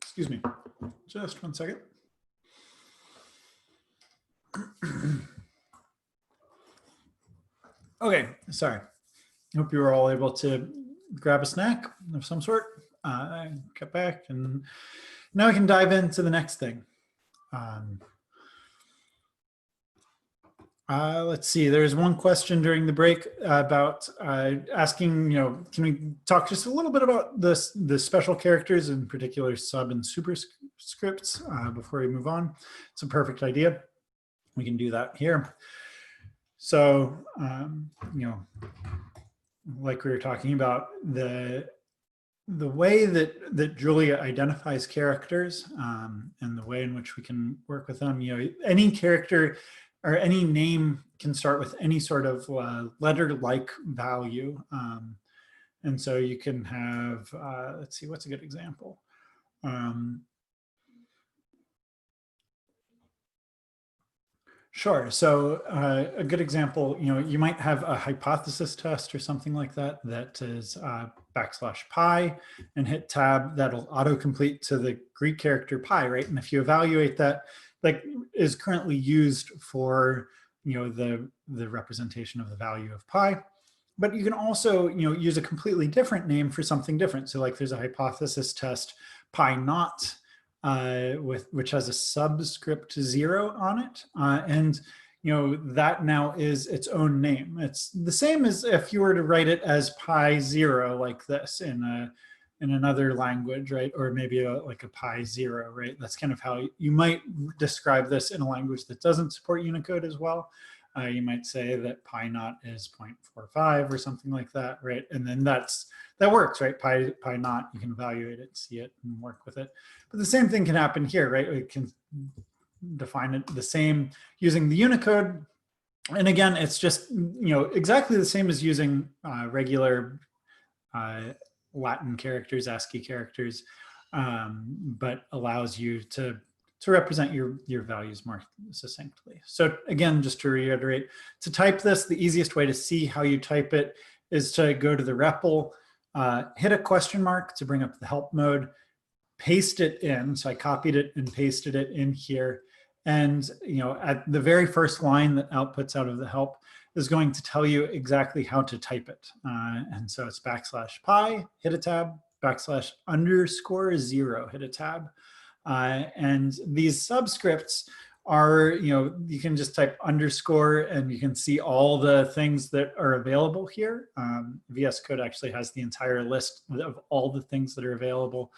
Excuse me, just one second. Okay, sorry. Hope you were all able to grab a snack of some sort. Get back, and now we can dive into the next thing. Let's see, there's one question during the break about asking, can we talk just a little bit about the special characters, in particular sub and superscripts, before we move on? It's a perfect idea. We can do that here. So, like we were talking about, the way that Julia identifies characters and the way in which we can work with them, any character or any name can start with any sort of letter-like value. And so you can have, let's see, what's a good example? Sure. So a good example, you might have a hypothesis test or something like that that is \pi and hit tab. That'll autocomplete to the Greek character pi, right? And if you evaluate that, like is currently used for the representation of the value of pi. But you can also use a completely different name for something different. So like there's a hypothesis test pi naught, which has a subscript 0 on it, and that now is its own name. It's the same as if you were to write it as pi 0 like this in another language, right? Or maybe like a pi 0, right? That's kind of how you might describe this in a language that doesn't support Unicode as well. You might say that pi naught is 0.45 or something like that, right? And then that works, right? Pi naught, you can evaluate it, see it, and work with it. But the same thing can happen here, right? We can define it the same using the Unicode. And again, it's just exactly the same as using regular Latin characters, ASCII characters, but allows you to represent your values more succinctly. So again, just to reiterate, to type this, the easiest way to see how you type it is to go to the REPL, hit a question mark to bring up the help mode, paste it in. So I copied it and pasted it in here. And at the very first line that outputs out of the help is going to tell you exactly how to type it. And so it's \pi, hit a tab, \_0, hit a tab. And these subscripts are, you can just type underscore and you can see all the things that are available here. VS Code actually has the entire list of all the things that are available.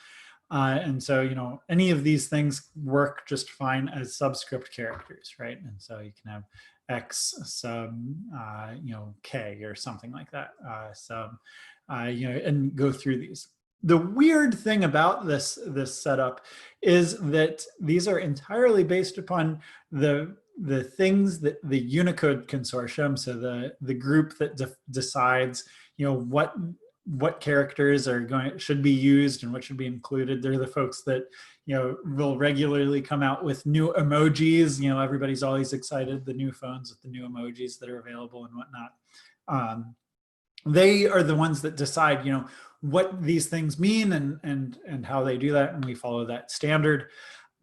And so, any of these things work just fine as subscript characters, right? And so you can have X sub, K or something like that, and go through these. The weird thing about this setup is that these are entirely based upon the things that the Unicode consortium, so the group that decides, what characters should be used and what should be included. They're the folks that will regularly come out with new emojis. Everybody's always excited, the new phones with the new emojis that are available and whatnot. They are the ones that decide what these things mean and how they do that, and we follow that standard.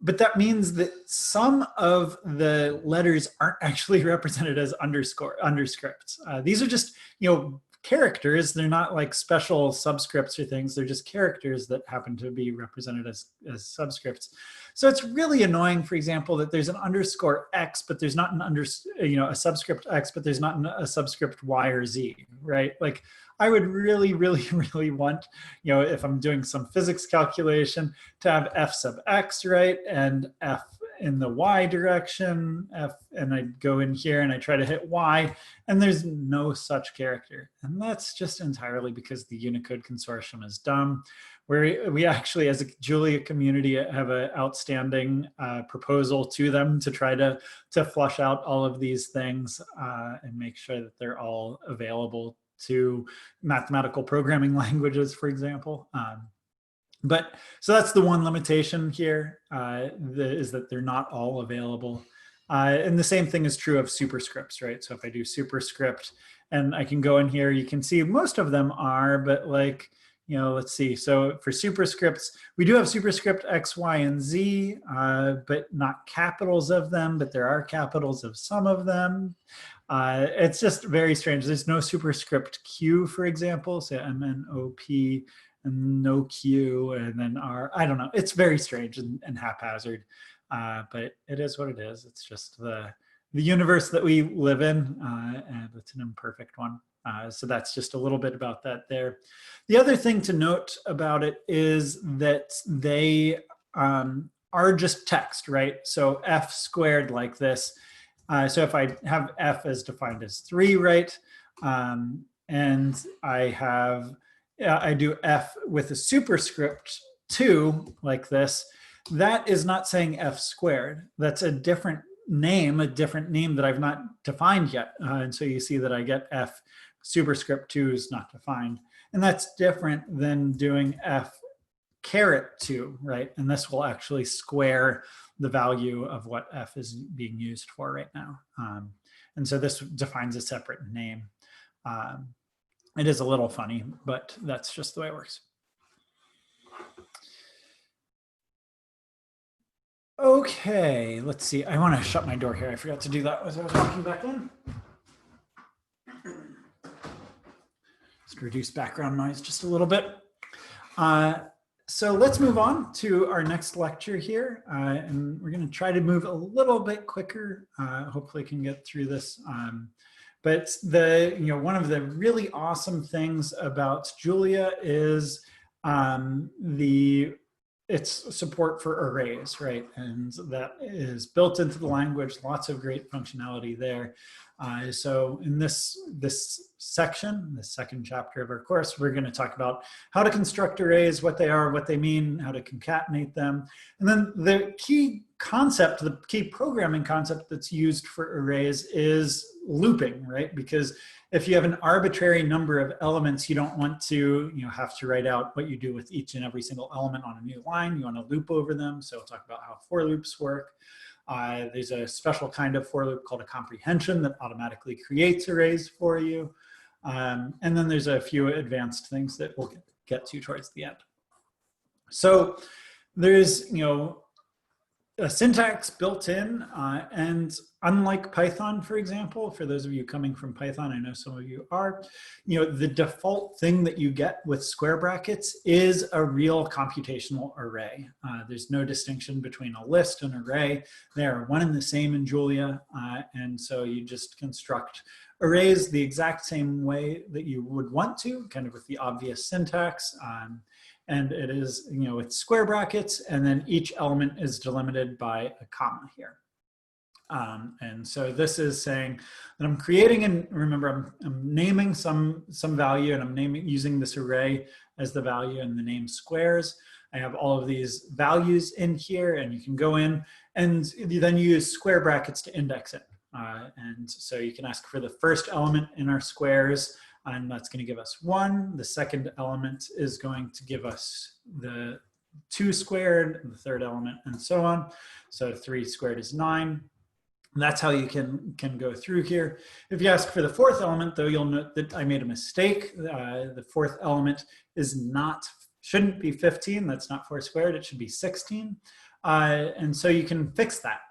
But that means that some of the letters aren't actually represented as underscripts. These are just characters. They're not like special subscripts or things. They're just characters that happen to be represented as subscripts. So it's really annoying, for example, that there's an underscore X, but there's not a subscript X, but there's not a subscript Y or Z, right? Like I would really, really, really want, if I'm doing some physics calculation, to have F sub X, right? And F in the Y direction, F, and I go in here and I try to hit Y, and there's no such character. And that's just entirely because the Unicode consortium is dumb. We actually, as a Julia community, have an outstanding proposal to them to try to flush out all of these things and make sure that they're all available to mathematical programming languages, for example. So that's the one limitation here, is that they're not all available. And the same thing is true of superscripts, right? So if I do superscript and I can go in here, you can see most of them are, but like, let's see. So for superscripts, we do have superscript X, Y, and Z, but not capitals of them, but there are capitals of some of them. It's just very strange. There's no superscript Q, for example, so MNOP and no Q, and then R. I don't know. It's very strange and haphazard, but it is what it is. It's just the universe that we live in, and it's an imperfect one. So that's just a little bit about that there. The other thing to note about it is that they are just text, right? So F squared like this. So if I have F as defined as 3, right? And I do F with a superscript 2 like this, that is not saying F squared. That's a different name that I've not defined yet. And so you see that I get F superscript 2 is not defined. And that's different than doing F caret 2, right? And this will actually square the value of what F is being used for right now. And so this defines a separate name. It is a little funny, but that's just the way it works. Okay, let's see. I want to shut my door here. I forgot to do that as I was walking back in. Just reduce background noise just a little bit. So let's move on to our next lecture here. And we're going to try to move a little bit quicker. Hopefully can get through this. But one of the really awesome things about Julia is its support for arrays, right? And that is built into the language, lots of great functionality there. So in this section, the second chapter of our course, we're going to talk about how to construct arrays, what they are, what they mean, how to concatenate them. And then the key concept, the key programming concept that's used for arrays is looping, right? Because if you have an arbitrary number of elements, you don't want to have to write out what you do with each and every single element on a new line. You want to loop over them. So we'll talk about how for loops work. There's a special kind of for loop called a comprehension that automatically creates arrays for you. And then there's a few advanced things that we'll get to towards the end. So there's, a syntax built in, and unlike Python, for example, for those of you coming from Python, I know some of you are, the default thing that you get with square brackets is a real computational array. There's no distinction between a list and array. They are one and the same in Julia, and so you just construct arrays the exact same way that you would want to, kind of with the obvious syntax. And it is, it's square brackets, and then each element is delimited by a comma here. And so this is saying that I'm creating, and remember, I'm naming some value, and I'm using this array as the value and the name squares. I have all of these values in here, and you can go in, and then you use square brackets to index it. And so you can ask for the first element in our squares, and that's going to give us 1. The second element is going to give us the 2 squared, the third element, and so on. So 3 squared is 9. And that's how you can go through here. If you ask for the fourth element, though, you'll note that I made a mistake. The fourth element shouldn't be 15. That's not 4 squared. It should be 16. And so you can fix that.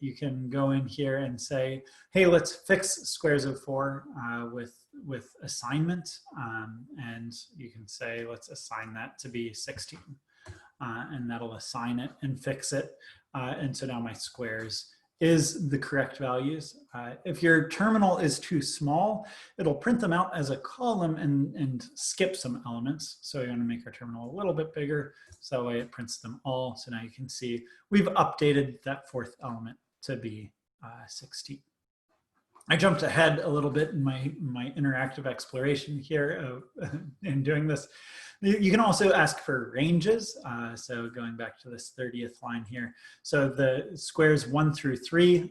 You can go in here and say, hey, let's fix squares of 4 with assignment. And you can say, let's assign that to be 16. And that'll assign it and fix it. And so now my squares is the correct values. If your terminal is too small, it'll print them out as a column and skip some elements. So you want to make our terminal a little bit bigger, so that way it prints them all. So now you can see we've updated that fourth element to be 16. I jumped ahead a little bit in my interactive exploration here in doing this. You can also ask for ranges. So going back to this 30th line here. So the squares 1 through 3,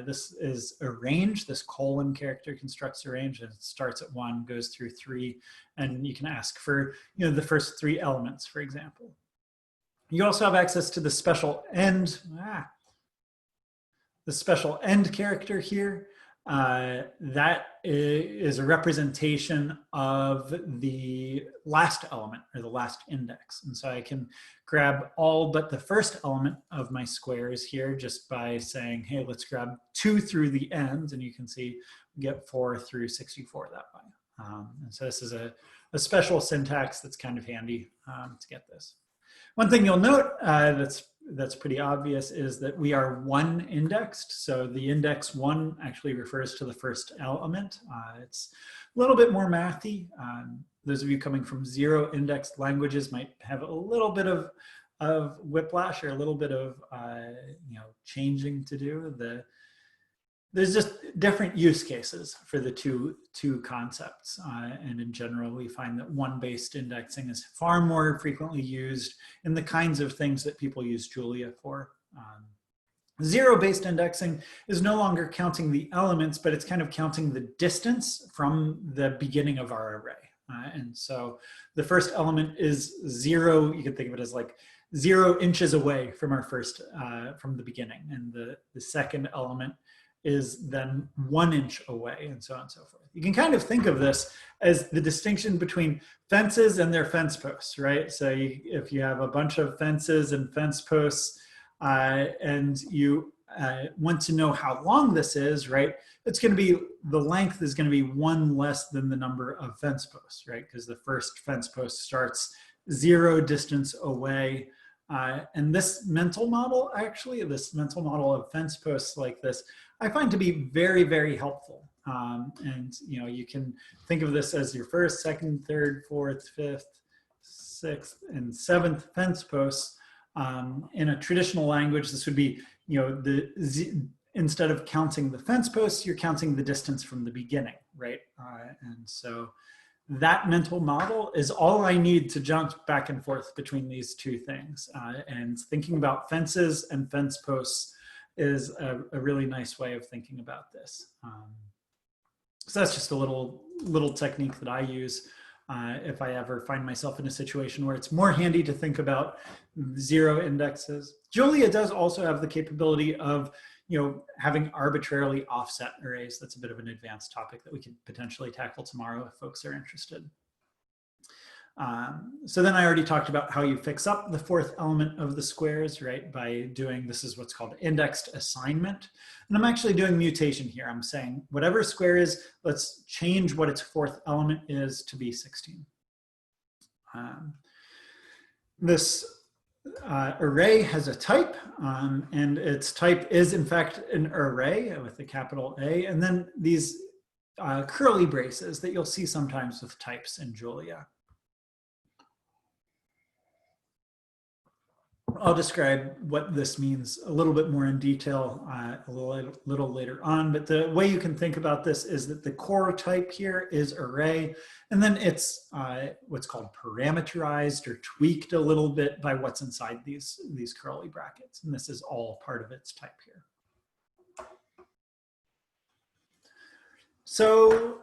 this is a range. This colon character constructs a range, and it starts at 1, goes through 3. And you can ask for the first 3 elements, for example. You also have access to the special end. The special end character here. that is a representation of the last element or the last index. And so I can grab all but the first element of my squares here just by saying, hey, let's grab 2 through the end, and you can see we get 4 through 64 that way. And so this is a special syntax that's kind of handy to get this. One thing you'll note that's pretty obvious is that we are 1 indexed. So the index 1 actually refers to the first element. It's a little bit more mathy. Those of you coming from 0 indexed languages might have a little bit of whiplash or a little bit of changing to do. There's just different use cases for the two concepts. And in general, we find that 1-based indexing is far more frequently used in the kinds of things that people use Julia for. 0-based indexing is no longer counting the elements, but it's kind of counting the distance from the beginning of our array. And so the first element is 0. You can think of it as like 0 inches away from our first, from the beginning. And the second element is then 1 inch away, and so on and so forth. You can kind of think of this as the distinction between fences and their fence posts, right? So if you have a bunch of fences and fence posts and you want to know how long this is, right? It's going to be, the length is going to be 1 less than the number of fence posts, right? Because the first fence post starts 0 distance away. And this mental model, actually, this mental model of fence posts like this, I find to be very, very helpful. And you can think of this as your first, second, third, fourth, fifth, sixth, and seventh fence posts. In a traditional language, this would be, instead of counting the fence posts, you're counting the distance from the beginning, right? And so that mental model is all I need to jump back and forth between these two things. And thinking about fences and fence posts is a really nice way of thinking about this. So that's just a little technique that I use if I ever find myself in a situation where it's more handy to think about 0 indexes. Julia does also have the capability of having arbitrarily offset arrays. That's a bit of an advanced topic that we could potentially tackle tomorrow if folks are interested. So then I already talked about how you fix up the 4th element of the squares, right? By doing, this is what's called indexed assignment. And I'm actually doing mutation here. I'm saying whatever square is, let's change what its 4th element is to be 16. This array has a type, and its type is in fact an array with a capital A, and then these curly braces that you'll see sometimes with types in Julia. I'll describe what this means a little bit more in detail a little later on, but the way you can think about this is that the core type here is array, and then it's what's called parameterized or tweaked a little bit by what's inside these curly brackets, and this is all part of its type here. So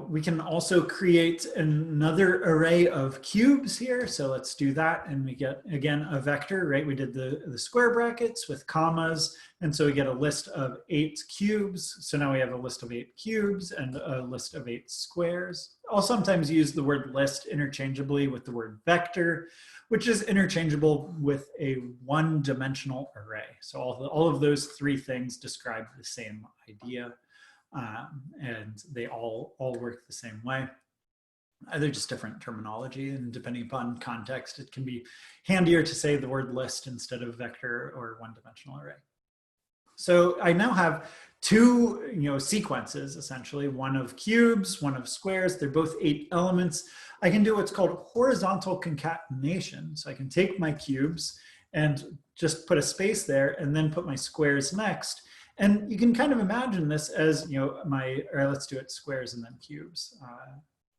we can also create another array of cubes here. So let's do that. And we get, again, a vector, right? We did the square brackets with commas. And so we get a list of 8 cubes. So now we have a list of 8 cubes and a list of 8 squares. I'll sometimes use the word list interchangeably with the word vector, which is interchangeable with a 1-dimensional array. So all of those 3 things describe the same idea. And they all work the same way. They're just different terminology, and depending upon context, it can be handier to say the word list instead of vector or 1-dimensional array. So I now have 2 sequences, essentially, one of cubes, one of squares. They're both 8 elements. I can do what's called horizontal concatenation. So I can take my cubes and just put a space there and then put my squares next. And you can kind of imagine this as, let's do it squares and then cubes.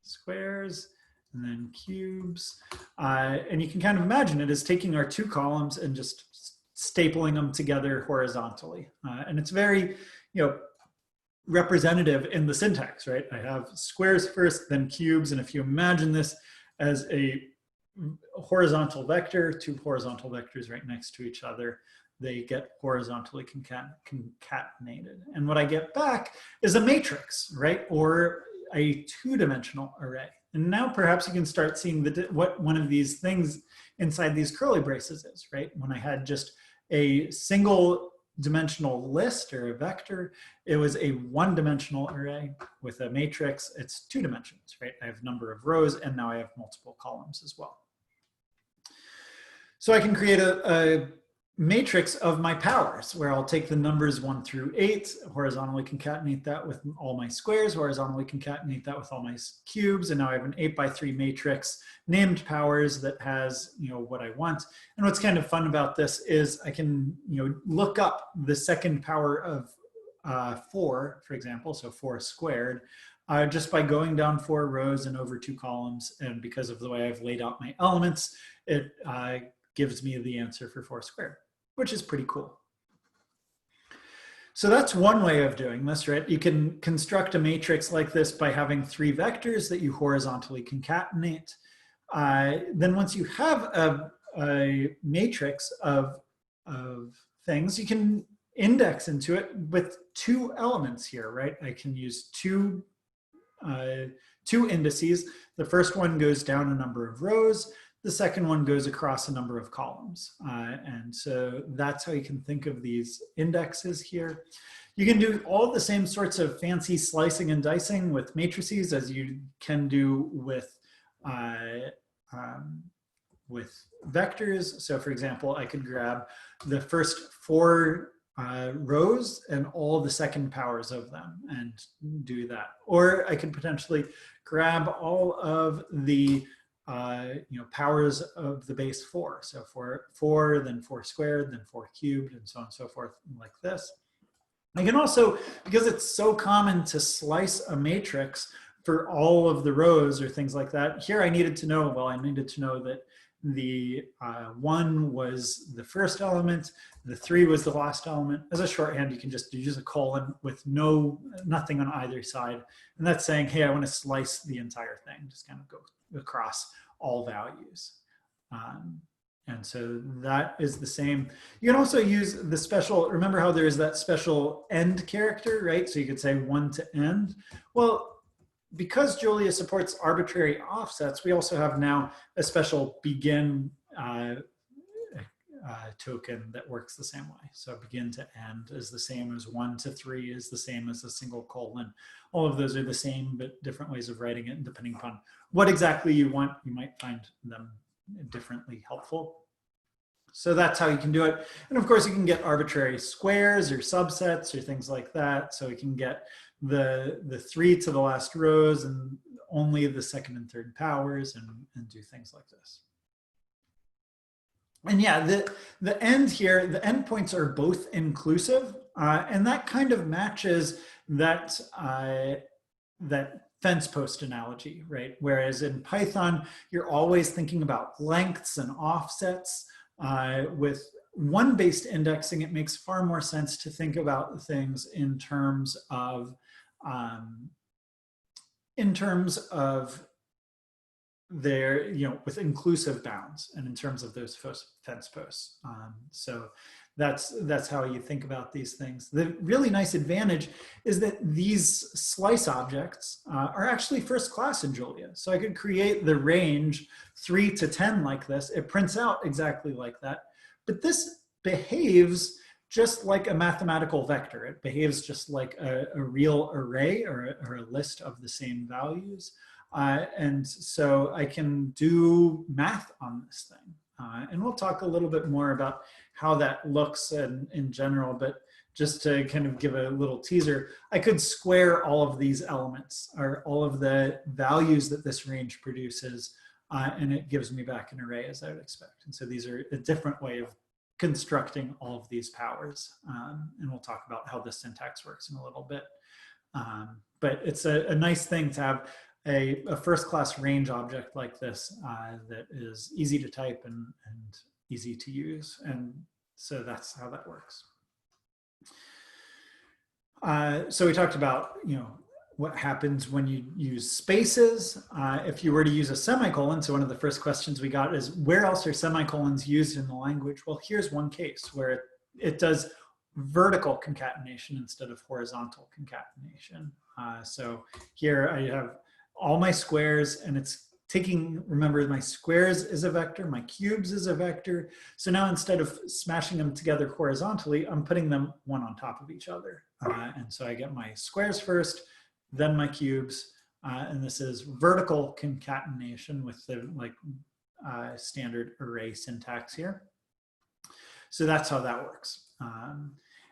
Squares and then cubes. And you can kind of imagine it as taking our 2 columns and just stapling them together horizontally. And it's very, representative in the syntax, right? I have squares first, then cubes. And if you imagine this as a horizontal vector, 2 horizontal vectors right next to each other, they get horizontally concatenated. And what I get back is a matrix, right? Or a two-dimensional array. And now perhaps you can start seeing what one of these things inside these curly braces is, right? When I had just a single dimensional list or a vector, it was a one-dimensional array. With a matrix, it's 2 dimensions, right? I have number of rows, and now I have multiple columns as well. So I can create a matrix of my powers, where I'll take the numbers 1 through 8, horizontally concatenate that with all my squares, horizontally concatenate that with all my cubes, and now I have an 8x3 matrix named powers that has, you know, what I want. And what's kind of fun about this is I can, you know, look up the second power of 4, for example, so 4 squared, just by going down 4 rows and over 2 columns. And because of the way I've laid out my elements, it gives me the answer for 4 squared, which is pretty cool. So that's one way of doing this, right? You can construct a matrix like this by having 3 vectors that you horizontally concatenate. Then once you have a matrix of things, you can index into it with 2 elements here, right? I can use two indices. The first one goes down a number of rows. The second one goes across a number of columns. And so that's how you can think of these indexes here. You can do all the same sorts of fancy slicing and dicing with matrices as you can do with vectors. So for example, I could grab the first 4 rows and all the second powers of them and do that. Or I could potentially grab all of the powers of the base 4. So 4, then 4 squared, then 4 cubed, and so on and so forth, like this. I can also, because it's so common to slice a matrix for all of the rows or things like that, here I needed to know, well, I needed to know that the 1 was the first element, the 3 was the last element. As a shorthand, you can just use a colon with nothing on either side. And that's saying, hey, I want to slice the entire thing, just kind of go across all values. And so that is the same. You can also use the special, remember how there is that special end character, right? So you could say 1 to end. Well, because Julia supports arbitrary offsets, we also have now a special begin token that works the same way. So begin to end is the same as 1 to 3 is the same as a single colon. All of those are the same, but different ways of writing it. And depending upon what exactly you want, you might find them differently helpful. So that's how you can do it. And of course, you can get arbitrary squares or subsets or things like that. So we can get the 3 to the last rows and only the second and third powers and do things like this. And yeah, the end here, the endpoints are both inclusive, and that kind of matches that, that fence post analogy, right? Whereas in Python, you're always thinking about lengths and offsets. With one-based indexing, it makes far more sense to think about things in terms of their, with inclusive bounds and in terms of those fence posts. So that's how you think about these things. The really nice advantage is that these slice objects are actually first class in Julia. So I could create the range 3 to 10 like this. It prints out exactly like that. But this behaves just like a mathematical vector. It behaves just like a real array or a list of the same values. And so I can do math on this thing. And we'll talk a little bit more about how that looks in general, but just to kind of give a little teaser, I could square all of these elements or all of the values that this range produces, and it gives me back an array as I would expect. And so these are a different way of constructing all of these powers. And we'll talk about how the syntax works in a little bit. But it's a nice thing to have a first-class range object like this that is easy to type and easy to use. And so that's how that works. So we talked about, what happens when you use spaces. If you were to use a semicolon, so one of the first questions we got is, where else are semicolons used in the language? Well, here's one case where it does vertical concatenation instead of horizontal concatenation. So here I have all my squares, and it's taking, remember, my squares is a vector, my cubes is a vector. So now instead of smashing them together horizontally, I'm putting them one on top of each other. And so I get my squares first, then my cubes, and this is vertical concatenation with the standard array syntax here. So that's how that works.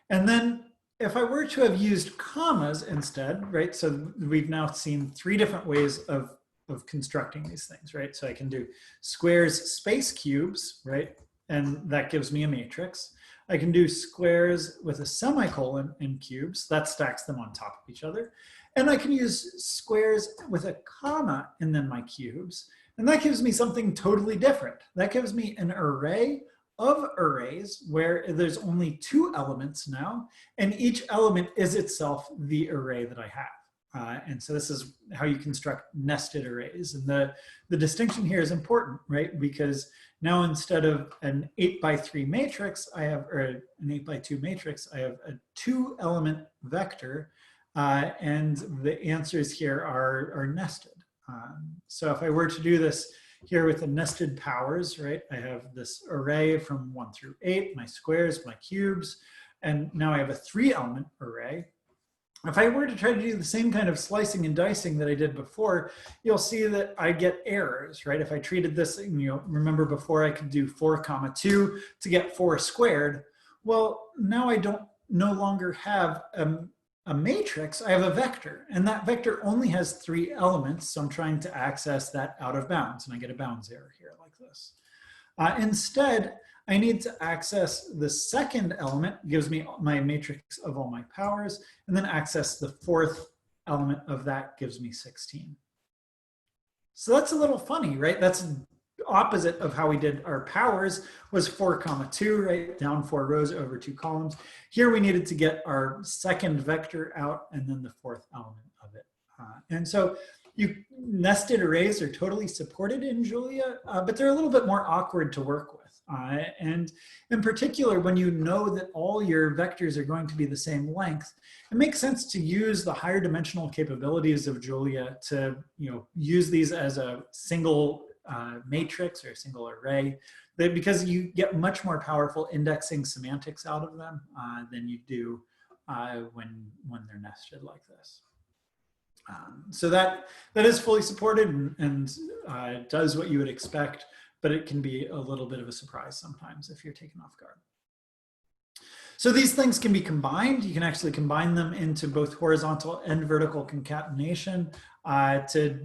And then if I were to have used commas instead, right? So we've now seen 3 different ways of constructing these things, right? So I can do squares space cubes, right? And that gives me a matrix. I can do squares with a semicolon in cubes, that stacks them on top of each other. And I can use squares with a comma and then my cubes. And that gives me something totally different. That gives me an array of arrays where there's only 2 elements now, and each element is itself the array that I have. And so this is how you construct nested arrays. And the distinction here is important, right? Because now instead of an 8x3 matrix, I have, or an 8x2 matrix, I have a 2-element vector, and the answers here are nested. So if I were to do this here with the nested powers, right? I have this array from 1 through 8, my squares, my cubes, and now I have a 3-element array. If I were to try to do the same kind of slicing and dicing that I did before, you'll see that I get errors, right? If I treated this, remember before I could do 4, 2 to get 4 squared. Well, now I don't no longer have a matrix, I have a vector, and that vector only has 3 elements. So I'm trying to access that out of bounds, and I get a bounds error here like this. Instead, I need to access the 2nd element, gives me my matrix of all my powers, and then access the 4th element of that gives me 16. So that's a little funny, right? That's opposite of how we did our powers, was 4, 2, right? Down 4 rows over 2 columns. Here we needed to get our 2nd vector out and then the 4th element of it. And so nested arrays are totally supported in Julia, but they're a little bit more awkward to work with. And in particular, when you know that all your vectors are going to be the same length, it makes sense to use the higher dimensional capabilities of Julia to use these as a single matrix or a single array, because you get much more powerful indexing semantics out of them than you do when they're nested like this. So that is fully supported and does what you would expect, but it can be a little bit of a surprise sometimes if you're taken off guard. So these things can be combined. You can actually combine them into both horizontal and vertical concatenation to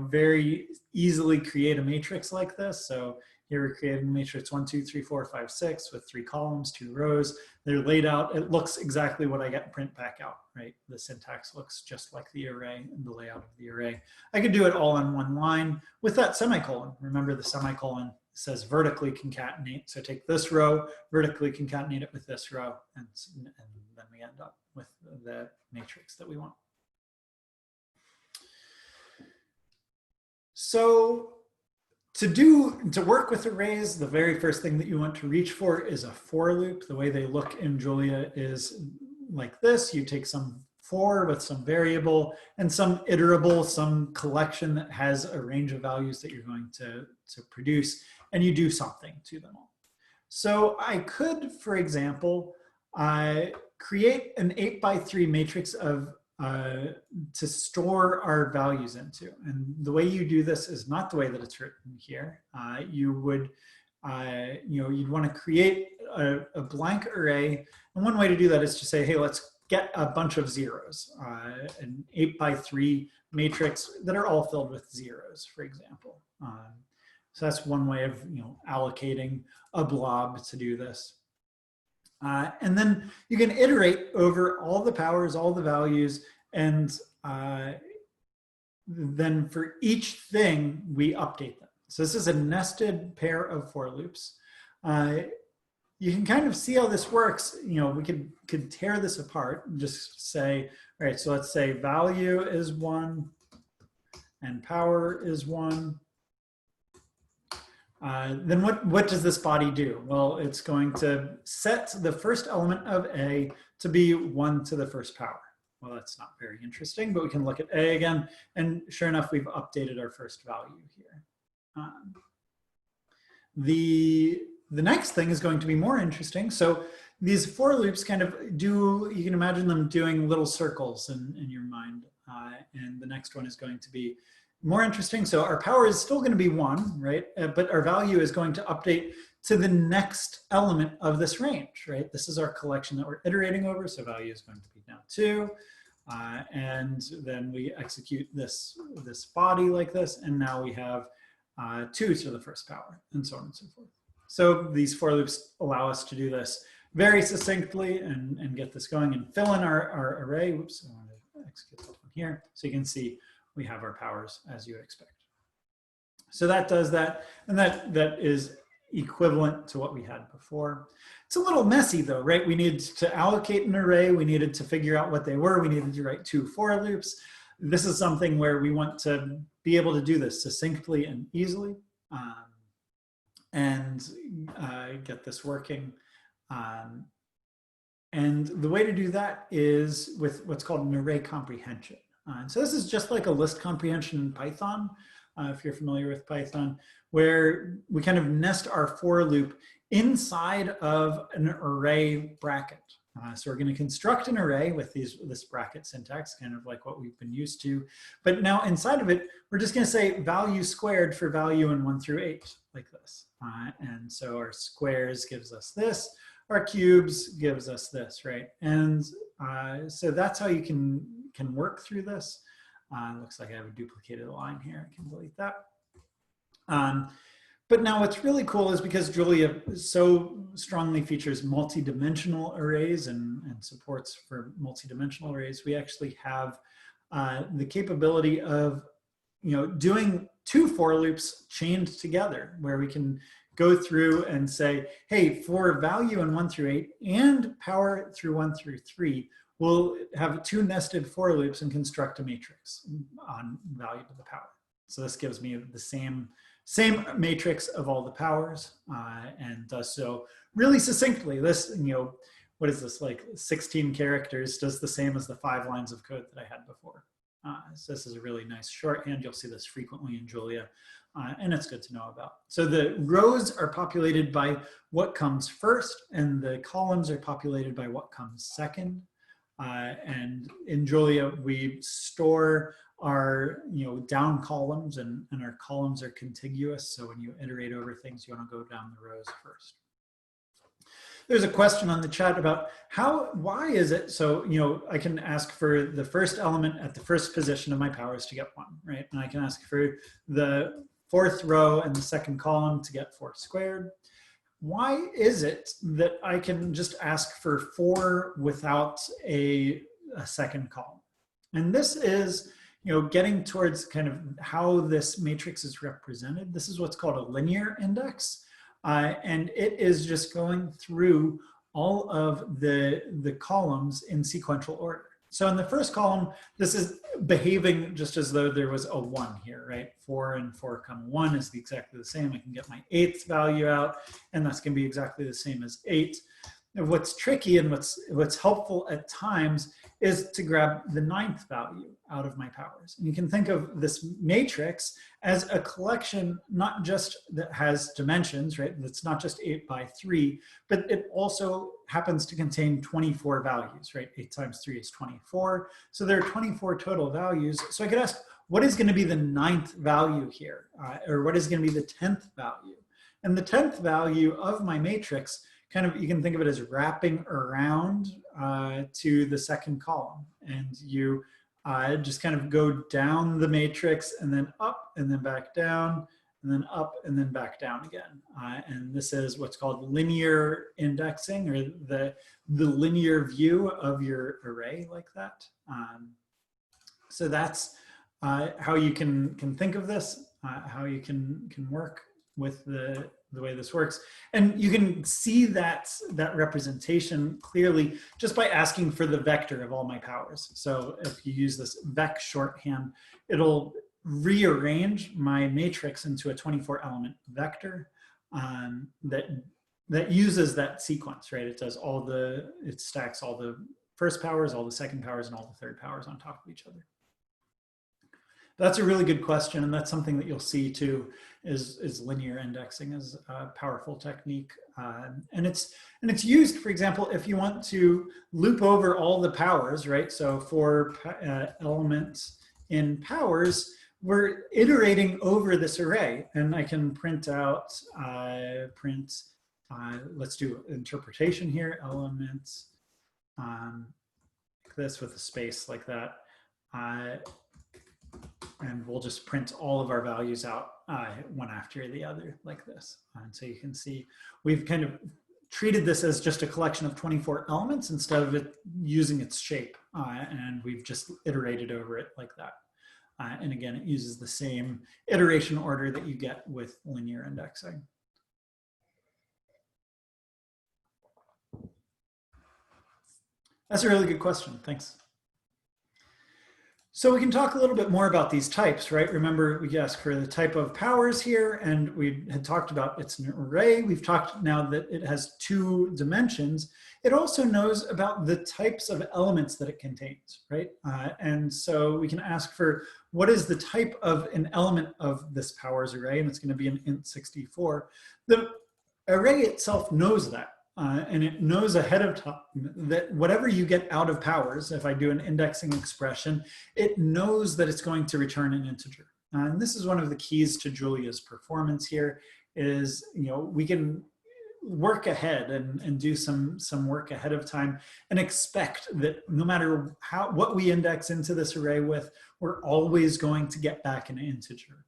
very easily create a matrix like this. So here we're creating a matrix 1, 2, 3, 4, 5, 6 with 3 columns, 2 rows. They're laid out. It looks exactly what I get print back out, right? The syntax looks just like the array and the layout of the array. I could do it all on one line with that semicolon. Remember, the semicolon says vertically concatenate. So take this row, vertically concatenate it with this row, and then we end up with the matrix that we want. So to work with arrays, the very first thing that you want to reach for is a for loop. The way they look in Julia is like this. You take some for with some variable and some iterable, some collection that has a range of values that you're going to produce, and you do something to them all. So I could, for example, create an 8x3 matrix of to store our values into. And the way you do this is not the way that it's written here. You would, you'd want to create a blank array. And one way to do that is to say, hey, let's get a bunch of zeros, an 8x3 matrix that are all filled with zeros, for example. So that's one way of allocating a blob to do this. And then you can iterate over all the powers, all the values, and then for each thing, we update them. So this is a nested pair of for loops. You can kind of see how this works. We could tear this apart and just say, all right, so let's say value is 1 and power is 1. then what does this body do? Well, it's going to set the first element of A to be 1 to the first power. Well, that's not very interesting, but we can look at A again, and sure enough, we've updated our first value here. The next thing is going to be more interesting. So these for loops kind of do, you can imagine them doing little circles in your mind. And the next one is going to be more interesting. So our power is still going to be 1, right? But our value is going to update to the next element of this range, right? This is our collection that we're iterating over. So value is going to be now 2. And then we execute this body like this. And now we have 2 to the first power, and so on and so forth. So these for loops allow us to do this very succinctly and get this going and fill in our array. Whoops, I want to execute that one here. So you can see we have our powers as you would expect. So that does that, and that is equivalent to what we had before. It's a little messy though, right? We needed to allocate an array. We needed to figure out what they were. We needed to write 2 for loops. This is something where we want to be able to do this succinctly and easily and get this working. And the way to do that is with what's called an array comprehension. And so this is just like a list comprehension in Python, if you're familiar with Python, where we kind of nest our for loop inside of an array bracket. So we're going to construct an array with this bracket syntax, kind of like what we've been used to. But now inside of it, we're just going to say value squared for value in 1 through 8, like this. And so our squares gives us this, our cubes gives us this, right? And so that's how you can work through this. Looks like I have a duplicated line here. I can delete that. But now what's really cool is because Julia so strongly features multi-dimensional arrays and supports for multi-dimensional arrays, we actually have the capability of doing 2 for loops chained together, where we can go through and say, hey, for value in 1 through 8 and power through 1 through 3, we'll have 2 nested for loops and construct a matrix on value to the power. So this gives me the same matrix of all the powers, and does so really succinctly. This, what is this, like 16 characters, does the same as the 5 lines of code that I had before. So this is a really nice shorthand. You'll see this frequently in Julia, and it's good to know about. So the rows are populated by what comes first, and the columns are populated by what comes second. And in Julia, we store our down columns, and our columns are contiguous. So when you iterate over things, you want to go down the rows first. There's a question on the chat about why is it so, I can ask for the first element at the first position of my powers to get 1, right? And I can ask for the 4th row and the 2nd column to get 4 squared. Why is it that I can just ask for 4 without a 2nd column? And this is, getting towards kind of how this matrix is represented. This is what's called a linear index. And it is just going through all of the columns in sequential order. So in the first column, this is behaving just as though there was a 1 here, right? 4 and 4, 1 is exactly the same. I can get my 8th value out, and that's going to be exactly the same as 8. And what's tricky and what's helpful at times is to grab the 9th value out of my powers. And you can think of this matrix as a collection, not just that has dimensions, right? That's not just 8 by 3, but it also happens to contain 24 values, right? 8 times 3 is 24. So there are 24 total values. So I could ask, what is going to be the 9th value here? Or what is going to be the 10th value? And the 10th value of my matrix, kind of, you can think of it as wrapping around to the 2nd column. And you just kind of go down the matrix and then up and then back down and then up and then back down again. And this is what's called linear indexing, or the linear view of your array like that. So that's how you can think of this, how you can work with the way this works. And you can see that representation clearly just by asking for the vector of all my powers. So if you use this vec shorthand, it'll rearrange my matrix into a 24 element vector that uses that sequence, right? It does it stacks all the first powers, all the second powers, and all the third powers on top of each other. That's a really good question, and that's something that you'll see too, is linear indexing as a powerful technique. And it's used, for example, if you want to loop over all the powers, right? So for elements in powers, we're iterating over this array, and I can print out, let's do interpretation here, elements, like this with a space like that. And we'll just print all of our values out one after the other like this. And so you can see we've kind of treated this as just a collection of 24 elements instead of it using its shape. And we've just iterated over it like that. And again, it uses the same iteration order that you get with linear indexing. That's a really good question. Thanks. So we can talk a little bit more about these types, right? Remember, we asked for the type of powers here, and we had talked about it's an array. We've talked now that it has 2 dimensions. It also knows about the types of elements that it contains, right? And so we can ask for what is the type of an element of this powers array, and it's going to be an int64. The array itself knows that. And it knows ahead of time that whatever you get out of powers, if I do an indexing expression, it knows that it's going to return an integer. And this is one of the keys to Julia's performance here is, we can work ahead and do some work ahead of time and expect that no matter what we index into this array with, we're always going to get back an integer.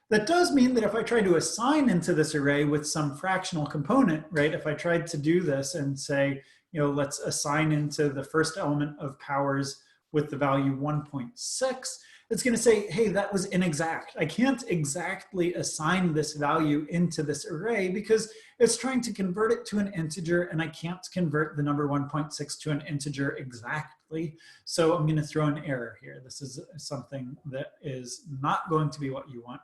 That does mean that if I try to assign into this array with some fractional component, right? If I tried to do this and say, let's assign into the first element of powers with the value 1.6, it's going to say, hey, that was inexact. I can't exactly assign this value into this array because it's trying to convert it to an integer, and I can't convert the number 1.6 to an integer exactly. So I'm going to throw an error here. This is something that is not going to be what you want.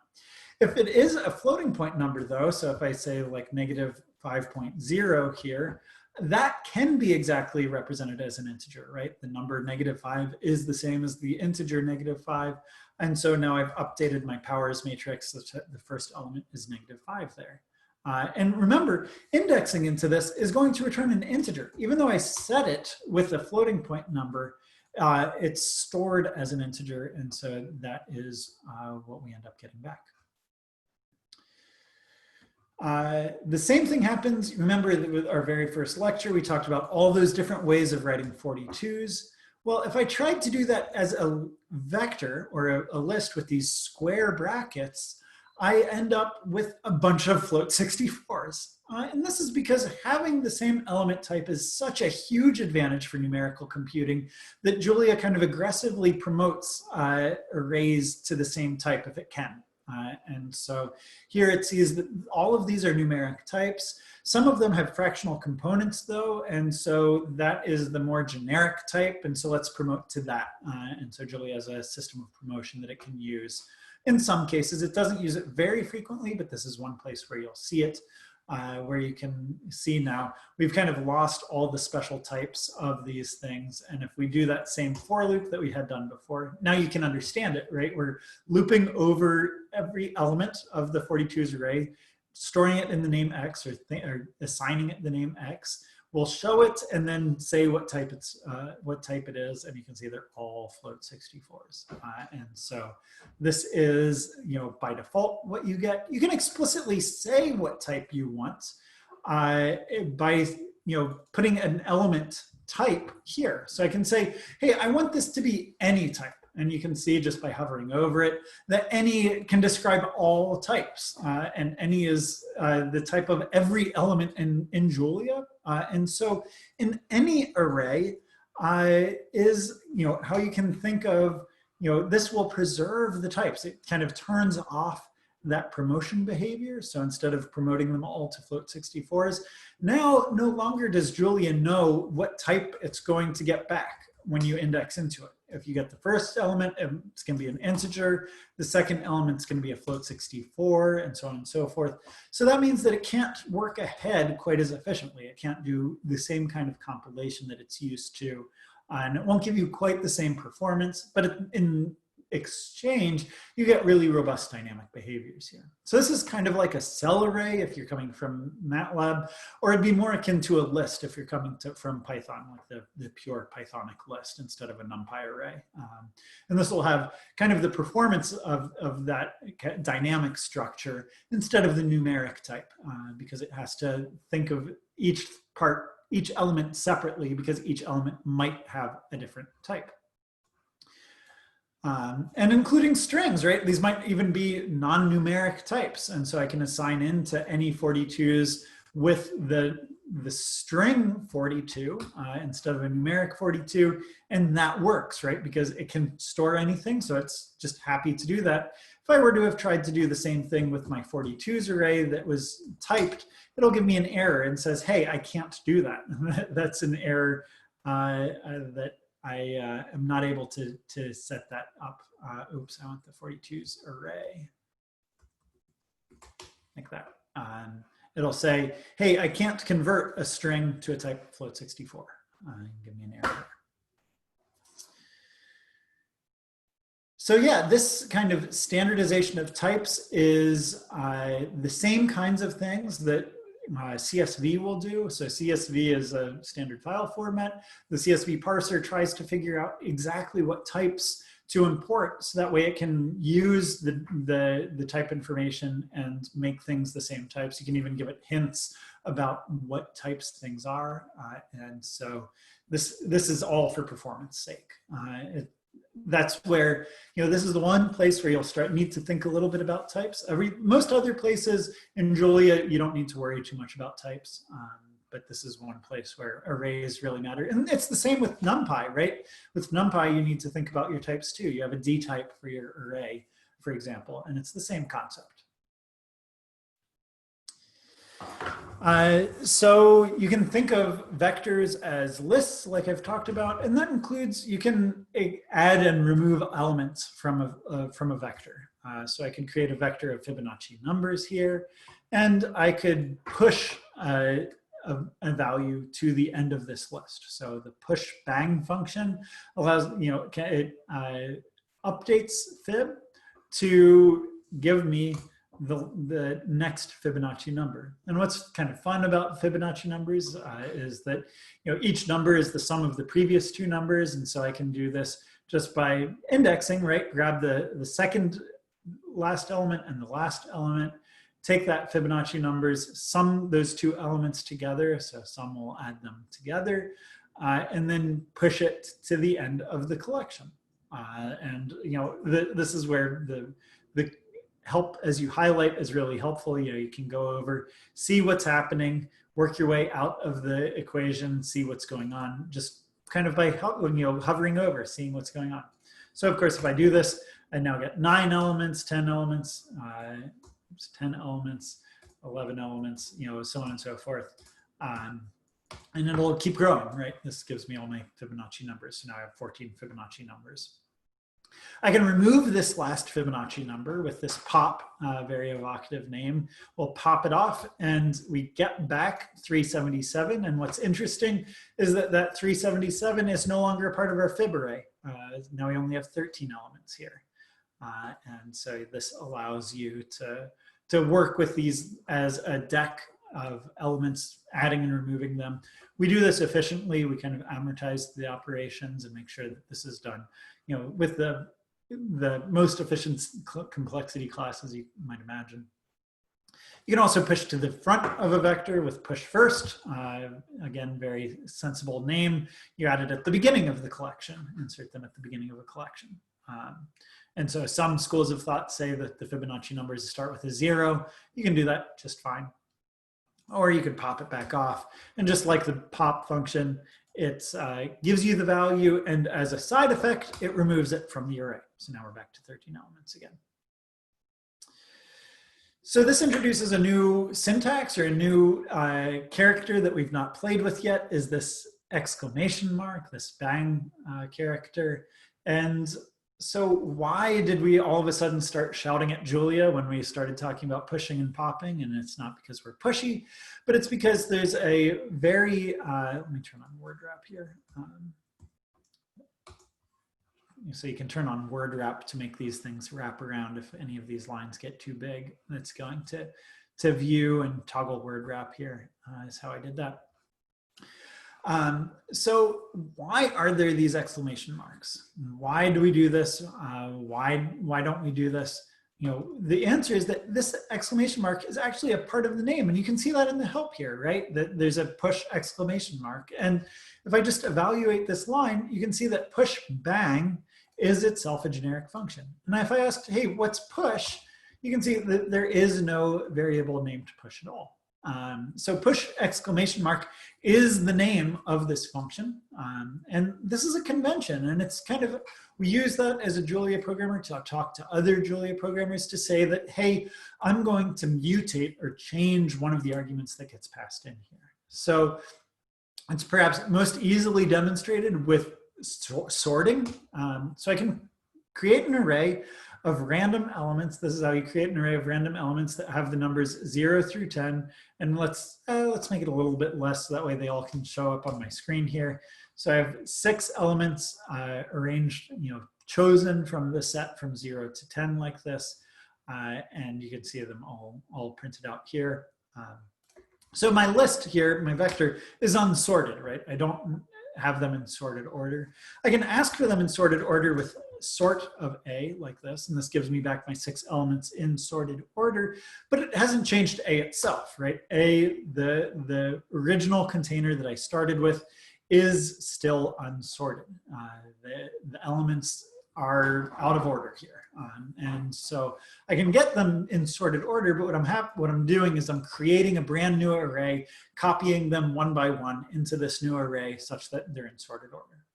If it is a floating point number though, so if I say like negative 5.0 here, that can be exactly represented as an integer, right? The number -5 is the same as the integer -5. And so now I've updated my powers matrix such that the first element is -5 there. And remember, indexing into this is going to return an integer. Even though I set it with a floating point number, it's stored as an integer. And so that is what we end up getting back. The same thing happens, remember that with our very first lecture, we talked about all those different ways of writing 42s. Well, if I tried to do that as a vector or a list with these square brackets, I end up with a bunch of float 64s. And this is because having the same element type is such a huge advantage for numerical computing that Julia kind of aggressively promotes arrays to the same type if it can. And so here it sees that all of these are numeric types. Some of them have fractional components though, and so that is the more generic type, and so let's promote to that. And so Julia has a system of promotion that it can use. In some cases, it doesn't use it very frequently, but this is one place where you'll see it, where you can see now we've kind of lost all the special types of these things. And if we do that same for loop that we had done before, now you can understand it, right? We're looping over every element of the 42's array, storing it in the name X or assigning it the name X. We'll show it and then say what type it is, and you can see they're all float 64s. And so this is, by default what you get. You can explicitly say what type you want by putting an element type here. So I can say, hey, I want this to be any type. And you can see just by hovering over it that any can describe all types. And any is the type of every element in Julia. And so in any array is how you can think of, this will preserve the types. It kind of turns off that promotion behavior. So instead of promoting them all to float 64s, now no longer does Julia know what type it's going to get back when you index into it. if you get the first element, it's going to be an integer. The second element is going to be a float 64, and so on and so forth. So that means that it can't work ahead quite as efficiently. It can't do the same kind of compilation that it's used to, and it won't give you quite the same performance, but in exchange, you get really robust dynamic behaviors here. So this is kind of like a cell array if you're coming from MATLAB, or it'd be more akin to a list if you're coming from Python, like the pure Pythonic list instead of a NumPy array. And this will have kind of the performance of that dynamic structure instead of the numeric type, because it has to think of each element separately, because each element might have a different type. And including strings, right? These might even be non-numeric types. And so I can assign into any 42s with the string 42 instead of a numeric 42. And that works, right? Because it can store anything. So it's just happy to do that. If I were to have tried to do the same thing with my 42s array that was typed, it'll give me an error and says, hey, I can't do that. That's an error that I am not able to set that up. Oops, I want the 42s array. Like that. It'll say, hey, I can't convert a string to a type float 64. Give me an error. So yeah, this kind of standardization of types is the same kinds of things that CSV will do. So CSV is a standard file format. The CSV parser tries to figure out exactly what types to import, so that way it can use the type information and make things the same types. You can even give it hints about what types things are. And so this is all for performance sake. That's where, this is the one place where you'll need to think a little bit about types. Most other places in Julia, you don't need to worry too much about types, but this is one place where arrays really matter. And it's the same with NumPy, right? With NumPy, you need to think about your types too. You have a D type for your array, for example, and it's the same concept. So you can think of vectors as lists, like I've talked about, and that includes, you can add and remove elements from a vector. So I can create a vector of Fibonacci numbers here, and I could push a value to the end of this list. So the push bang function allows, it updates fib to give me the next Fibonacci number. And what's kind of fun about Fibonacci numbers is that each number is the sum of the previous two numbers, and so I can do this just by indexing, right? Grab the second last element and the last element, take that Fibonacci numbers, sum those two elements together, so sum will add them together, and then push it to the end of the collection. And this is where the help as you highlight is really helpful. You can go over, see what's happening, work your way out of the equation, see what's going on, just kind of by hovering over, seeing what's going on. So of course, if I do this, I now get 9 elements, 10 elements, 10 elements, 11 elements, so on and so forth. And it'll keep growing, right? This gives me all my Fibonacci numbers. So now I have 14 Fibonacci numbers. I can remove this last Fibonacci number with this pop, very evocative name. We'll pop it off and we get back 377. And what's interesting is that 377 is no longer a part of our fib array. Now we only have 13 elements here. And so this allows you to work with these as a deck of elements, adding and removing them. We do this efficiently. We kind of amortize the operations and make sure that this is done with the most efficient complexity classes you might imagine. You can also push to the front of a vector with push first. Again, very sensible name. You add it at the beginning of the collection, insert them at the beginning of a collection. And so some schools of thought say that the Fibonacci numbers start with a 0. You can do that just fine. Or you could pop it back off. And just like the pop function, it gives you the value, and as a side effect, it removes it from the array. So now we're back to 13 elements again. So this introduces a new syntax, or a new character that we've not played with yet, is this exclamation mark, this bang character. And so why did we all of a sudden start shouting at Julia when we started talking about pushing and popping? And it's not because we're pushy, but it's because there's a very, let me turn on word wrap here. So you can turn on word wrap to make these things wrap around if any of these lines get too big. It's going to view and toggle word wrap here is how I did that. So why are there these exclamation marks? Why do we do this? Why don't we do this? You know, the answer is that this exclamation mark is actually a part of the name, and you can see that in the help here, right? That there's a push exclamation mark. And if I just evaluate this line, you can see that push bang is itself a generic function. And if I asked, hey, what's push? You can see that there is no variable named push at all. So push exclamation mark is the name of this function. And this is a convention, and it's kind of, we use that as a Julia programmer to talk to other Julia programmers to say that, hey, I'm going to mutate or change one of the arguments that gets passed in here. So it's perhaps most easily demonstrated with sorting. So I can create an array of random elements. This is how you create an array of random elements that have the numbers 0 through 10. And let's make it a little bit less so that way they all can show up on my screen here. So I have 6 elements arranged, chosen from the set from 0 to 10 like this. And you can see them all printed out here. So my list here, my vector, is unsorted, right? I don't have them in sorted order. I can ask for them in sorted order with sort of A like this, and this gives me back my 6 elements in sorted order, but it hasn't changed A itself, right? A, the original container that I started with, is still unsorted. The elements are out of order here. And so I can get them in sorted order, but what I'm doing is I'm creating a brand new array, copying them one by one into this new array such that they're in sorted order.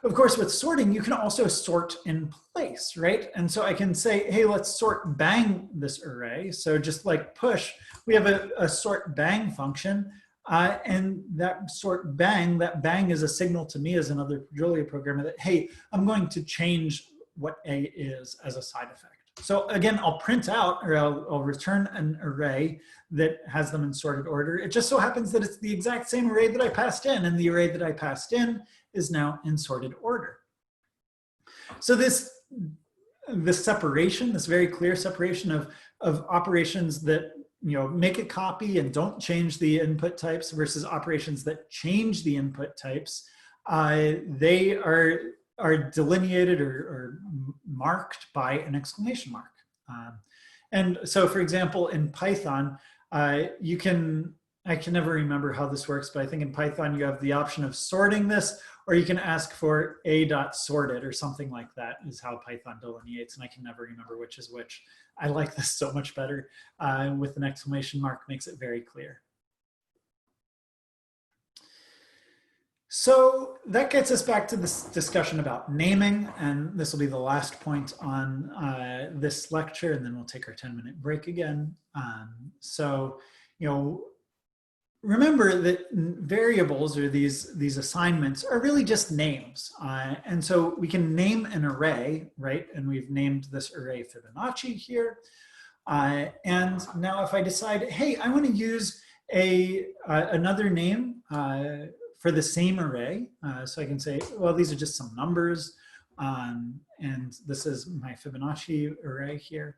Of course, with sorting, you can also sort in place, right? And so I can say, hey, let's sort bang this array. So just like push, we have a sort bang function. And that sort bang, that bang is a signal to me as another Julia programmer that, hey, I'm going to change what A is as a side effect. So again, I'll print out, or I'll return an array that has them in sorted order. It just so happens that it's the exact same array that I passed in, and the array that I passed in is now in sorted order. So this separation, this very clear separation of operations that make a copy and don't change the input types versus operations that change the input types, they are delineated or marked by an exclamation mark. And so, for example, in Python, I can never remember how this works, but I think in Python you have the option of sorting this, or you can ask for a.sorted or something like that is how Python delineates, and I can never remember which is which. I like this so much better with an exclamation mark, makes it very clear. So that gets us back to this discussion about naming, and this will be the last point on this lecture, and then we'll take our 10-minute break again. Remember that variables, or these assignments, are really just names. And so we can name an array, right? And we've named this array Fibonacci here. And now if I decide, hey, I want to use another name for the same array. So I can say, well, these are just some numbers. And this is my Fibonacci array here.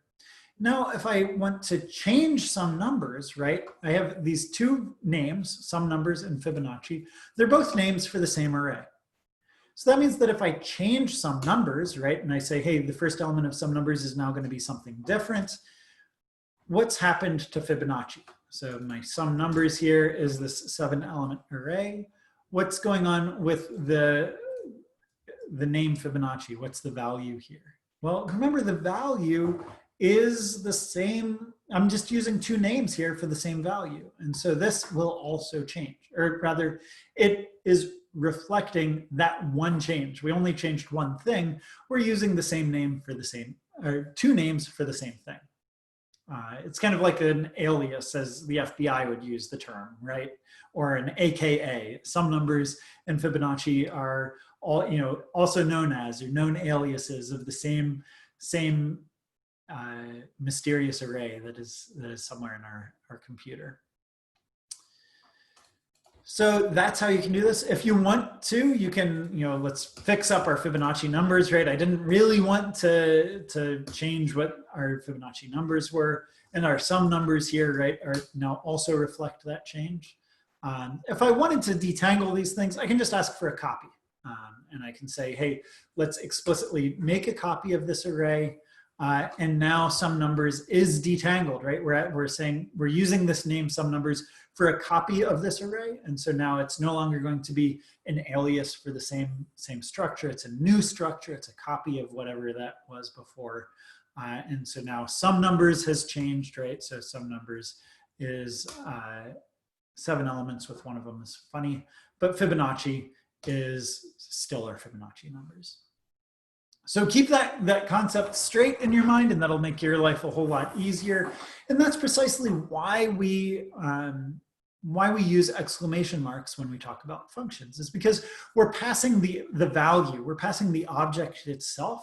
Now, if I want to change some numbers, right, I have these 2 names, some numbers and Fibonacci. They're both names for the same array. So that means that if I change some numbers, right, and I say, hey, the first element of some numbers is now going to be something different, what's happened to Fibonacci? So my sum numbers here is this 7-element array. What's going on with the name Fibonacci? What's the value here? Well, remember, the value is the same. I'm just using 2 names here for the same value. And so this will also change, or rather it is reflecting that one change. We only changed one thing. We're using the same name for the same, or 2 names for the same thing. It's kind of like an alias, as the FBI would use the term, right? Or an AKA. Some numbers in Fibonacci are all, also known as, or known aliases of the same mysterious array that is somewhere in our computer. So that's how you can do this. If you want to, you can, let's fix up our Fibonacci numbers, right? I didn't really want to change what our Fibonacci numbers were, and our sum numbers here, right, are now also reflect that change. If I wanted to detangle these things, I can just ask for a copy. And I can say, hey, let's explicitly make a copy of this array. And now sum numbers is detangled, right? We're saying we're using this name sum numbers for a copy of this array. And so now it's no longer going to be an alias for the same structure. It's a new structure. It's a copy of whatever that was before. And so now sum numbers has changed, right? So sum numbers is 7 elements with one of them is funny, but Fibonacci is still our Fibonacci numbers. So keep that concept straight in your mind, and that'll make your life a whole lot easier. And that's precisely why we use exclamation marks when we talk about functions, is because we're passing the value, we're passing the object itself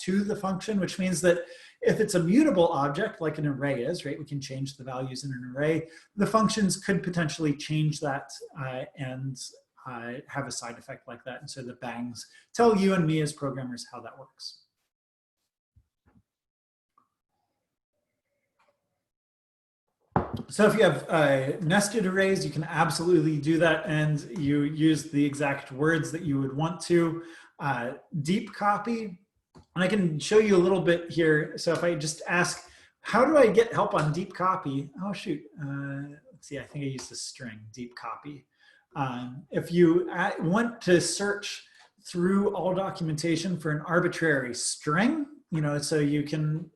to the function, which means that if it's a mutable object like an array is, right, we can change the values in an array, the functions could potentially change that and have a side effect like that. And so the bangs tell you and me as programmers how that works. So if you have nested arrays, you can absolutely do that, and you use the exact words that you would want to. Deep copy, and I can show you a little bit here. So if I just ask, how do I get help on deep copy? Oh shoot, let's see, I think I used a string, deep copy. If you want to search through all documentation for an arbitrary string, so you can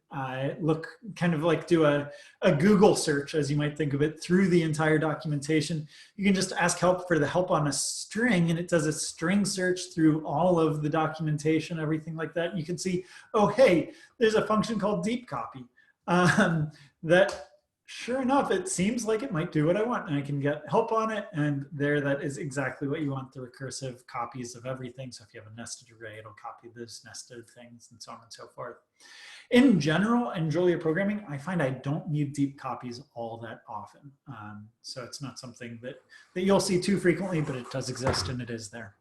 look, kind of like do a Google search, as you might think of it, through the entire documentation. You can just ask help for the help on a string, and it does a string search through all of the documentation, everything like that. You can see, oh, hey, there's a function called deep copy that, sure enough, it seems like it might do what I want, and I can get help on it. And there, that is exactly what you want, the recursive copies of everything. So if you have a nested array, it'll copy those nested things and so on and so forth. In general, in Julia programming, I find I don't need deep copies all that often. So it's not something that you'll see too frequently, but it does exist and it is there.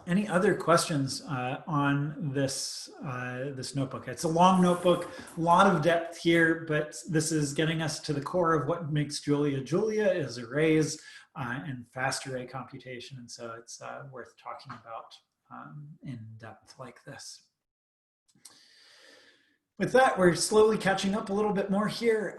Any other questions on this this notebook? It's a long notebook, a lot of depth here, but this is getting us to the core of what makes Julia Julia, is arrays and fast array computation. And so it's worth talking about in depth like this. With that, we're slowly catching up a little bit more here.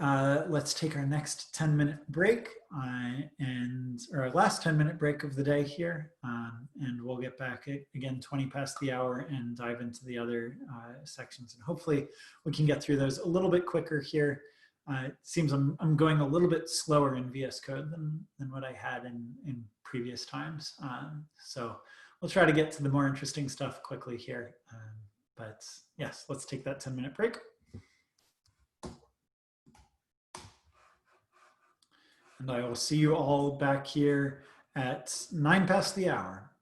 Let's take our next 10-minute break or our last 10-minute break of the day here. And we'll get back again 20 past the hour and dive into the other sections. And hopefully we can get through those a little bit quicker here. It seems I'm going a little bit slower in VS Code than what I had in previous times. So we'll try to get to the more interesting stuff quickly here. But yes, let's take that 10-minute break. And I will see you all back here at 9 past the hour.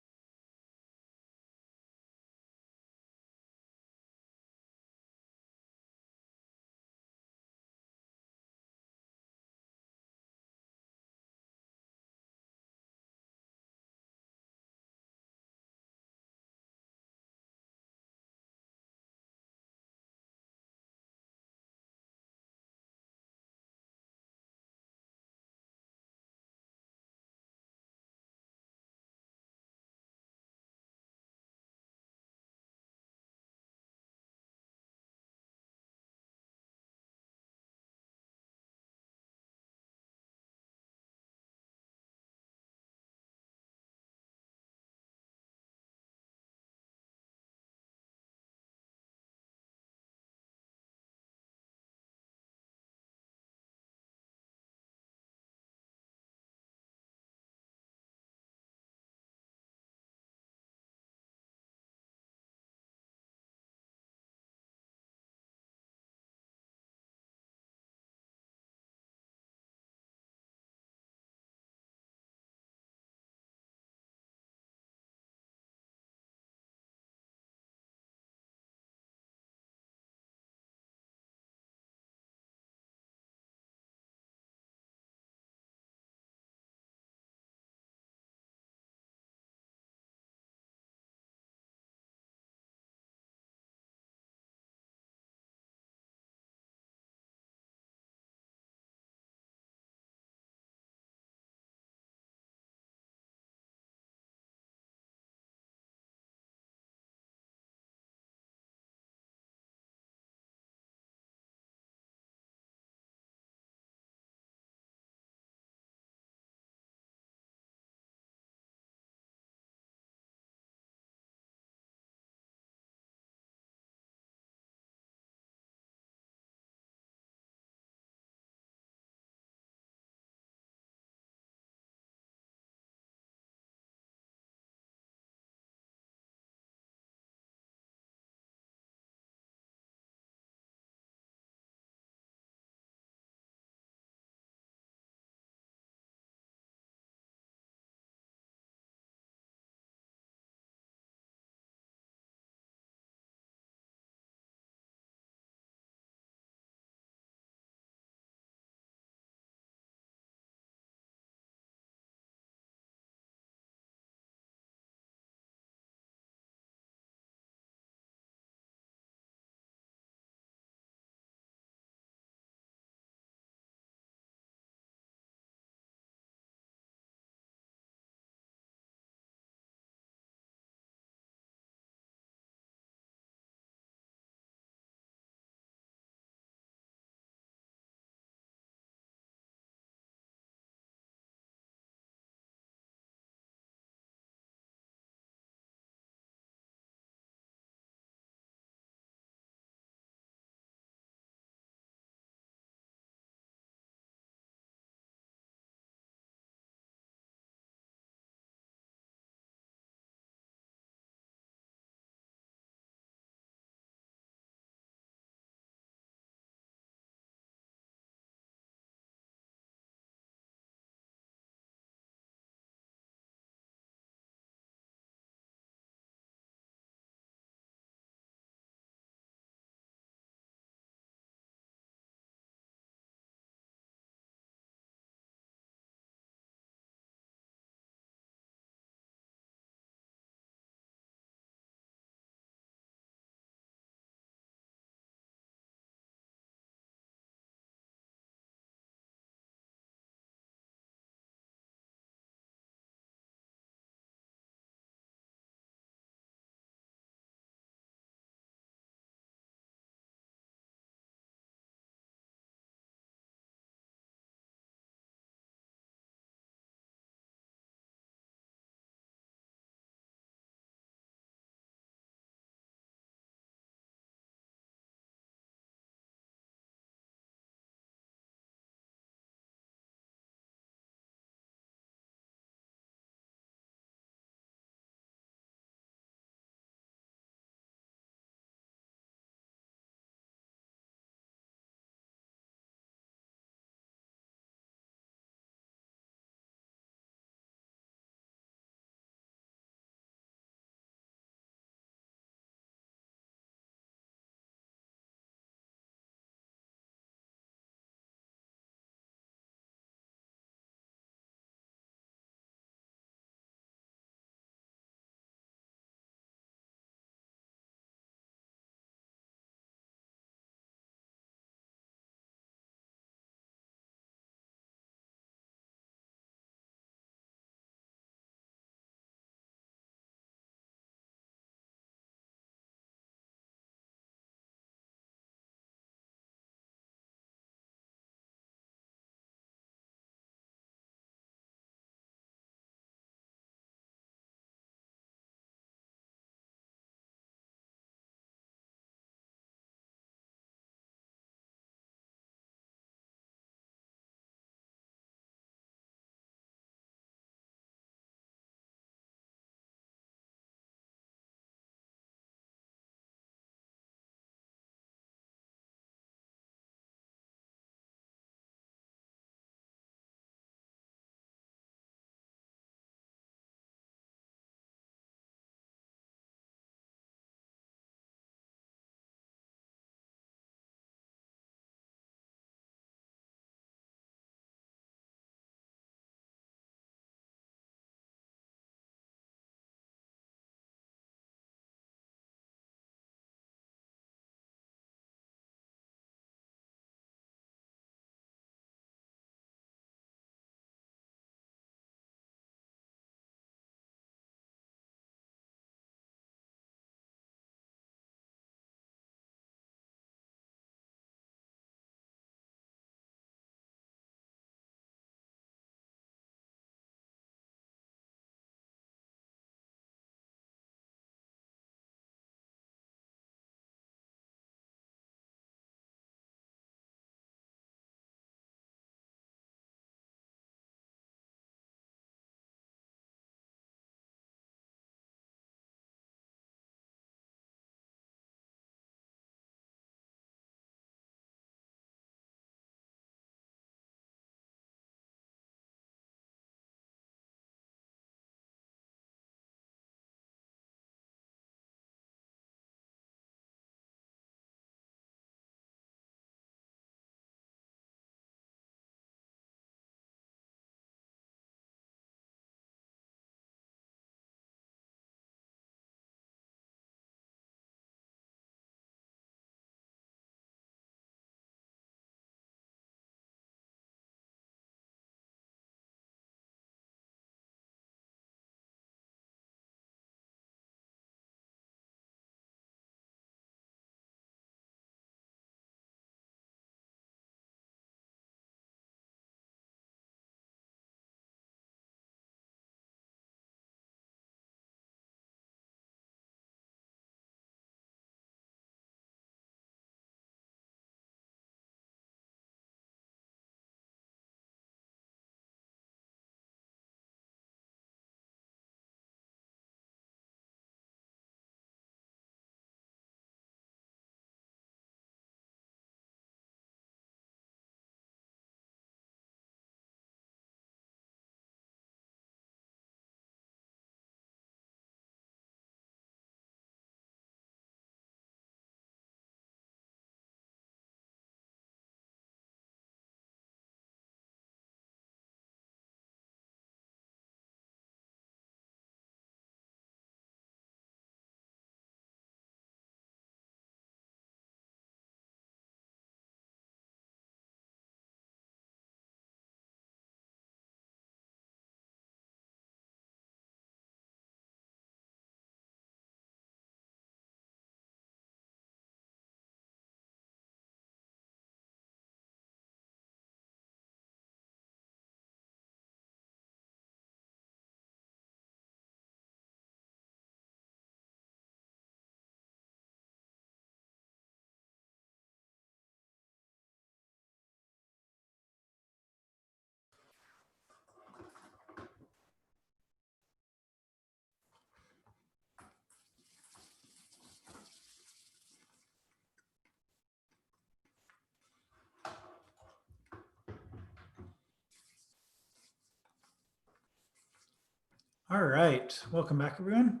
All right, welcome back, everyone.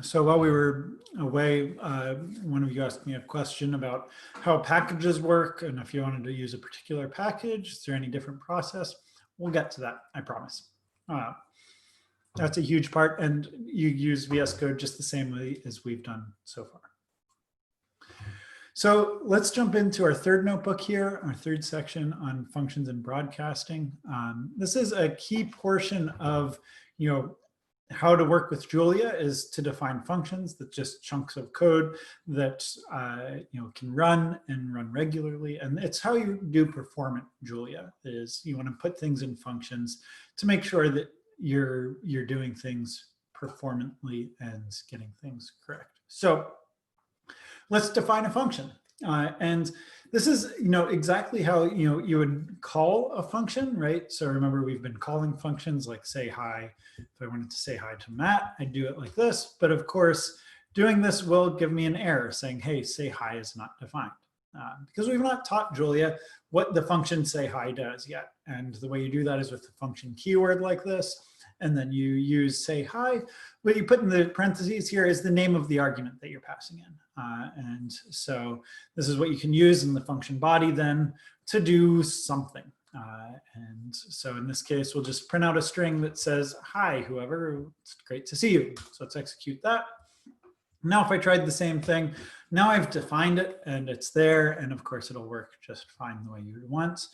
So while we were away, one of you asked me a question about how packages work and if you wanted to use a particular package, is there any different process? We'll get to that, I promise. That's a huge part, and you use VS Code just the same way as we've done so far. So let's jump into our third notebook here, our third section on functions and broadcasting. This is a key portion of, how to work with Julia is to define functions that just chunks of code that can run and run regularly. And it's how you do performant Julia is you want to put things in functions to make sure that you're doing things performantly and getting things correct. So let's define a function. And this is, exactly how, you would call a function, right? So remember, we've been calling functions like say hi. If I wanted to say hi to Matt, I'd do it like this. But of course, doing this will give me an error saying, hey, say hi is not defined. Because we've not taught Julia what the function say hi does yet. And the way you do that is with the function keyword like this. And then you use say hi. What you put in the parentheses here is the name of the argument that you're passing in. And so this is what you can use in the function body then to do something. And so in this case, we'll just print out a string that says, hi, whoever, it's great to see you. So let's execute that. Now, if I tried the same thing, now I've defined it and it's there. And of course, it'll work just fine the way you want.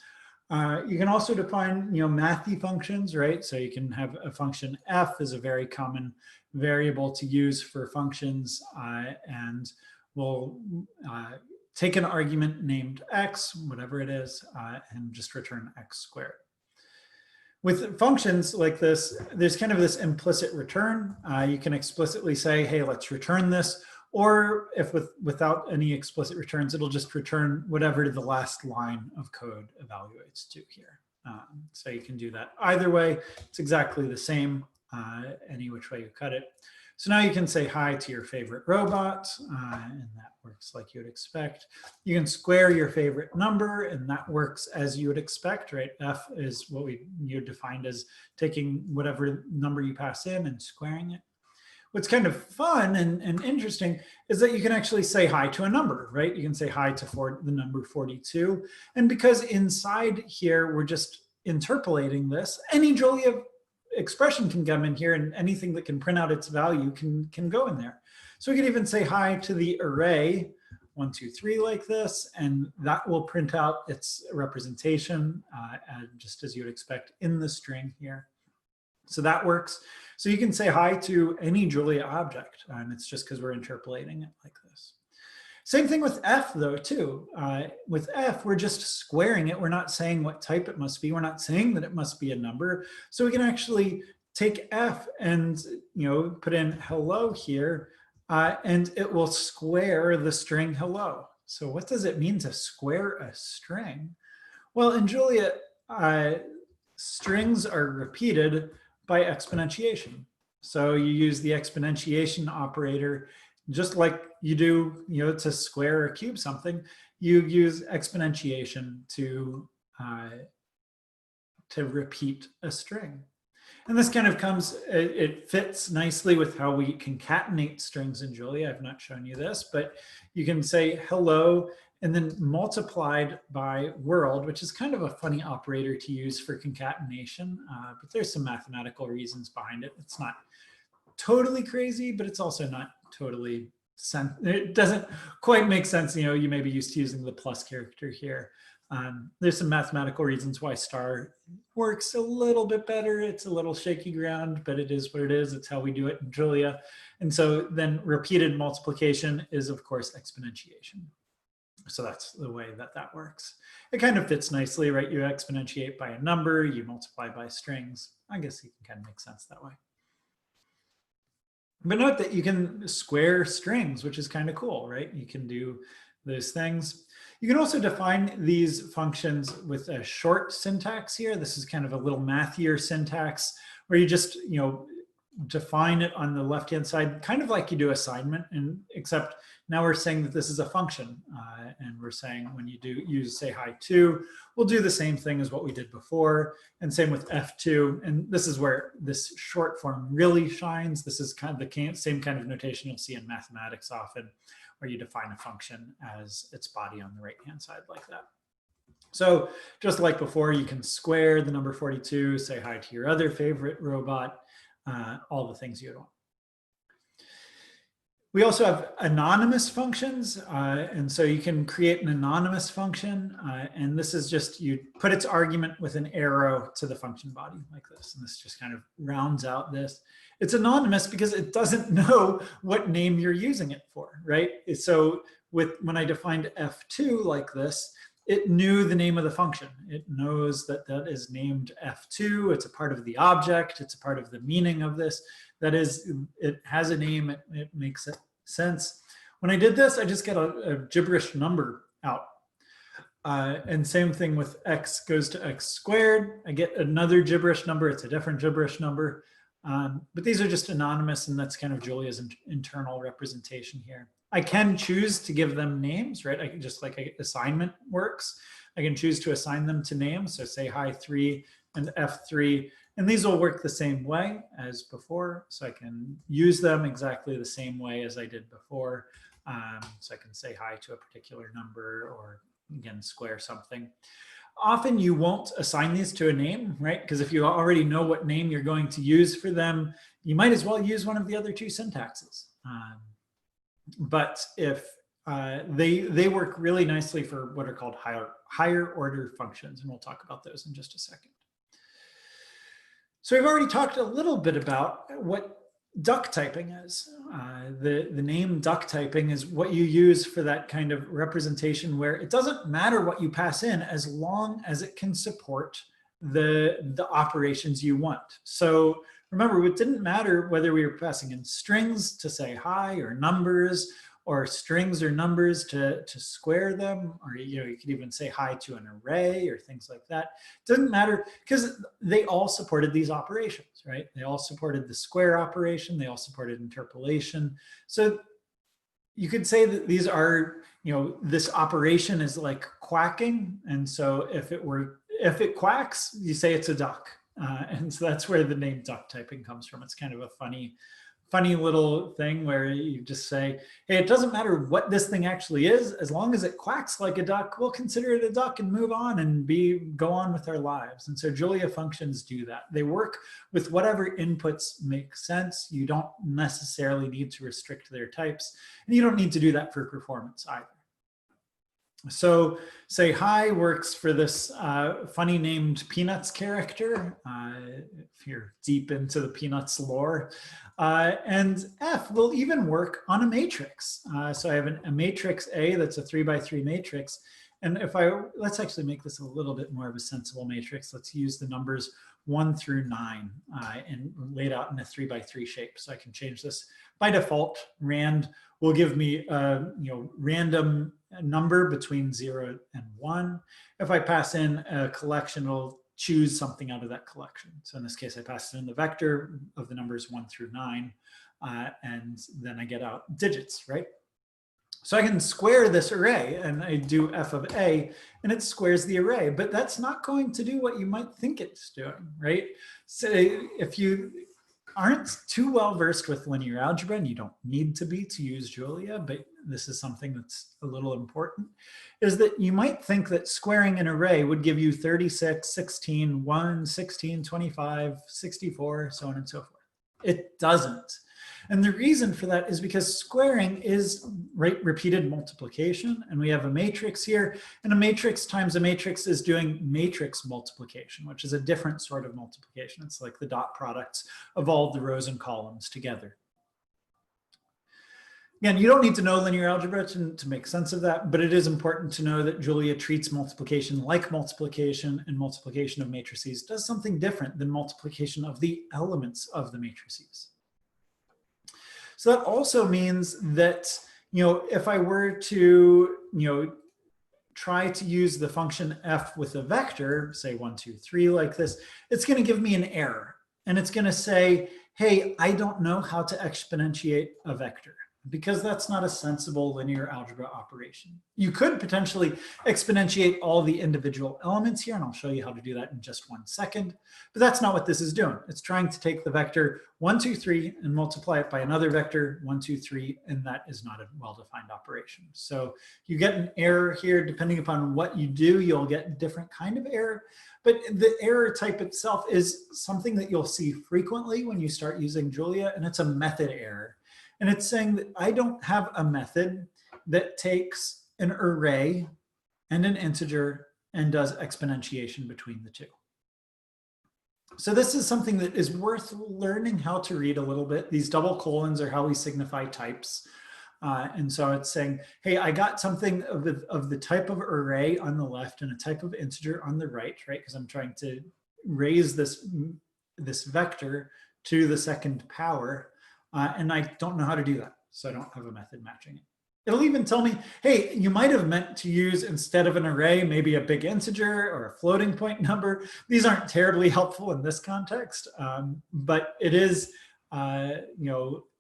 You can also define, mathy functions, right? So you can have a function f is a very common variable to use for functions, and we'll take an argument named x, whatever it is, and just return x squared. With functions like this, there's kind of this implicit return. You can explicitly say, hey, let's return this. Or if without any explicit returns, it'll just return whatever the last line of code evaluates to here. So you can do that either way. It's exactly the same, any which way you cut it. So now you can say hi to your favorite robot, and that works like you would expect. You can square your favorite number, and that works as you would expect, right? F is what you defined as taking whatever number you pass in and squaring it. What's kind of fun and interesting is that you can actually say hi to a number, right? You can say hi to the number 42. And because inside here, we're just interpolating this, any Julia expression can come in here and anything that can print out its value can go in there. So we can even say hi to the array 1, 2, 3 like this, and that will print out its representation just as you would expect in the string here. So that works. So you can say hi to any Julia object, and it's just because we're interpolating it like this. Same thing with f, though, too. With f, we're just squaring it. We're not saying what type it must be. We're not saying that it must be a number. So we can actually take f and put in hello here, and it will square the string hello. So what does it mean to square a string? Well, in Julia, strings are repeated by exponentiation. So you use the exponentiation operator, just like you do, to square or cube something. You use exponentiation to repeat a string. And this kind of it fits nicely with how we concatenate strings in Julia. I've not shown you this, but you can say hello and then multiplied by world, which is kind of a funny operator to use for concatenation, but there's some mathematical reasons behind it. It's not totally crazy, but it's also not totally, it doesn't quite make sense. You may be used to using the plus character here. There's some mathematical reasons why star works a little bit better. It's a little shaky ground, but it is what it is. It's how we do it in Julia. And so then repeated multiplication is, of course, exponentiation. So that's the way that works. It kind of fits nicely, right? You exponentiate by a number, you multiply by strings. I guess you can kind of make sense that way. But note that you can square strings, which is kind of cool, right? You can do those things. You can also define these functions with a short syntax here. This is kind of a little mathier syntax where you just, define it on the left-hand side, kind of like you do assignment, and except now we're saying that this is a function. And we're saying when you do use say hi to, we'll do the same thing as what we did before. And same with F2. And this is where this short form really shines. This is kind of the same kind of notation you'll see in mathematics often, where you define a function as its body on the right-hand side like that. So just like before, you can square the number 42, say hi to your other favorite robot, all the things you'd want. We also have anonymous functions. And so you can create an anonymous function. And this is just, you put its argument with an arrow to the function body like this. And this just kind of rounds out this. It's anonymous because it doesn't know what name you're using it for, right? So when I defined F2 like this, it knew the name of the function. It knows that that is named F2. It's a part of the object. It's a part of the meaning of this. That is, it has a name. It makes sense. When I did this, I just get a gibberish number out. And same thing with x goes to x squared. I get another gibberish number. It's a different gibberish number. But these are just anonymous, and that's kind of Julia's internal representation here. I can choose to give them names, right? I can just like assignment works. I can choose to assign them to names. So say hi 3 and F3, and these will work the same way as before. So I can use them exactly the same way as I did before. So I can say hi to a particular number, or again, square something. Often you won't assign these to a name, right? Because if you already know what name you're going to use for them, you might as well use one of the other two syntaxes. But if they work really nicely for what are called higher order functions, and we'll talk about those in just a second. So we've already talked a little bit about what duck typing is. The name duck typing is what you use for that kind of representation where it doesn't matter what you pass in as long as it can support the operations you want. So remember, it didn't matter whether we were passing in strings to say hi, or numbers, or strings or numbers to square them, or you could even say hi to an array or things like that. It doesn't matter because they all supported these operations, right? They all supported the square operation. They all supported interpolation. So you could say that these are, this operation is like quacking. And so if it quacks, you say it's a duck. And so that's where the name duck typing comes from. It's kind of a funny little thing where you just say, hey, it doesn't matter what this thing actually is, as long as it quacks like a duck, we'll consider it a duck and move on and go on with our lives. And so Julia functions do that. They work with whatever inputs make sense. You don't necessarily need to restrict their types, and you don't need to do that for performance either. So say hi works for this funny named Peanuts character, if you're deep into the Peanuts lore. And F will even work on a matrix. So I have a matrix A that's a 3x3 matrix. And let's actually make this a little bit more of a sensible matrix. Let's use the numbers 1 through 9 and laid out in a 3x3 shape. So I can change this. By default, rand will give me a random number between 0 and 1. If I pass in a collection, it'll choose something out of that collection. So in this case, I pass in the vector of the numbers 1 through 9, and then I get out digits, right? So I can square this array, and I do f of a, and it squares the array, but that's not going to do what you might think it's doing, right? So if you aren't too well versed with linear algebra, and you don't need to be to use Julia, but this is something that's a little important, is that you might think that squaring an array would give you 36, 16, 1, 16, 25, 64, so on and so forth. It doesn't. And the reason for that is because squaring is repeated multiplication, and we have a matrix here, and a matrix times a matrix is doing matrix multiplication, which is a different sort of multiplication. It's like the dot products of all the rows and columns together. Again, you don't need to know linear algebra to make sense of that, but it is important to know that Julia treats multiplication like multiplication, and multiplication of matrices does something different than multiplication of the elements of the matrices. So that also means that, if I were to, try to use the function f with a vector, say 1, 2, 3 like this, it's going to give me an error. And it's going to say, hey, I don't know how to exponentiate a vector, because that's not a sensible linear algebra operation. You could potentially exponentiate all the individual elements here, and I'll show you how to do that in just 1 second, but that's not what this is doing. It's trying to take the vector 1, 2, 3 and multiply it by another vector 1, 2, 3, and that is not a well-defined operation. So you get an error here. Depending upon what you do, you'll get a different kind of error, but the error type itself is something that you'll see frequently when you start using Julia, and it's a method error. And it's saying that I don't have a method that takes an array and an integer and does exponentiation between the two. So this is something that is worth learning how to read a little bit. These double colons are how we signify types. And so it's saying, hey, I got something of the type of array on the left and a type of integer on the right, right? Because I'm trying to raise this vector to the second power. And I don't know how to do that, so I don't have a method matching it. It'll even tell me, hey, you might have meant to use, instead of an array, maybe a big integer or a floating point number. These aren't terribly helpful in this context, but it is,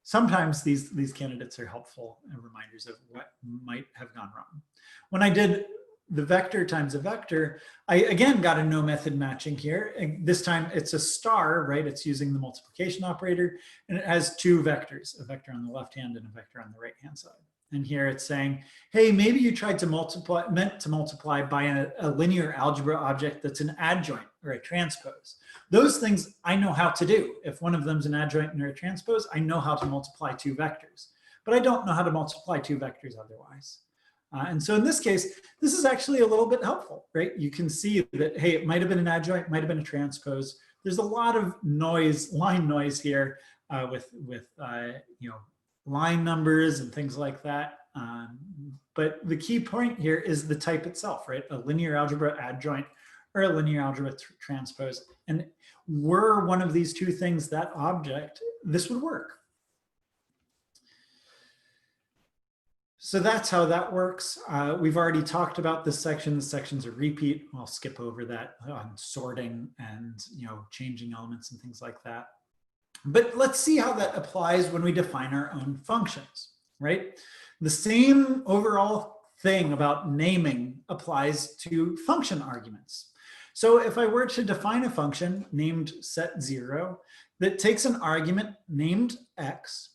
sometimes these candidates are helpful and reminders of what might have gone wrong. When I did the vector times a vector, I again got a no method matching here. And this time it's a star, right? It's using the multiplication operator, and it has 2 vectors, a vector on the left hand and a vector on the right hand side. And here it's saying, hey, maybe you tried to meant to multiply by a linear algebra object that's an adjoint or a transpose. Those things I know how to do. If one of them's an adjoint or a transpose, I know how to multiply 2 vectors, but I don't know how to multiply 2 vectors otherwise. And so in this case, this is actually a little bit helpful, right? You can see that, hey, it might have been an adjoint, might have been a transpose. There's a lot of noise, line noise here with line numbers and things like that. But the key point here is the type itself, right? A linear algebra adjoint or a linear algebra transpose. And were one of these 2 things that object, this would work. So that's how that works. We've already talked about this section. The section's a repeat. I'll skip over that on sorting and changing elements and things like that. But let's see how that applies when we define our own functions, right? The same overall thing about naming applies to function arguments. So if I were to define a function named set0 that takes an argument named x,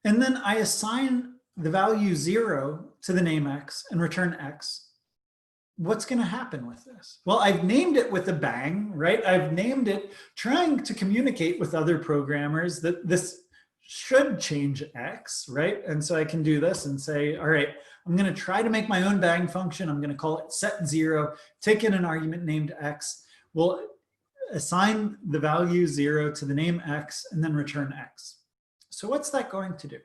and then I assign the value 0 to the name x and return x, what's going to happen with this? Well, I've named it with a bang, right? I've named it trying to communicate with other programmers that this should change x, right? And so I can do this and say, all right, I'm going to try to make my own bang function. I'm going to call it set0, take in an argument named x. We'll assign the value 0 to the name x and then return x. So what's that going to do?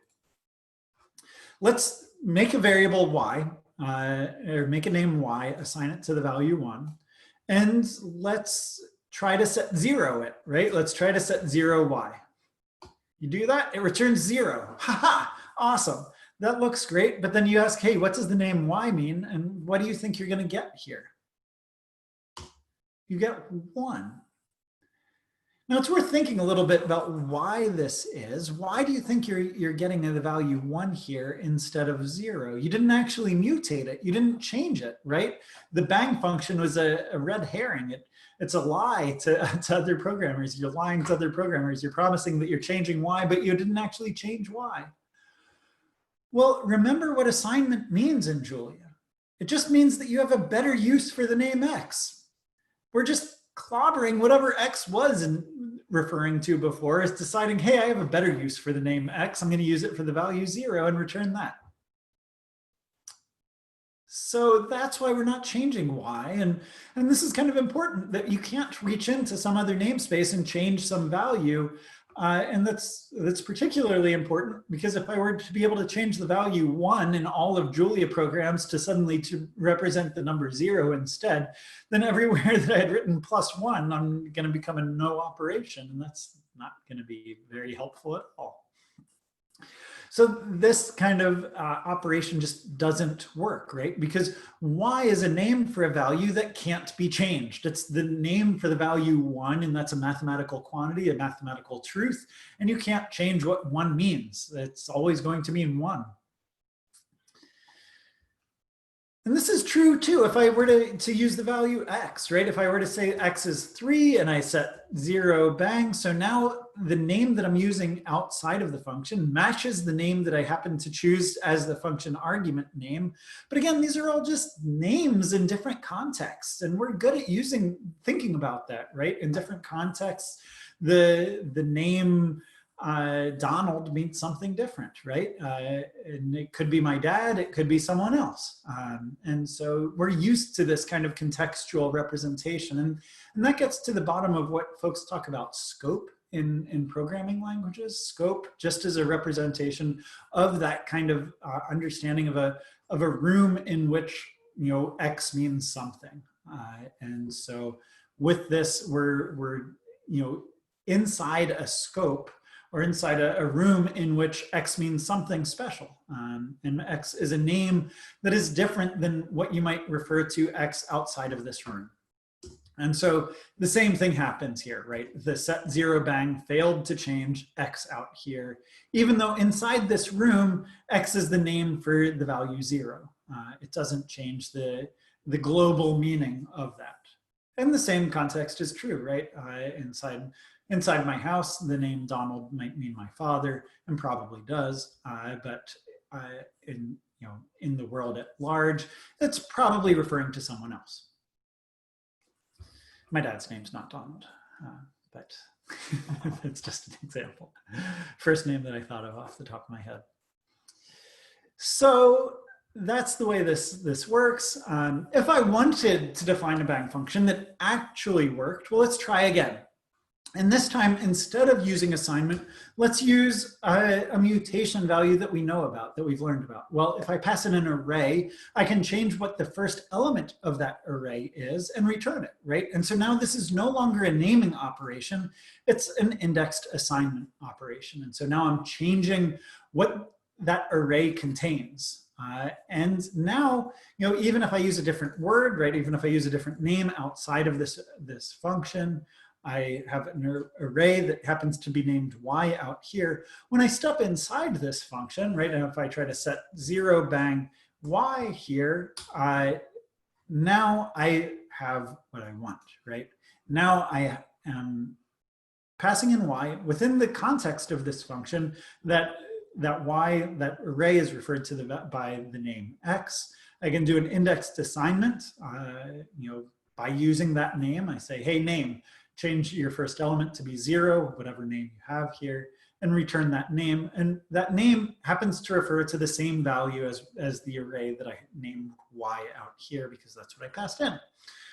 Let's make a variable y, or make a name y, assign it to the value 1, and let's try to set 0 it, right? Let's try to set 0 y. You do that, it returns 0. Haha, awesome. That looks great, but then you ask, hey, what does the name y mean? And what do you think you're going to get here? You get 1. Now it's worth thinking a little bit about why this is. Why do you think you're getting the value 1 here instead of 0? You didn't actually mutate it. You didn't change it, right? The bang function was a red herring. It's a lie to other programmers. You're lying to other programmers. You're promising that you're changing y, but you didn't actually change y. Well, remember what assignment means in Julia. It just means that you have a better use for the name x. We're just clobbering whatever x was referring to before, is deciding, hey, I have a better use for the name x. I'm going to use it for the value 0 and return that. So that's why we're not changing y. And this is kind of important, that you can't reach into some other namespace and change some value. And that's particularly important because if I were to be able to change the value 1 in all of Julia programs to suddenly to represent the number 0 instead, then everywhere that I had written +1, I'm going to become a no operation, and that's not going to be very helpful at all. So this kind of operation just doesn't work, right? Because y is a name for a value that can't be changed. It's the name for the value 1, and that's a mathematical quantity, a mathematical truth, and you can't change what 1 means. It's always going to mean 1. And this is true too if I were to use the value x, right? If I were to say x is 3 and I set 0 bang, so now the name that I'm using outside of the function matches the name that I happen to choose as the function argument name. But again, these are all just names in different contexts, and we're good at thinking about that, right? In different contexts, the name Donald means something different, right? And it could be my dad, it could be someone else. And so we're used to this kind of contextual representation. And that gets to the bottom of what folks talk about scope in programming languages. Scope just as a representation of that kind of understanding of a room in which, you know, X means something. And so with this, we're you know, inside a scope, or inside a room in which X means something special. And X is a name that is different than what you might refer to X outside of this room. And so the same thing happens here, right? The set 0 bang failed to change X out here, even though inside this room, X is the name for the value 0. It doesn't change the global meaning of that. And the same context is true, right? Inside my house, the name Donald might mean my father, and probably does, but in the world at large, it's probably referring to someone else. My dad's name's not Donald, but it's just an example. First name that I thought of off the top of my head. So that's the way this works. If I wanted to define a bang function that actually worked, well, let's try again. And this time, instead of using assignment, let's use a mutation value that we know about, that we've learned about. Well, if I pass in an array, I can change what the first element of that array is and return it, right? And so now this is no longer a naming operation, it's an indexed assignment operation. And so now I'm changing what that array contains. And now, you know, even if I use a different word, right? Even if I use a different name outside of this function, I have an array that happens to be named y out here. When I step inside this function, right, and if I try to set 0 bang y here, now I have what I want, right? Now I am passing in y within the context of this function that array is referred to by the name x. I can do an indexed assignment, you know, by using that name. I say, hey, name, change your first element to be 0, whatever name you have here, and return that name. And that name happens to refer to the same value as the array that I named y out here, because that's what I passed in.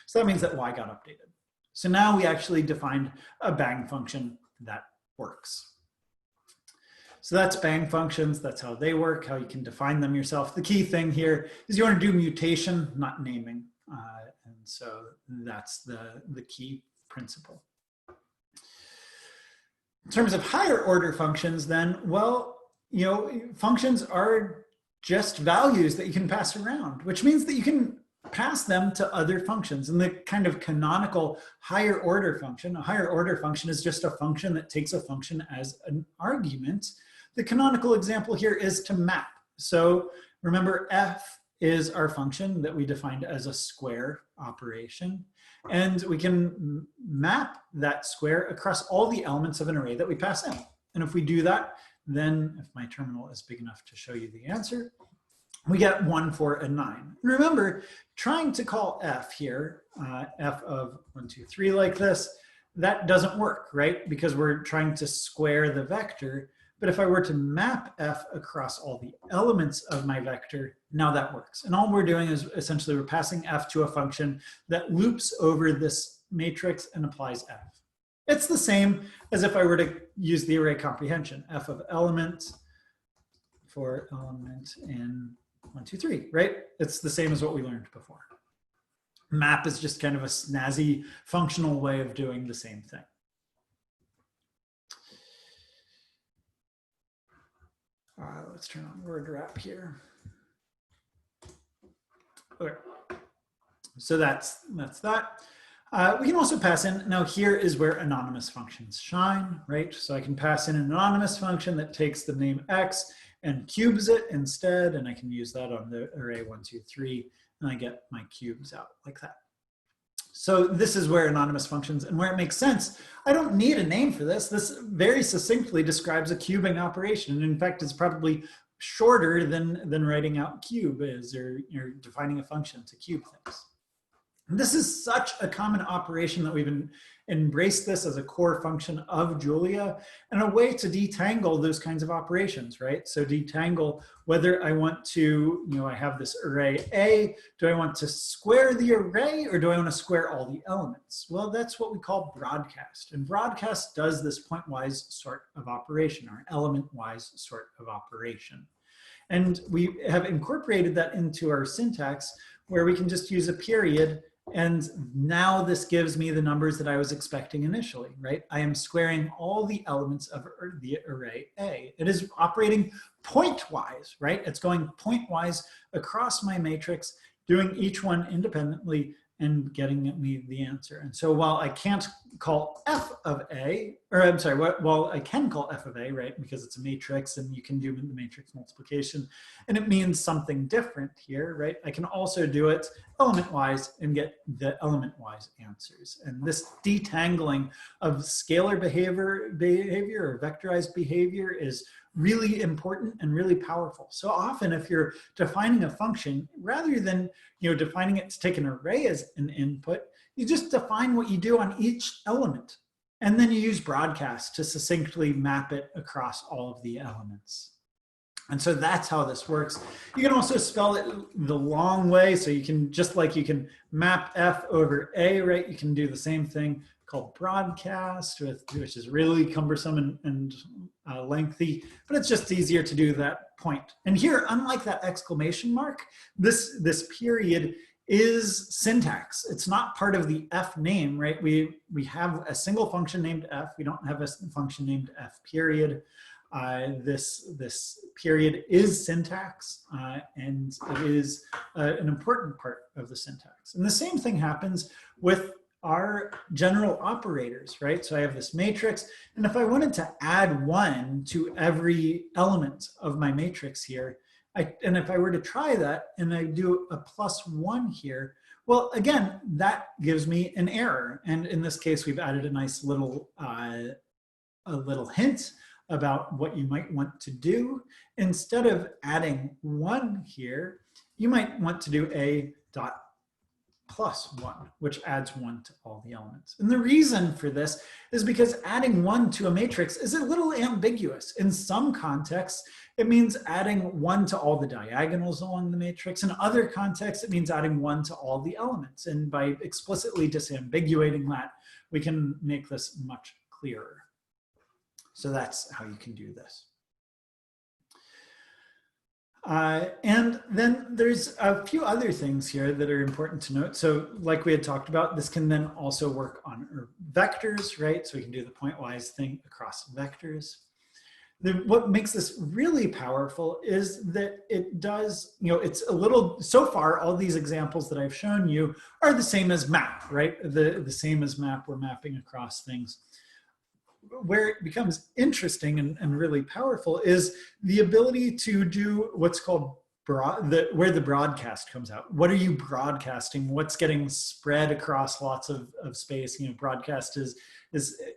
So that means that y got updated. So now we actually defined a bang function that works. So that's bang functions. That's how they work, how you can define them yourself. The key thing here is you want to do mutation, not naming. And so that's the key principle. In terms of higher order functions then, well, you know, functions are just values that you can pass around, which means that you can pass them to other functions. And the kind of canonical higher order function, a higher order function is just a function that takes a function as an argument. The canonical example here is to map. So remember, f is our function that we defined as a square operation. And we can map that square across all the elements of an array that we pass in. And if we do that, then if my terminal is big enough to show you the answer, we get 1, 4, and 9. And remember, trying to call f here, f of 1, 2, 3 like this, that doesn't work, right? Because we're trying to square the vector. But if I were to map f across all the elements of my vector, now that works. And all we're doing is essentially we're passing f to a function that loops over this matrix and applies f. It's the same as if I were to use the array comprehension, f of element for element in 1, 2, 3, right? It's the same as what we learned before. Map is just kind of a snazzy functional way of doing the same thing. Let's turn on word wrap here. Okay. So that's that. We can also pass in, now here is where anonymous functions shine, right? So I can pass in an anonymous function that takes the name X and cubes it instead, and I can use that on the array 1, 2, 3, and I get my cubes out like that. So this is where anonymous functions, and where it makes sense, I don't need a name for this. This very succinctly describes a cubing operation. And in fact, it's probably shorter than writing out cube is, or you're defining a function to cube things. And this is such a common operation that we've embraced this as a core function of Julia and a way to detangle those kinds of operations, right? So detangle whether I want to, I have this array A, do I want to square the array or do I want to square all the elements? Well, that's what we call broadcast. And broadcast does this point-wise sort of operation, or element-wise sort of operation. And we have incorporated that into our syntax where we can just use a period. And now this gives me the numbers that I was expecting initially, right? I am squaring all the elements of the array A. It is operating pointwise, right? It's going pointwise across my matrix, doing each one independently and getting me the answer. And so while I can't call f of a, or I'm sorry, while I can call f of a, right, because it's a matrix and you can do the matrix multiplication, and it means something different here, right? I can also do it element-wise and get the element-wise answers. And this detangling of scalar behavior or vectorized behavior is really important and really powerful. So often if you're defining a function, rather than defining it to take an array as an input, you just define what you do on each element. And then you use broadcast to succinctly map it across all of the elements. And so that's how this works. You can also spell it the long way. So you can, just like you can map F over A, right? You can do the same thing called broadcast, which is really cumbersome and lengthy, but it's just easier to do that point. And here, unlike that exclamation mark, this period is syntax. It's not part of the F name, right? We have a single function named F. We don't have a function named F period. This period is syntax, and it is an important part of the syntax. And the same thing happens with our general operators, right? So I have this matrix, and if I wanted to add 1 to every element of my matrix here, and if I were to try that and I do a +1 here, well, again, that gives me an error. And in this case, we've added a nice little hint about what you might want to do. Instead of adding 1 here, you might want to do a +1, which adds 1 to all the elements. And the reason for this is because adding 1 to a matrix is a little ambiguous. In some contexts, it means adding 1 to all the diagonals along the matrix. In other contexts, it means adding 1 to all the elements. And by explicitly disambiguating that, we can make this much clearer. So that's how you can do this. And then there's a few other things here that are important to note. So like we had talked about, this can then also work on vectors, right? So we can do the pointwise thing across vectors. What makes this really powerful is that it does, it's a little, so far, all these examples that I've shown you are the same as map, right? The same as map, we're mapping across things. Where it becomes interesting and really powerful is the ability to do what's called where the broadcast comes out. What are you broadcasting? What's getting spread across lots of space? Broadcast is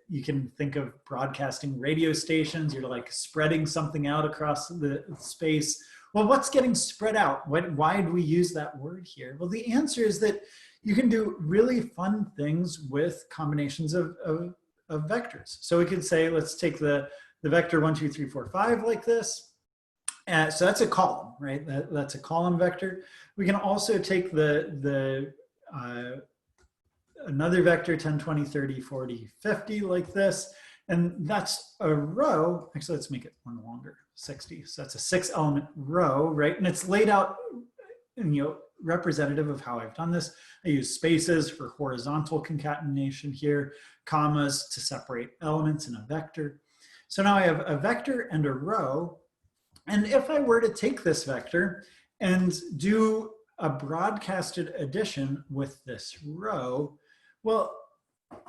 you can think of broadcasting radio stations. You're like spreading something out across the space. Well, what's getting spread out? Why do we use that word here? Well, the answer is that you can do really fun things with combinations of vectors. So we could say, let's take the vector 1, 2, 3, 4, 5 like this. So that's a column, right? That's a column vector. We can also take another vector 10, 20, 30, 40, 50 like this. And that's a row. Actually, let's make it one longer, 60. So that's a 6-element row, right? And it's laid out, representative of how I've done this. I use spaces for horizontal concatenation here, commas to separate elements in a vector. So now I have a vector and a row, And if I were to take this vector and do a broadcasted addition with this row, well,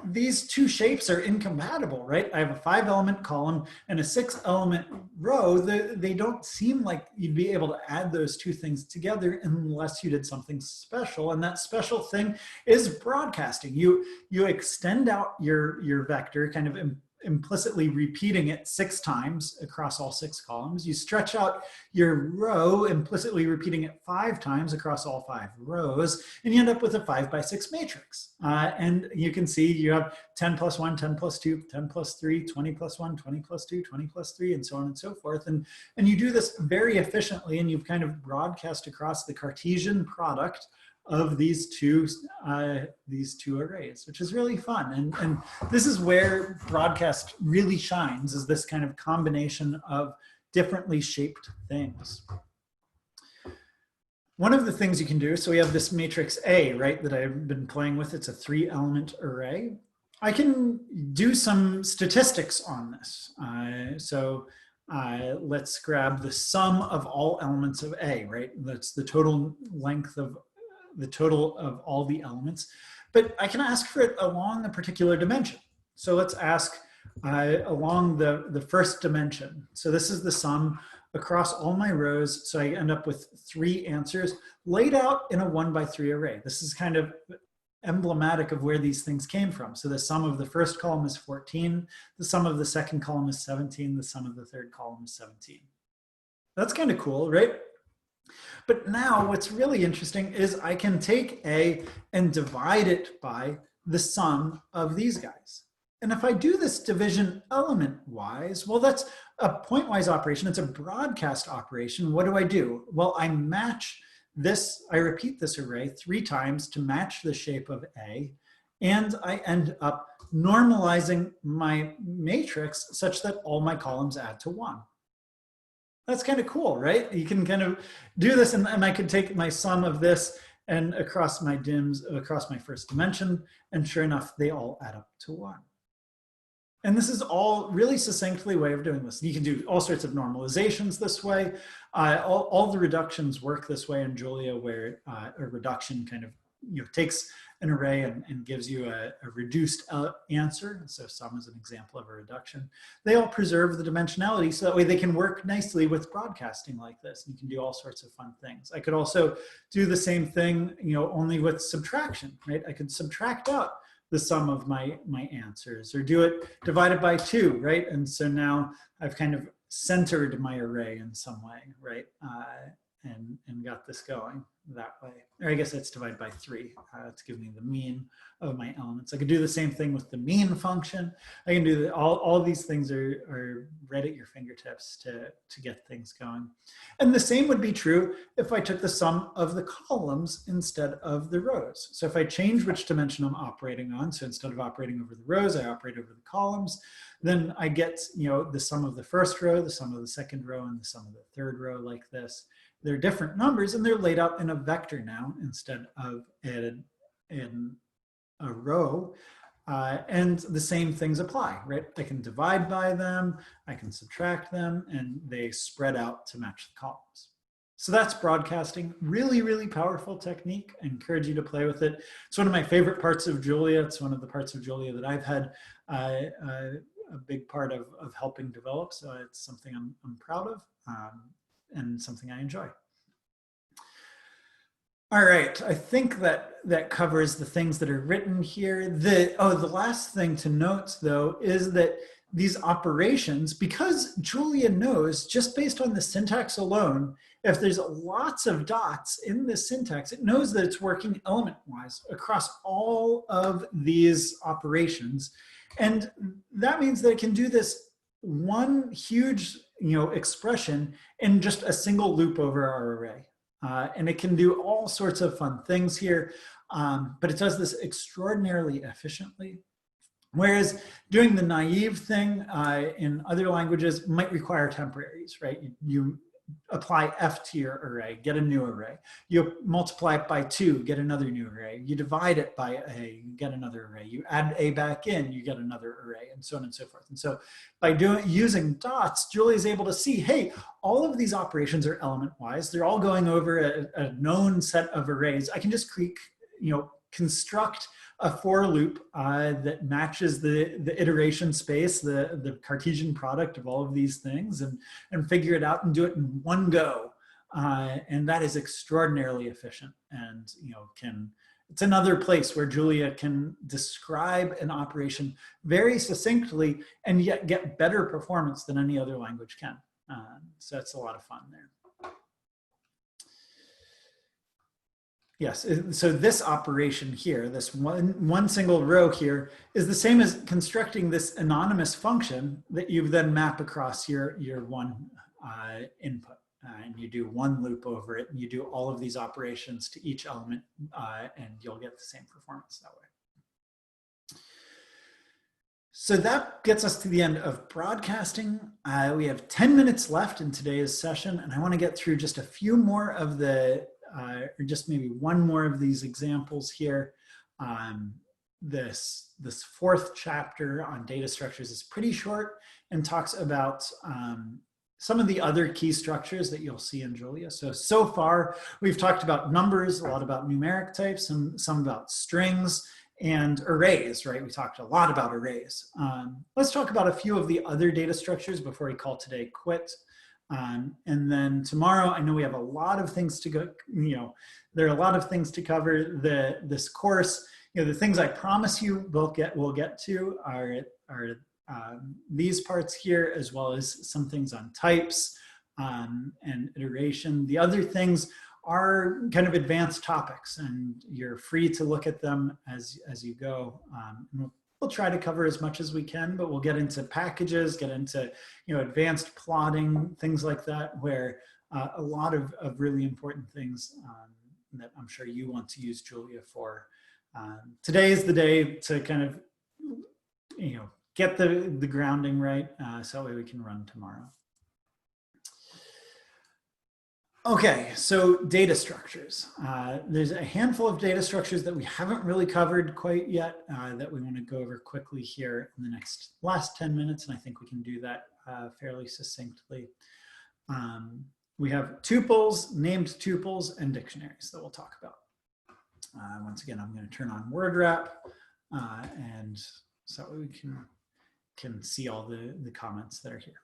these two shapes are incompatible, right? I have a 5-element column and a 6-element row. They don't seem like you'd be able to add those two things together unless you did something special. And that special thing is broadcasting. You extend out your vector, kind of implicitly repeating it 6 times across all 6 columns. You stretch out your row, implicitly repeating it 5 times across all 5 rows, and you end up with a 5x6 matrix. And you can see you have 10 plus 1, 10 plus 2, 10 plus 3, 20 plus 1, 20 plus 2, 20 plus 3, and so on and so forth. And you do this very efficiently, and you've kind of broadcast across the Cartesian product of these two arrays, which is really fun. And this is where broadcast really shines, is this kind of combination of differently shaped things. One of the things you can do, so we have this matrix A, right, that I've been playing with. It's a 3-element array. I can do some statistics on this. Let's grab the sum of all elements of A, right? That's the total length of the total of all the elements, but I can ask for it along a particular dimension. So let's ask along the first dimension. So this is the sum across all my rows. So I end up with 3 answers laid out in a 1x3 array. This is kind of emblematic of where these things came from. So the sum of the first column is 14, the sum of the second column is 17, the sum of the third column is 17. That's kind of cool, right? But now what's really interesting is I can take A and divide it by the sum of these guys. And if I do this division element-wise, well, that's a point-wise operation. It's a broadcast operation. What do? Well, I match this, I repeat this array 3 times to match the shape of A, and I end up normalizing my matrix such that all my columns add to 1. That's kind of cool, right? You can kind of do this, and I could take my sum of this and across my dims, across my first dimension, and sure enough, they all add up to 1. And this is all really succinctly way of doing this. You can do all sorts of normalizations this way. All the reductions work this way in Julia, where a reduction kind of takes an array and gives you a reduced answer. So sum is an example of a reduction. They all preserve the dimensionality, so that way they can work nicely with broadcasting like this. You can do all sorts of fun things. I could also do the same thing, only with subtraction, right? I could subtract out the sum of my answers, or do it divided by 2, right? And so now I've kind of centered my array in some way, right? And got this going that way. Or I guess that's divided by 3 to give me the mean of my elements. I could do the same thing with the mean function. I can do all these things are right at your fingertips to get things going. And the same would be true if I took the sum of the columns instead of the rows. So if I change which dimension I'm operating on, so instead of operating over the rows, I operate over the columns, then I get the sum of the first row, the sum of the second row, and the sum of the third row like this. They're different numbers, and they're laid out in a vector now instead of in a row. And the same things apply, right? I can divide by them, I can subtract them, and they spread out to match the columns. So that's broadcasting. Really, really powerful technique. I encourage you to play with it. It's one of my favorite parts of Julia. It's one of the parts of Julia that I've had a big part of helping develop. So it's something I'm proud of. And something I enjoy. All right, I think that covers the things that are written here. The last thing to note, though, is that these operations, because Julia knows, just based on the syntax alone, if there's lots of dots in the syntax, it knows that it's working element-wise across all of these operations. And that means that it can do this one huge expression in just a single loop over our array. And it can do all sorts of fun things here, but it does this extraordinarily efficiently. Whereas doing the naive thing in other languages might require temporaries, right? You apply F to your array, get a new array. You multiply it by 2, get another new array. You divide it by A, get another array. You add A back in, you get another array, and so on and so forth. And so by using dots, Julia is able to see, hey, all of these operations are element-wise. They're all going over a known set of arrays. I can just construct a for loop that matches the iteration space, the Cartesian product of all of these things, and figure it out and do it in one go. And that is extraordinarily efficient, and it's another place where Julia can describe an operation very succinctly and yet get better performance than any other language can. So it's a lot of fun there. Yes, so this operation here, this one single row here, is the same as constructing this anonymous function that you then map across your one input. And you do one loop over it, and you do all of these operations to each element, and you'll get the same performance that way. So that gets us to the end of broadcasting. We have 10 minutes left in today's session, and I want to get through just a few more of the or just maybe one more of these examples here. This fourth chapter on data structures is pretty short and talks about some of the other key structures that you'll see in Julia. So far, we've talked about numbers, a lot about numeric types, and some about strings and arrays, right? We talked a lot about arrays. Let's talk about a few of the other data structures before we call today quit. And then tomorrow, I know we have a lot of things to go, there are a lot of things to cover. This course, the things I promise you we'll get to are these parts here, as well as some things on types and iteration. The other things are kind of advanced topics, and you're free to look at them as you go. We'll try to cover as much as we can, but we'll get into packages, get into advanced plotting, things like that, where a lot of really important things that I'm sure you want to use Julia for. Today is the day to kind of get the grounding right, so that way we can run tomorrow. Okay, so data structures. There's a handful of data structures that we haven't really covered quite yet that we want to go over quickly here in the last 10 minutes, and I think we can do that fairly succinctly. We have tuples, named tuples, and dictionaries that we'll talk about. Once again, I'm going to turn on WordWrap, and so we can see all the comments that are here.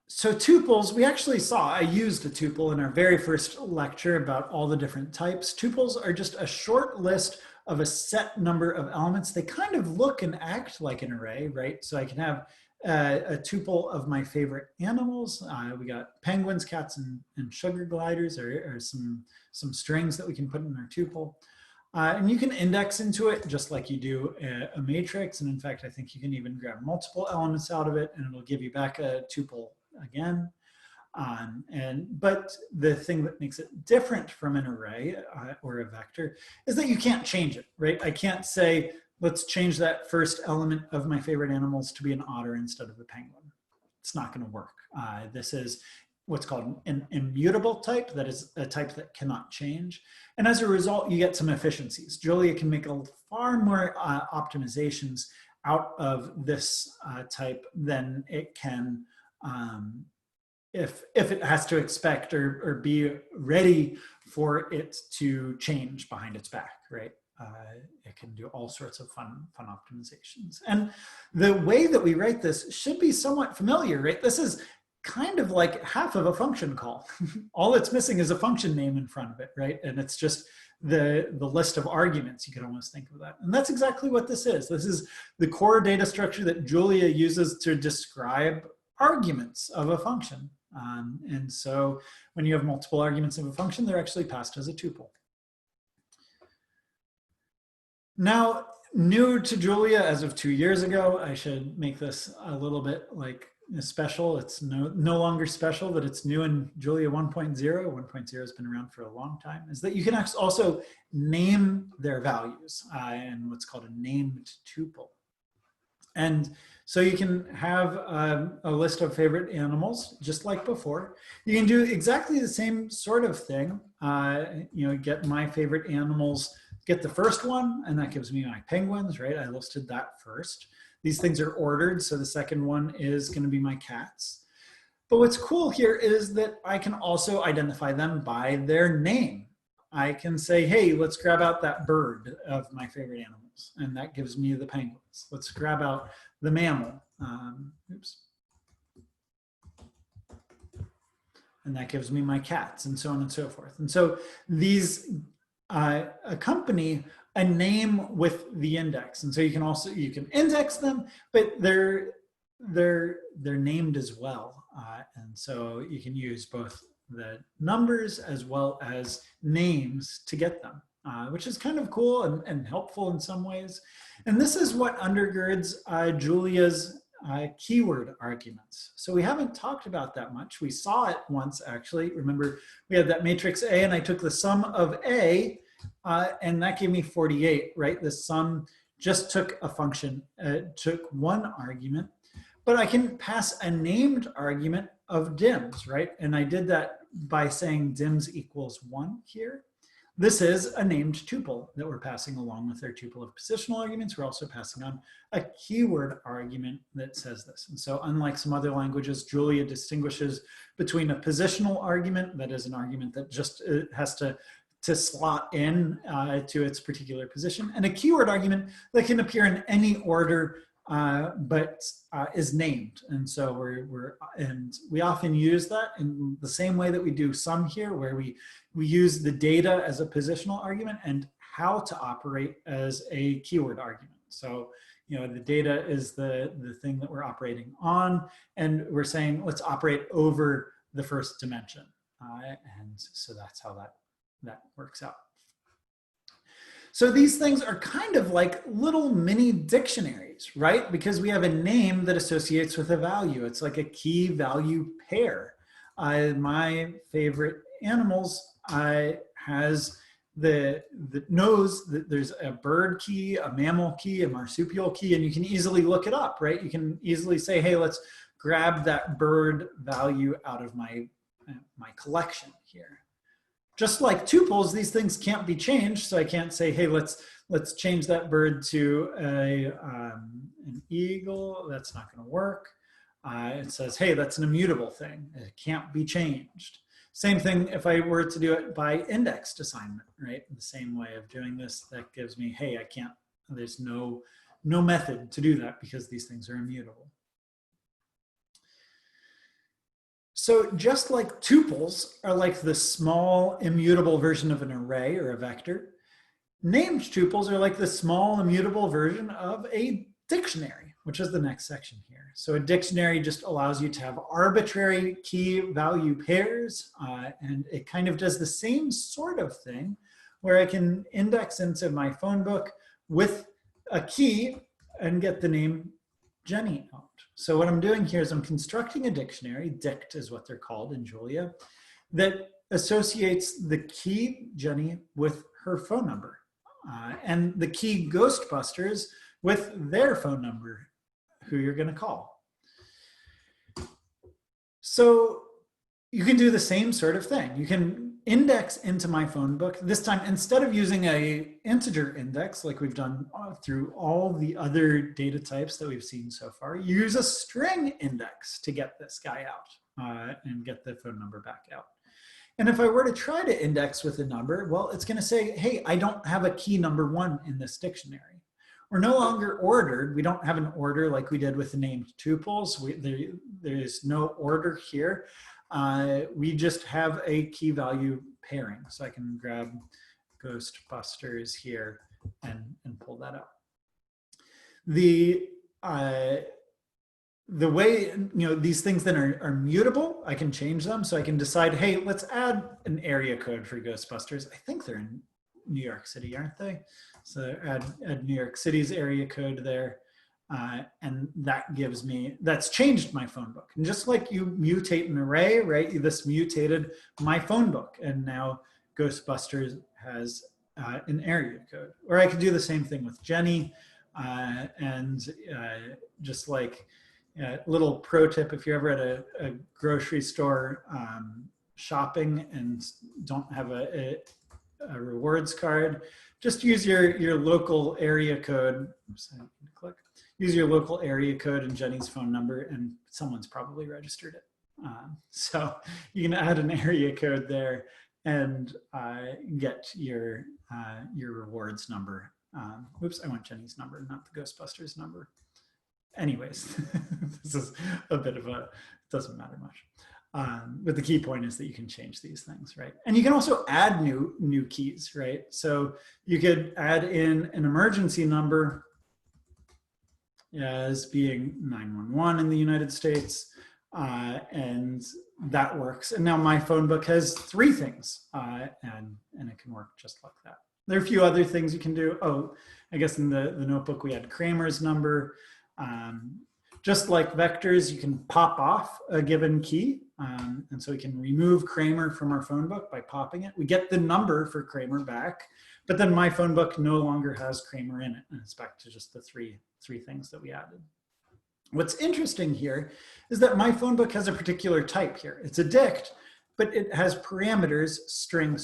So tuples, we actually saw, I used a tuple in our very first lecture about all the different types. Tuples are just a short list of a set number of elements. They kind of look and act like an array, right? So I can have a tuple of my favorite animals. We got penguins, cats, and sugar gliders, or some strings that we can put in our tuple. And you can index into it just like you do a matrix. And in fact, I think you can even grab multiple elements out of it, and it'll give you back a tuple again. But the thing that makes it different from an array or a vector is that you can't change it, right? I can't say, let's change that first element of my favorite animals to be an otter instead of a penguin. It's not going to work. This is what's called an immutable type, that is a type that cannot change. And as a result, you get some efficiencies. Julia can make far more optimizations out of this type than it can if it has to expect or be ready for it to change behind its back, right? It can do all sorts of fun optimizations. And the way that we write this should be somewhat familiar, right? This is kind of like half of a function call. All it's missing is a function name in front of it, right? And it's just the list of arguments. You can almost think of that. And that's exactly what this is. This is the core data structure that Julia uses to describe arguments of a function. And so when you have multiple arguments of a function, they're actually passed as a tuple. Now, new to Julia as of 2 years ago, I should make this a little bit like special. It's no longer special, but it's new in Julia 1.0. 1.0 has been around for a long time, is that you can also name their values in what's called a named tuple. And So you can have a list of favorite animals, just like before. You can do exactly the same sort of thing. Get my favorite animals, get the first one, and that gives me my penguins, right? I listed that first. These things are ordered, so the second one is going to be my cats. But what's cool here is that I can also identify them by their name. I can say, hey, let's grab out that bird of my favorite animals, and that gives me the penguins. Let's grab out the mammal. And that gives me my cats, and so on and so forth. And so these accompany a name with the index. And so you can index them, but they're named as well. And so you can use both the numbers as well as names to get them, which is kind of cool and helpful in some ways. And this is what undergirds Julia's keyword arguments. So we haven't talked about that much. We saw it once, actually. Remember, we had that matrix A, and I took the sum of A, and that gave me 48, right? The sum just took a function, took one argument, but I can pass a named argument of dims, right? And I did that by saying dims equals 1 here. This is a named tuple that we're passing along with our tuple of positional arguments. We're also passing on a keyword argument that says this. And so unlike some other languages, Julia distinguishes between a positional argument, that is an argument that just has to slot in to its particular position, and a keyword argument that can appear in any order but is named. And so we often use that in the same way that we do sum here, where we use the data as a positional argument and how to operate as a keyword argument. So, the data is the thing that we're operating on, and we're saying, let's operate over the first dimension. And so that's how that works out. So these things are kind of like little mini dictionaries, right? Because we have a name that associates with a value. It's like a key value pair. My favorite animals has knows that there's a bird key, a mammal key, a marsupial key, and you can easily look it up, right? You can easily say, hey, let's grab that bird value out of my collection here. Just like tuples, these things can't be changed. So I can't say, hey, let's change that bird to an eagle. That's not going to work. It says, hey, that's an immutable thing. It can't be changed. Same thing if I were to do it by indexed assignment, right? The same way of doing this, that gives me, hey, I can't, there's no method to do that because these things are immutable. So just like tuples are like the small immutable version of an array or a vector, named tuples are like the small immutable version of a dictionary, which is the next section here. So a dictionary just allows you to have arbitrary key value pairs, and it kind of does the same sort of thing where I can index into my phone book with a key and get the name Jenny out. So what I'm doing here is I'm constructing a dictionary, dict is what they're called in Julia, that associates the key Jenny with her phone number, and the key Ghostbusters with their phone number, who you're going to call. So you can do the same sort of thing. You can index into my phone book. This time, instead of using a integer index like we've done through all the other data types that we've seen so far, you use a string index to get this guy out and get the phone number back out. And if I were to try to index with a number, well, it's going to say, hey, I don't have a key number 1 in this dictionary. We're no longer ordered. We don't have an order like we did with the named tuples. There is no order here. We just have a key value pairing. So I can grab Ghostbusters here and pull that out. The way, these things then are mutable, I can change them. So I can decide, hey, let's add an area code for Ghostbusters. I think they're in New York City, aren't they? So add New York City's area code there. And that gives me, that's changed my phone book. And just like you mutate an array, right? This mutated my phone book. And now Ghostbusters has an area code. Or I could do the same thing with Jenny. And just like a little pro tip, if you're ever at a grocery store shopping and don't have a rewards card, just use your local area code. Oops, I didn't click. Use your local area code and Jenny's phone number, and someone's probably registered it. So you can add an area code there and get your rewards number. Oops, I want Jenny's number, not the Ghostbusters number. Anyways, this is a bit of a, doesn't matter much. But the key point is that you can change these things, right? And you can also add new keys, right? So you could add in an emergency number as being 911 in the United States, and that works. And now my phone book has 3 things, and it can work just like that. There are a few other things you can do. Oh, I guess in the notebook we had Kramer's number. Just like vectors, you can pop off a given key. And so we can remove Kramer from our phone book by popping it. We get the number for Kramer back, but then my phone book no longer has Kramer in it. And it's back to just the three things that we added. What's interesting here is that my phone book has a particular type here. It's a dict, but it has parameters string.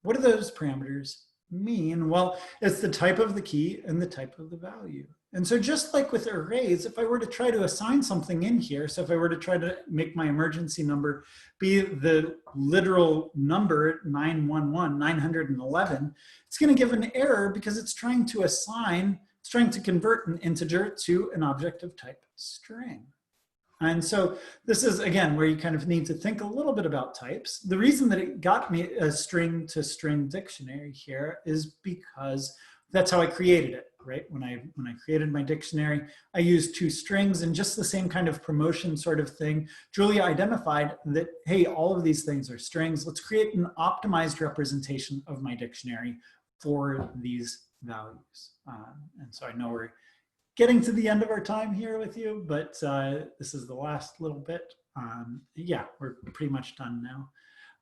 What do those parameters mean? Well, it's the type of the key and the type of the value. And so just like with arrays, if I were to try to assign something in here, so if I were to try to make my emergency number be the literal number 911, it's going to give an error because it's trying to assign, it's trying to convert an integer to an object of type string. And so this is, again, where you kind of need to think a little bit about types. The reason that it got me a string to string dictionary here is because that's how I created it, right? When I created my dictionary, I used 2 strings and just the same kind of promotion sort of thing. Julia identified that, hey, all of these things are strings. Let's create an optimized representation of my dictionary for these values. And so I know we're getting to the end of our time here with you, but this is the last little bit. Yeah, we're pretty much done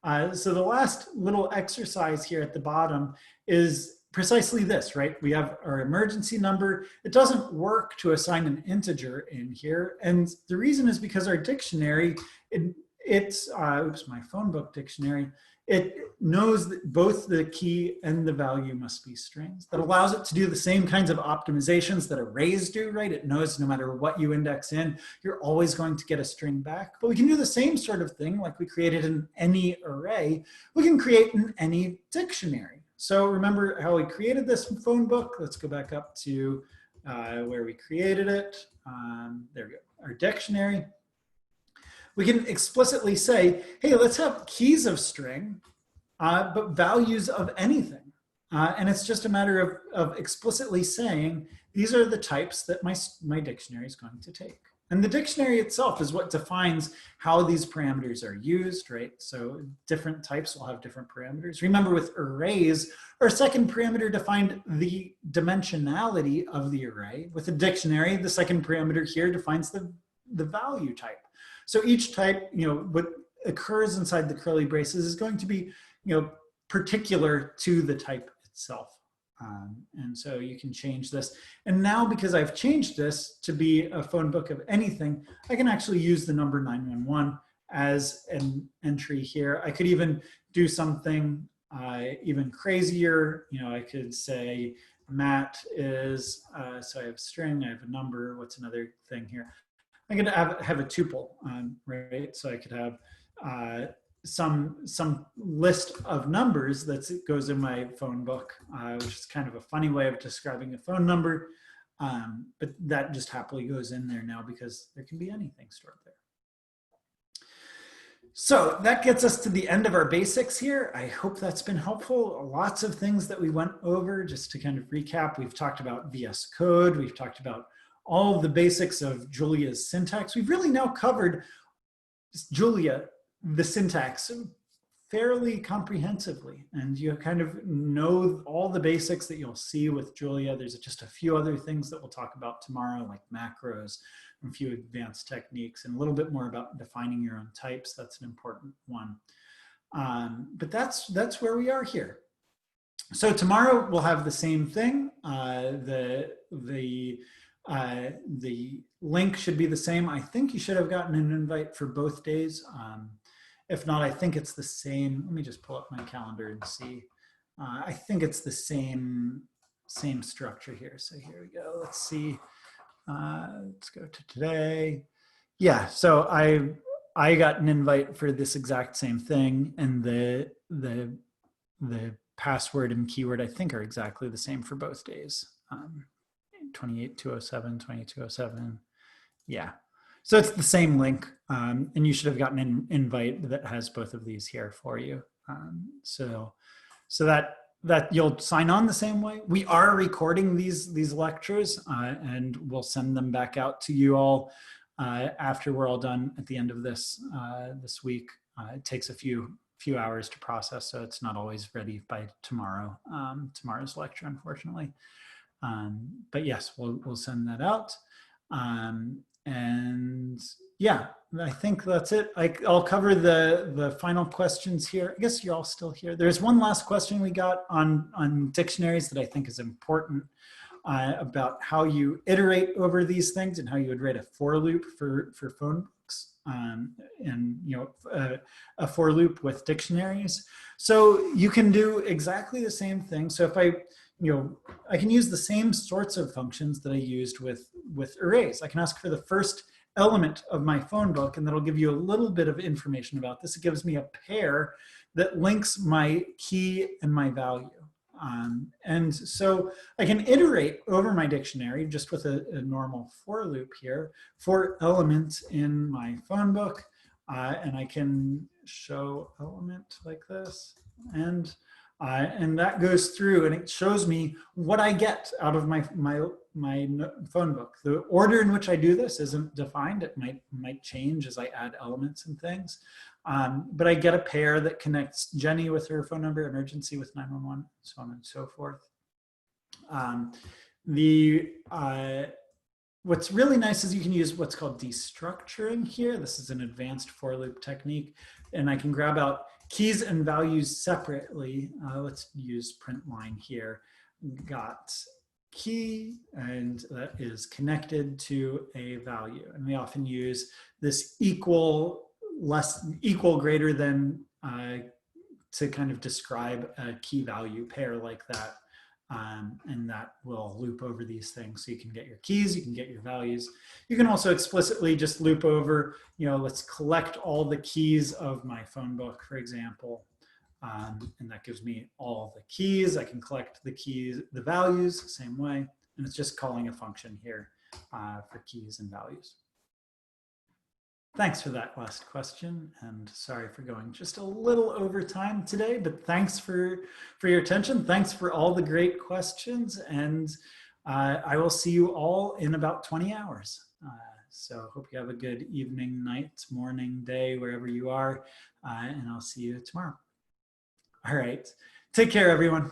now. So the last little exercise here at the bottom is precisely this, right? We have our emergency number. It doesn't work to assign an integer in here. And the reason is because our dictionary, oops, my phone book dictionary, it knows that both the key and the value must be strings. That allows it to do the same kinds of optimizations that arrays do, right? It knows no matter what you index in, you're always going to get a string back. But we can do the same sort of thing like we created in any array. We can create in any dictionary. So remember how we created this phone book? Let's go back up to where we created it. There we go, our dictionary. We can explicitly say, hey, let's have keys of string, but values of anything. And it's just a matter of explicitly saying, these are the types that my dictionary is going to take. And the dictionary itself is what defines how these parameters are used, right? So different types will have different parameters. Remember with arrays, our second parameter defined the dimensionality of the array. With a dictionary, the second parameter here defines the value type. So each type, what occurs inside the curly braces is going to be, particular to the type itself. And so you can change this. And now because I've changed this to be a phone book of anything, I can actually use the number 911 as an entry here. I could even do something even crazier. I could say Matt is, so I have string, I have a number, what's another thing here? I could have a tuple, right? So I could have some list of numbers that goes in my phone book, which is kind of a funny way of describing a phone number, but that just happily goes in there now because there can be anything stored there. So that gets us to the end of our basics here. I hope that's been helpful. Lots of things that we went over. Just to kind of recap, we've talked about VS Code, we've talked about all of the basics of Julia's syntax. We've really now covered Julia, the syntax, fairly comprehensively. And you kind of know all the basics that you'll see with Julia. There's just a few other things that we'll talk about tomorrow, like macros, and a few advanced techniques, and a little bit more about defining your own types. That's an important one. But that's where we are here. So tomorrow we'll have the same thing. The link should be the same. I think you should have gotten an invite for both days. If not, I think it's the same. Let me just pull up my calendar and see. I think it's the same structure here. So here we go. Let's see. Let's go to today. Yeah. So I got an invite for this exact same thing, and the password and keyword I think are exactly the same for both days. 28207, 2207. Yeah. So it's the same link, and you should have gotten an invite that has both of these here for you. So that you'll sign on the same way. We are recording these lectures, and we'll send them back out to you all after we're all done at the end of this this week. It takes a few hours to process, so it's not always ready by tomorrow. Tomorrow's lecture, unfortunately. But yes, we'll send that out. And yeah, I think that's it. I'll cover the final questions here. I guess you're all still here. There's one last question we got on dictionaries that I think is important, about how you iterate over these things and how you would write a for loop for phone books, and a for loop with dictionaries. So you can do exactly the same thing. So if I can use the same sorts of functions that I used with arrays. I can ask for the first element of my phone book, and that'll give you a little bit of information about this. It gives me a pair that links my key and my value. And so I can iterate over my dictionary just with a normal for loop here for elements in my phone book. And I can show element like this, and that goes through and it shows me what I get out of my phone book. The order in which I do this isn't defined. It might change as I add elements and things. But I get a pair that connects Jenny with her phone number, emergency with 911, so on and so forth. What's really nice is you can use what's called destructuring here. This is an advanced for loop technique, and I can grab out keys and values separately. Let's use print line here. Got key, and that is connected to a value. And we often use this equal, greater than to kind of describe a key value pair like that. And that will loop over these things. So you can get your keys, you can get your values. You can also explicitly just loop over, let's collect all the keys of my phone book, for example. And that gives me all the keys. I can collect the keys, the values, the same way. And it's just calling a function here for keys and values. Thanks for that last question, and sorry for going just a little over time today, but thanks for your attention. Thanks for all the great questions, and I will see you all in about 20 hours. So hope you have a good evening, night, morning, day, wherever you are, and I'll see you tomorrow. All right, take care, everyone.